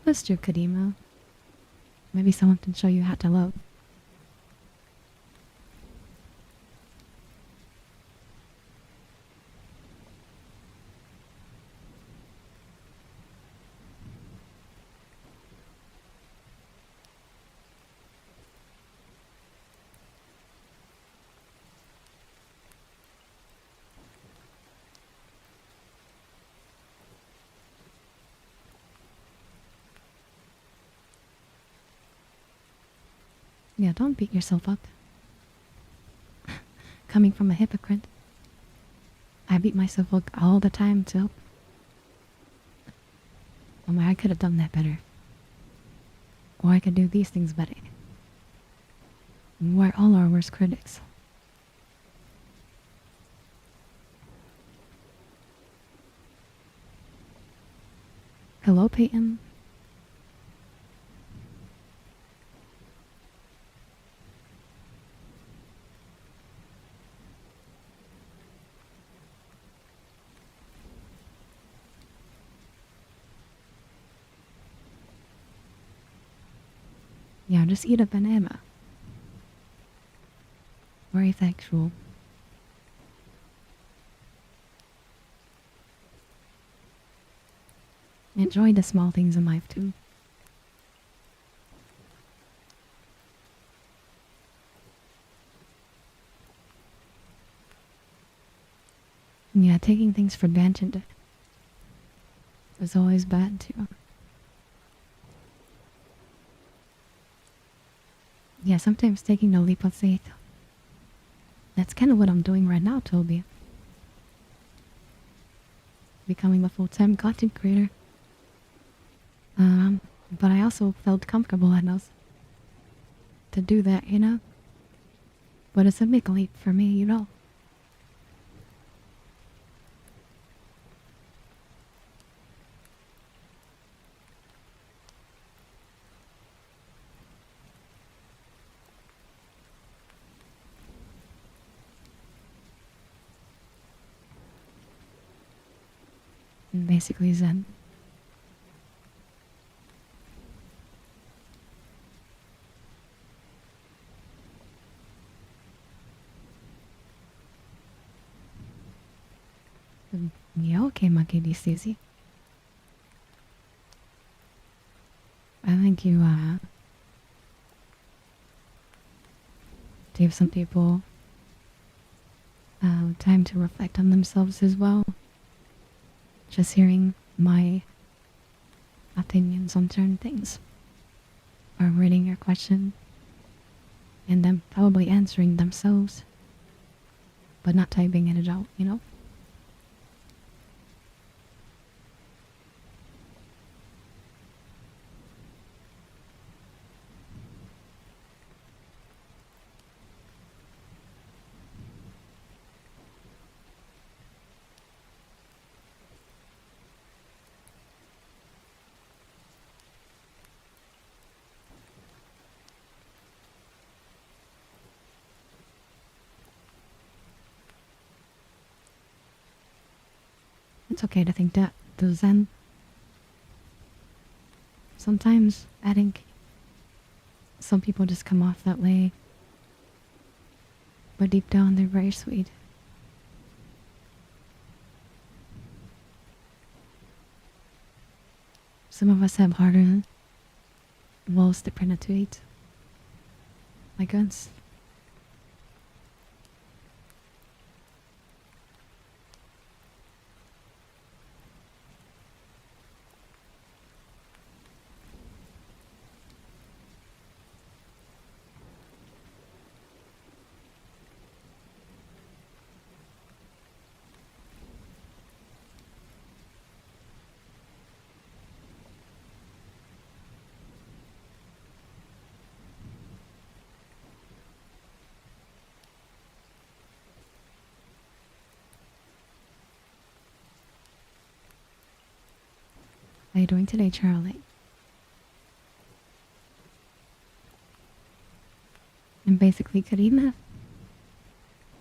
Mr. Kadima. Maybe someone can show you how to love. Yeah, don't beat yourself up. Coming from a hypocrite. I beat myself up all the time too. I'm like, I could have done that better. Or I could do these things better. We're all our worst critics. Hello, Peyton. Yeah, just eat a banana. Very factual. Enjoy the small things in life too. Yeah, taking things for granted is always bad too. Yeah, sometimes taking a leap of faith. That's kind of what I'm doing right now, Toby. Becoming a full-time content creator. But I also felt comfortable enough to do that, you know? But it's a big leap for me, you know? And basically Zen. Yeah, okay, Monkey D. Susie. I think you, gave some people, time to reflect on themselves as well. Just hearing my opinions on certain things. Or reading your question. And them probably answering themselves. But not typing it out, you know? It's okay to think that, though Zen. Sometimes I think some people just come off that way. But deep down they're very sweet. Some of us have harder walls to penetrate. Like us. How you doing today, Charlie? And basically, Karina,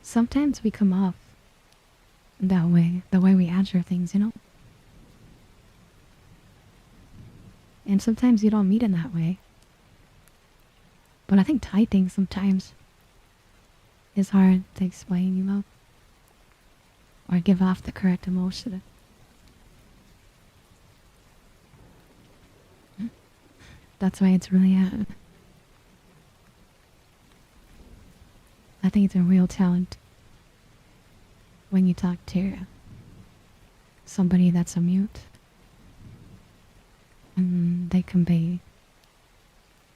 sometimes we come off that way, the way we answer things, you know? And sometimes you don't meet in that way. But I think typing sometimes is hard to explain, you know? Or give off the correct emotion. That's why it's really, I think it's a real talent when you talk to somebody that's a mute and they convey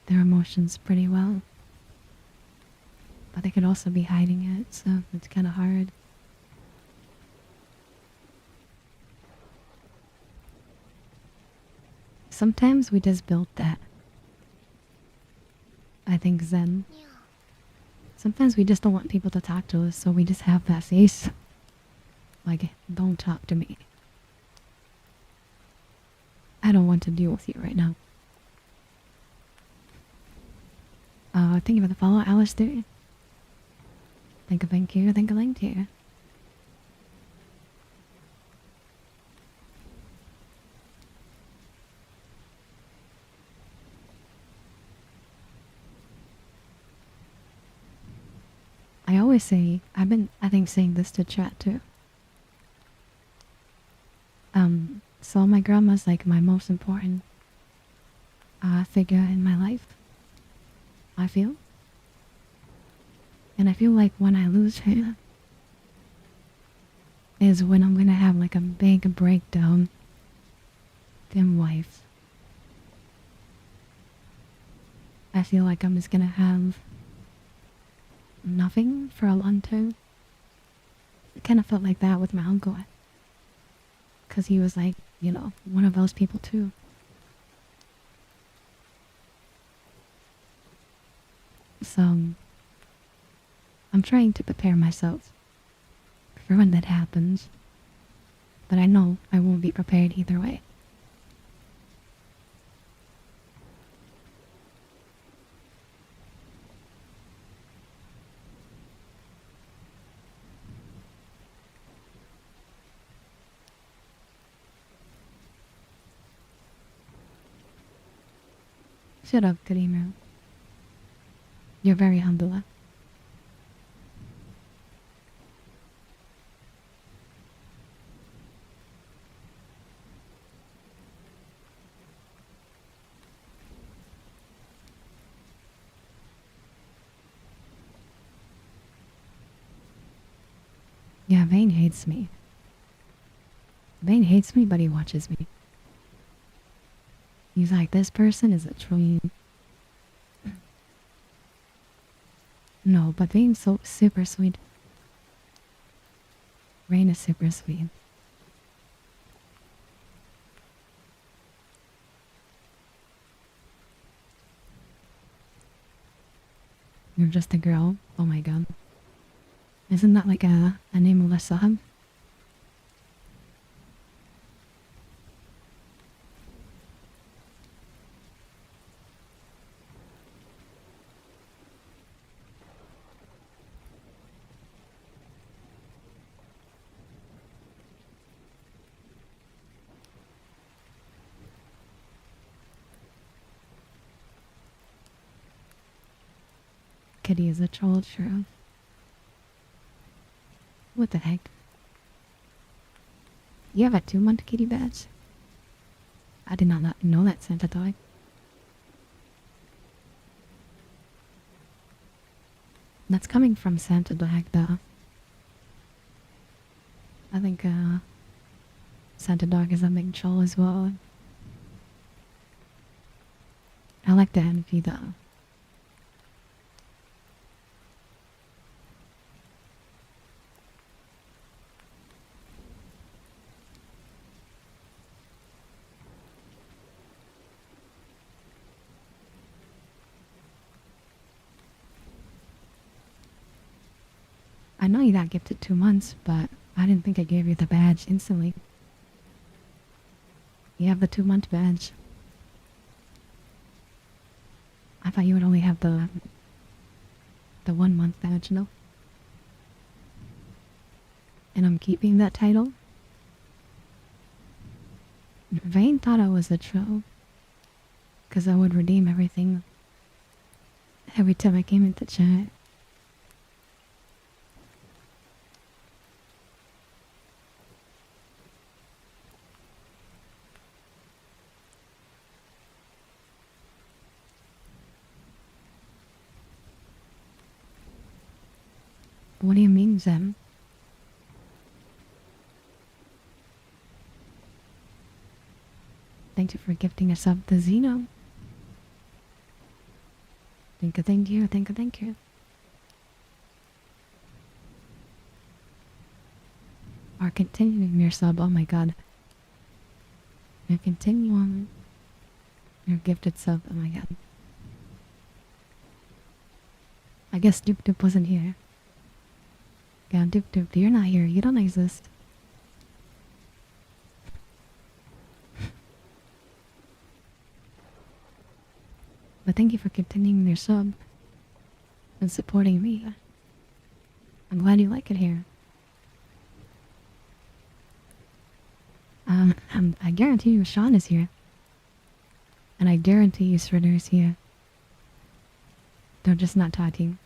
their emotions pretty well. But they could also be hiding it, so it's kind of hard. Sometimes we just build that. I think Zen. Sometimes we just don't want people to talk to us, so we just have that face. Like, don't talk to me. I don't want to deal with you right now. Thank you for the follow, Alistair. Thank you, thank you. I always say, I think saying this to chat too. So my grandma's like my most important figure in my life. I feel. And I feel like when I lose her is when I'm gonna have like a big breakdown in life. I feel like I'm just gonna have nothing for a long time. It kind of felt like that with my uncle. Because he was like, you know, one of those people too. So, I'm trying to prepare myself for when that happens. But I know I won't be prepared either way. Shut up, Karimu. You're very humble. Yeah, Vane hates me. Vane hates me, but he watches me. He's like, this person is a troll. No, but Vane's so super sweet. Rain is super sweet. You're just a girl? Oh my god. Isn't that like a name of a song? Kitty is a troll, true. What the heck? You have a 2-month kitty badge? I did not know that, Santa Dog. That's coming from Santa Dog, though. I think, Santa Dog is a big troll as well. I like the envy, though. I know you got gifted 2 months, but I didn't think I gave you the badge instantly. You have the 2-month badge. I thought you would only have the 1-month badge, no? And I'm keeping that title. Vane thought I was a troll. Because I would redeem everything every time I came into chat. What do you mean, Zem? Thank you for gifting us up to Zeno. Thank you, thank you. Are continuing your sub, oh my god. You're continuing your gifted sub, oh my god. I guess Doop Doop wasn't here. Yeah, Doop Doop, you're not here, you don't exist. But thank you for continuing your sub and supporting me. I'm glad you like it here. I guarantee you Sean is here. And I guarantee you Sridhar is here. They're just not talking.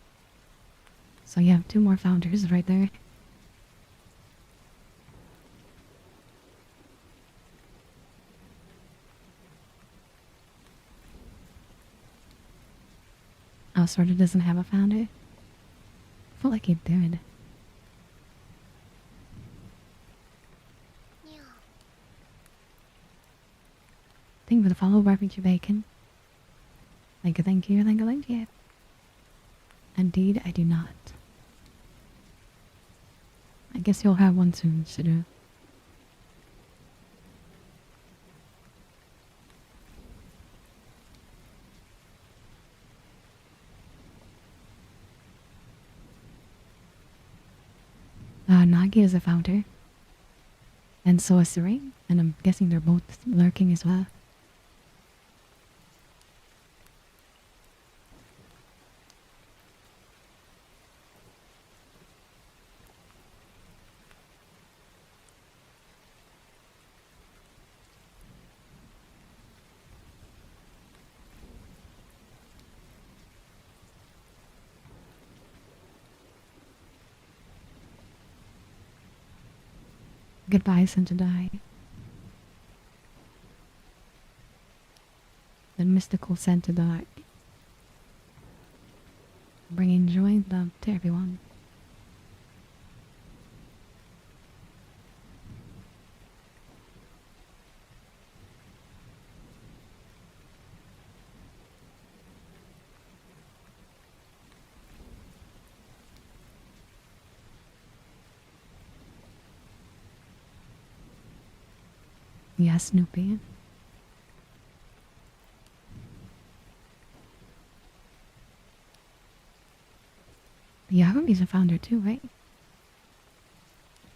So you have 2 more founders right there. Oh, sorta doesn't have a founder? I felt like he did. Thank you for the follow, Barbecue Bacon. Thank you, thank you, thank you, thank you. Indeed, I do not. I guess you'll have one soon, Sidhu. Nagi is a founder. And so is Serene. And I'm guessing they're both lurking as well. Goodbye, Sentadai. The mystical Sentadai. Bringing joy and love to everyone. Yes, Snoopy. Yagami's a founder too, right? I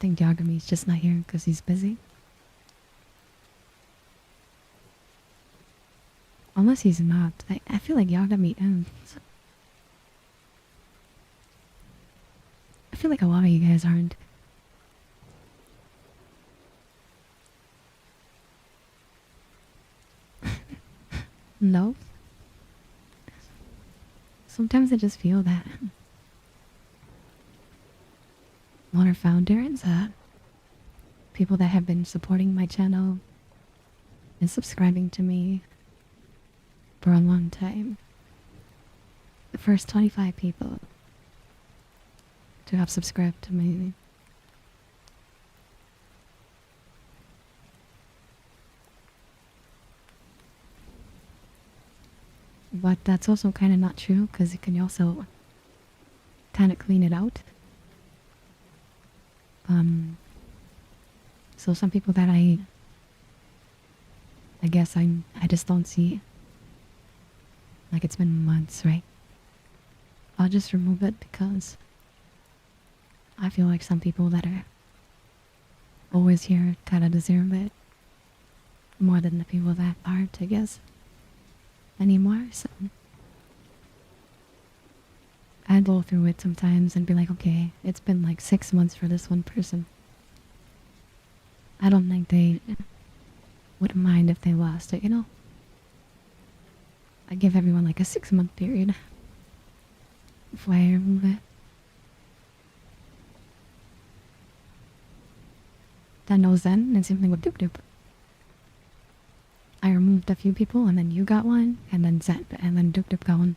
think Yagami's just not here because he's busy. Unless he's not. I feel like Yagami is. I feel like a lot of you guys aren't. No? Sometimes I just feel that. One are founders, people that have been supporting my channel and subscribing to me for a long time. The first 25 people to have subscribed to me. But that's also kind of not true because you can also kind of clean it out. So some people that I guess I just don't see. Like it's been months, right? I'll just remove it because I feel like some people that are always here kind of deserve it. more than the people that aren't, I guess, anymore. So I'd go through it sometimes and be like, okay, it's been like 6 months for this one person. I don't think they wouldn't mind if they lost it, you know? I give everyone like a 6 month period before I remove it. Then no Zen and same thing with Doop Doop. I removed a few people and then you got one and then Zen and then Doop Doop got one.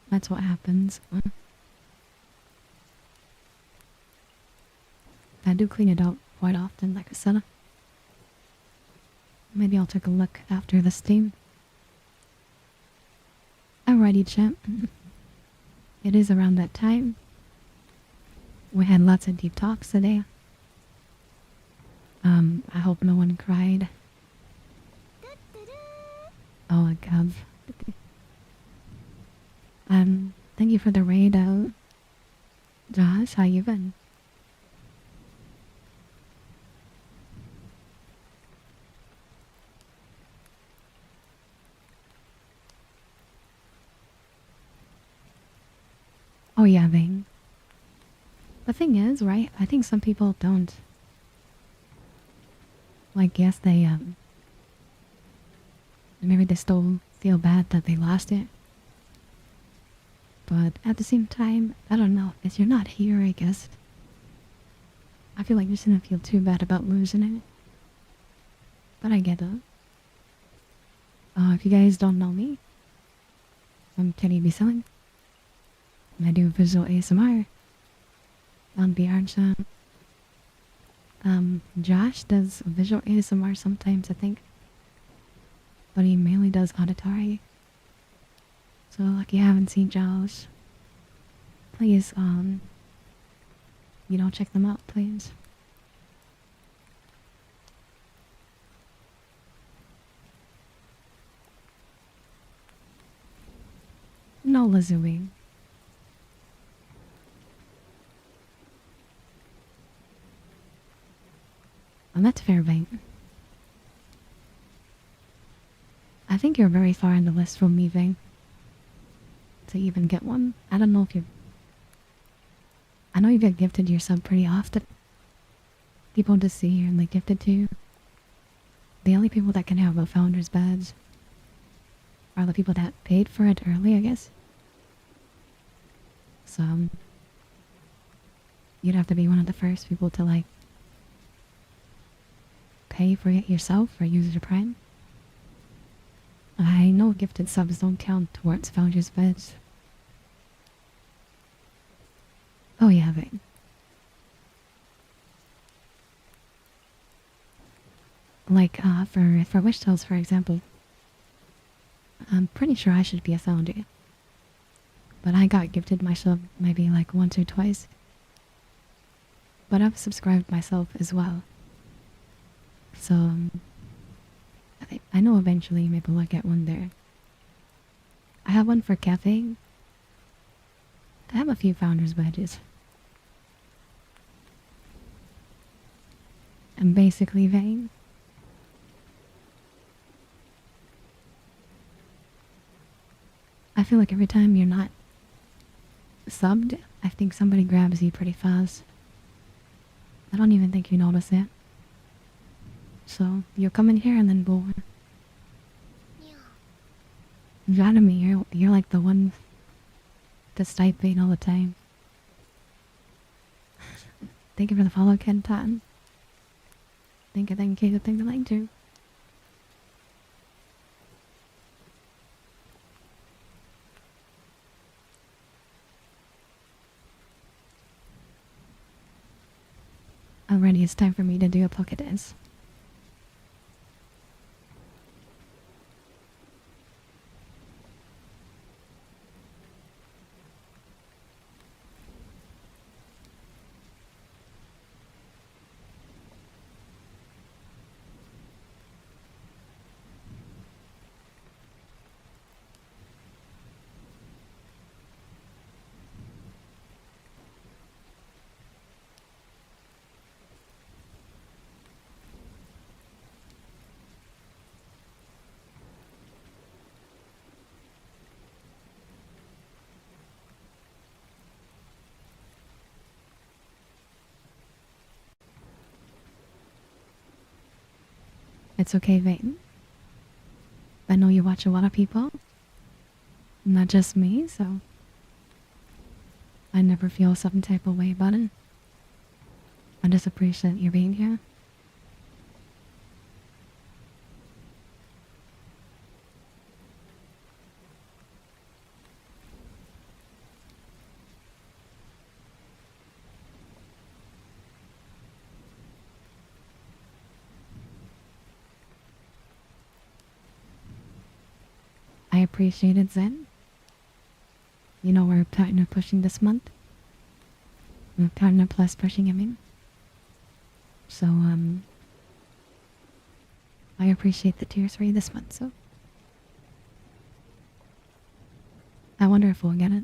That's what happens. I do clean it out quite often, like I said. Maybe I'll take a look after the stream. Alrighty, champ. It is around that time. We had lots of deep talks today. I hope no one cried. Oh, Gov. Thank you for the raid out. Josh, how you been? Oh yeah, Ving. The thing is, right, I think some people don't. Like, yes, maybe they still feel bad that they lost it. But at the same time, I don't know, if you're not here, I guess, I feel like you shouldn't feel too bad about losing it. But I get it. If you guys don't know me, I'm Kenny B. Selling. I do visual ASMR on BR. Josh does visual ASMR sometimes, I think. But he mainly does auditory. So, like, you haven't seen Josh, please, check them out, please. No Lazooey. Oh, that's fair, Vane. I think you're very far in the list from me, Vane, to even get one. I don't know if you... I know you get gifted your sub pretty often. People just see you and they gift it to you. The only people that can have a founder's badge are the people that paid for it early, I guess. So, you'd have to be one of the first people to, like, pay for it yourself or use your Prime. I know gifted subs don't count towards founder's badge. Oh yeah, but... Like, for Wish Tales, for example. I'm pretty sure I should be a founder. But I got gifted my sub maybe like once or twice. But I've subscribed myself as well. So, I know eventually maybe I'll get one there. I have one for Cafe. I have a few founders badges. I'm basically vain. I feel like every time you're not subbed, I think somebody grabs you pretty fast. I don't even think you notice it. So, you'll come in here and then boom. Jeremy, you're like the one that's typing all the time. Thank you for the follow, Kenton. Thank you, thank you, like you. Alrighty, it's time for me to do a pocket dance. It's okay, Vane. I know you watch a lot of people, not just me, so I never feel some type of way about it. I just appreciate you being here. I appreciate it, Zen. You know we're partner pushing this month. We're partner plus pushing, I mean. So, I appreciate the tiers for you this month, so. I wonder if we'll get it.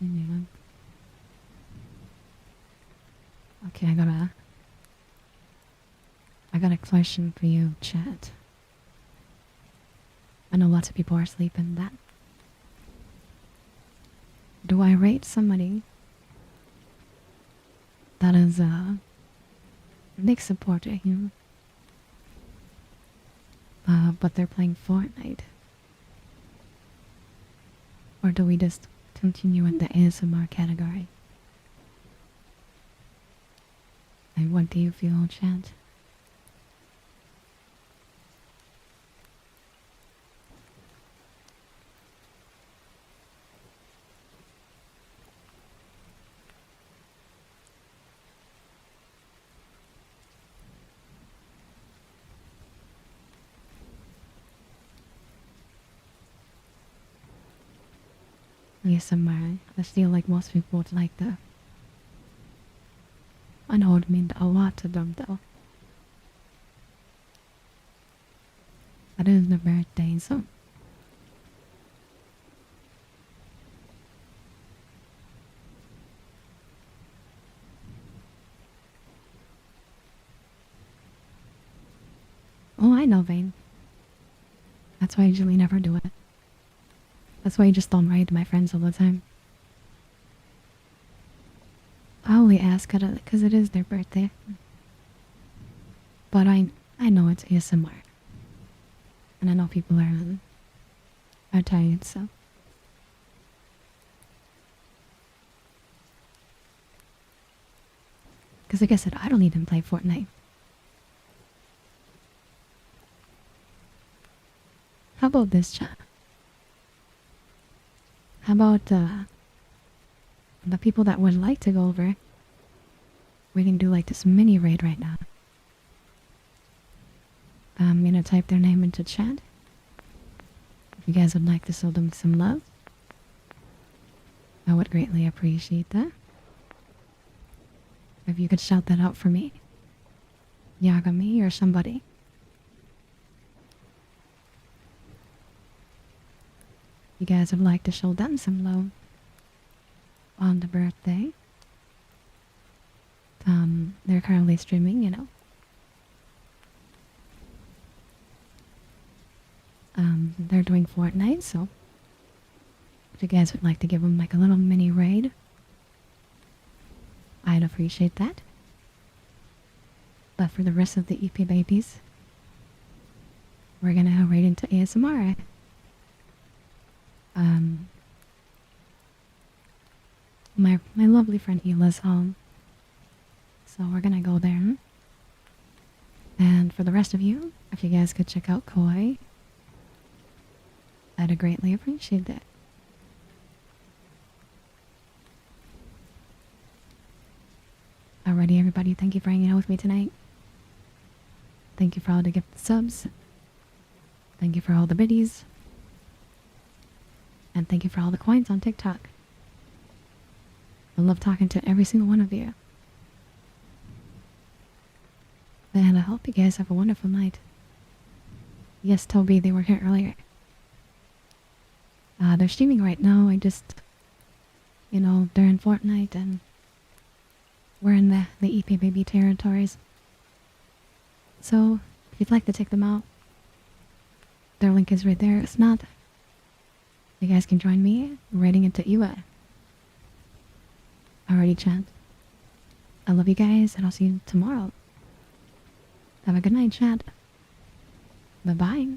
Yeah. Okay, I got a question for you, chat. I know lots of people are sleeping. That do I rate somebody that is Nick supporter, but they're playing Fortnite, or do we just continue in the ASMR category? Like, what do you feel, chat? ASMR. I feel like most people would like that. I know it meant a lot to them though. That is the birthday, so. Oh, I know, Vane. That's why I usually never do it. That's why I just don't write to my friends all the time. I only ask because it is their birthday. But I know it's ASMR. And I know people are tired, so. Because like I said, I don't even play Fortnite. How about this, chat? How about the people that would like to go over? We can do like this mini raid right now. I'm gonna type their name into chat. If you guys would like to show them some love, I would greatly appreciate that. If you could shout that out for me, Yagami or somebody. You guys would like to show them some love on the birthday. They're currently streaming, you know. They're doing Fortnite, so if you guys would like to give them like a little mini raid, I'd appreciate that. But for the rest of the EP babies, we're gonna go right into ASMR. Um, my lovely friend Hila's home, so we're gonna go there. And for the rest of you, if you guys could check out Koi, I'd greatly appreciate that. Alrighty, everybody, thank you for hanging out with me tonight. Thank you for all the gifted subs. Thank you for all the biddies. And thank you for all the coins on TikTok. I love talking to every single one of you. And I hope you guys have a wonderful night. Yes, Toby, they were here earlier. They're streaming right now. I just, you know, they're in Fortnite and we're in the EP baby territories. So, if you'd like to take them out, their link is right there. If not, you guys can join me writing into Iwa. Alrighty, chat. I love you guys, and I'll see you tomorrow. Have a good night, chat. Bye-bye.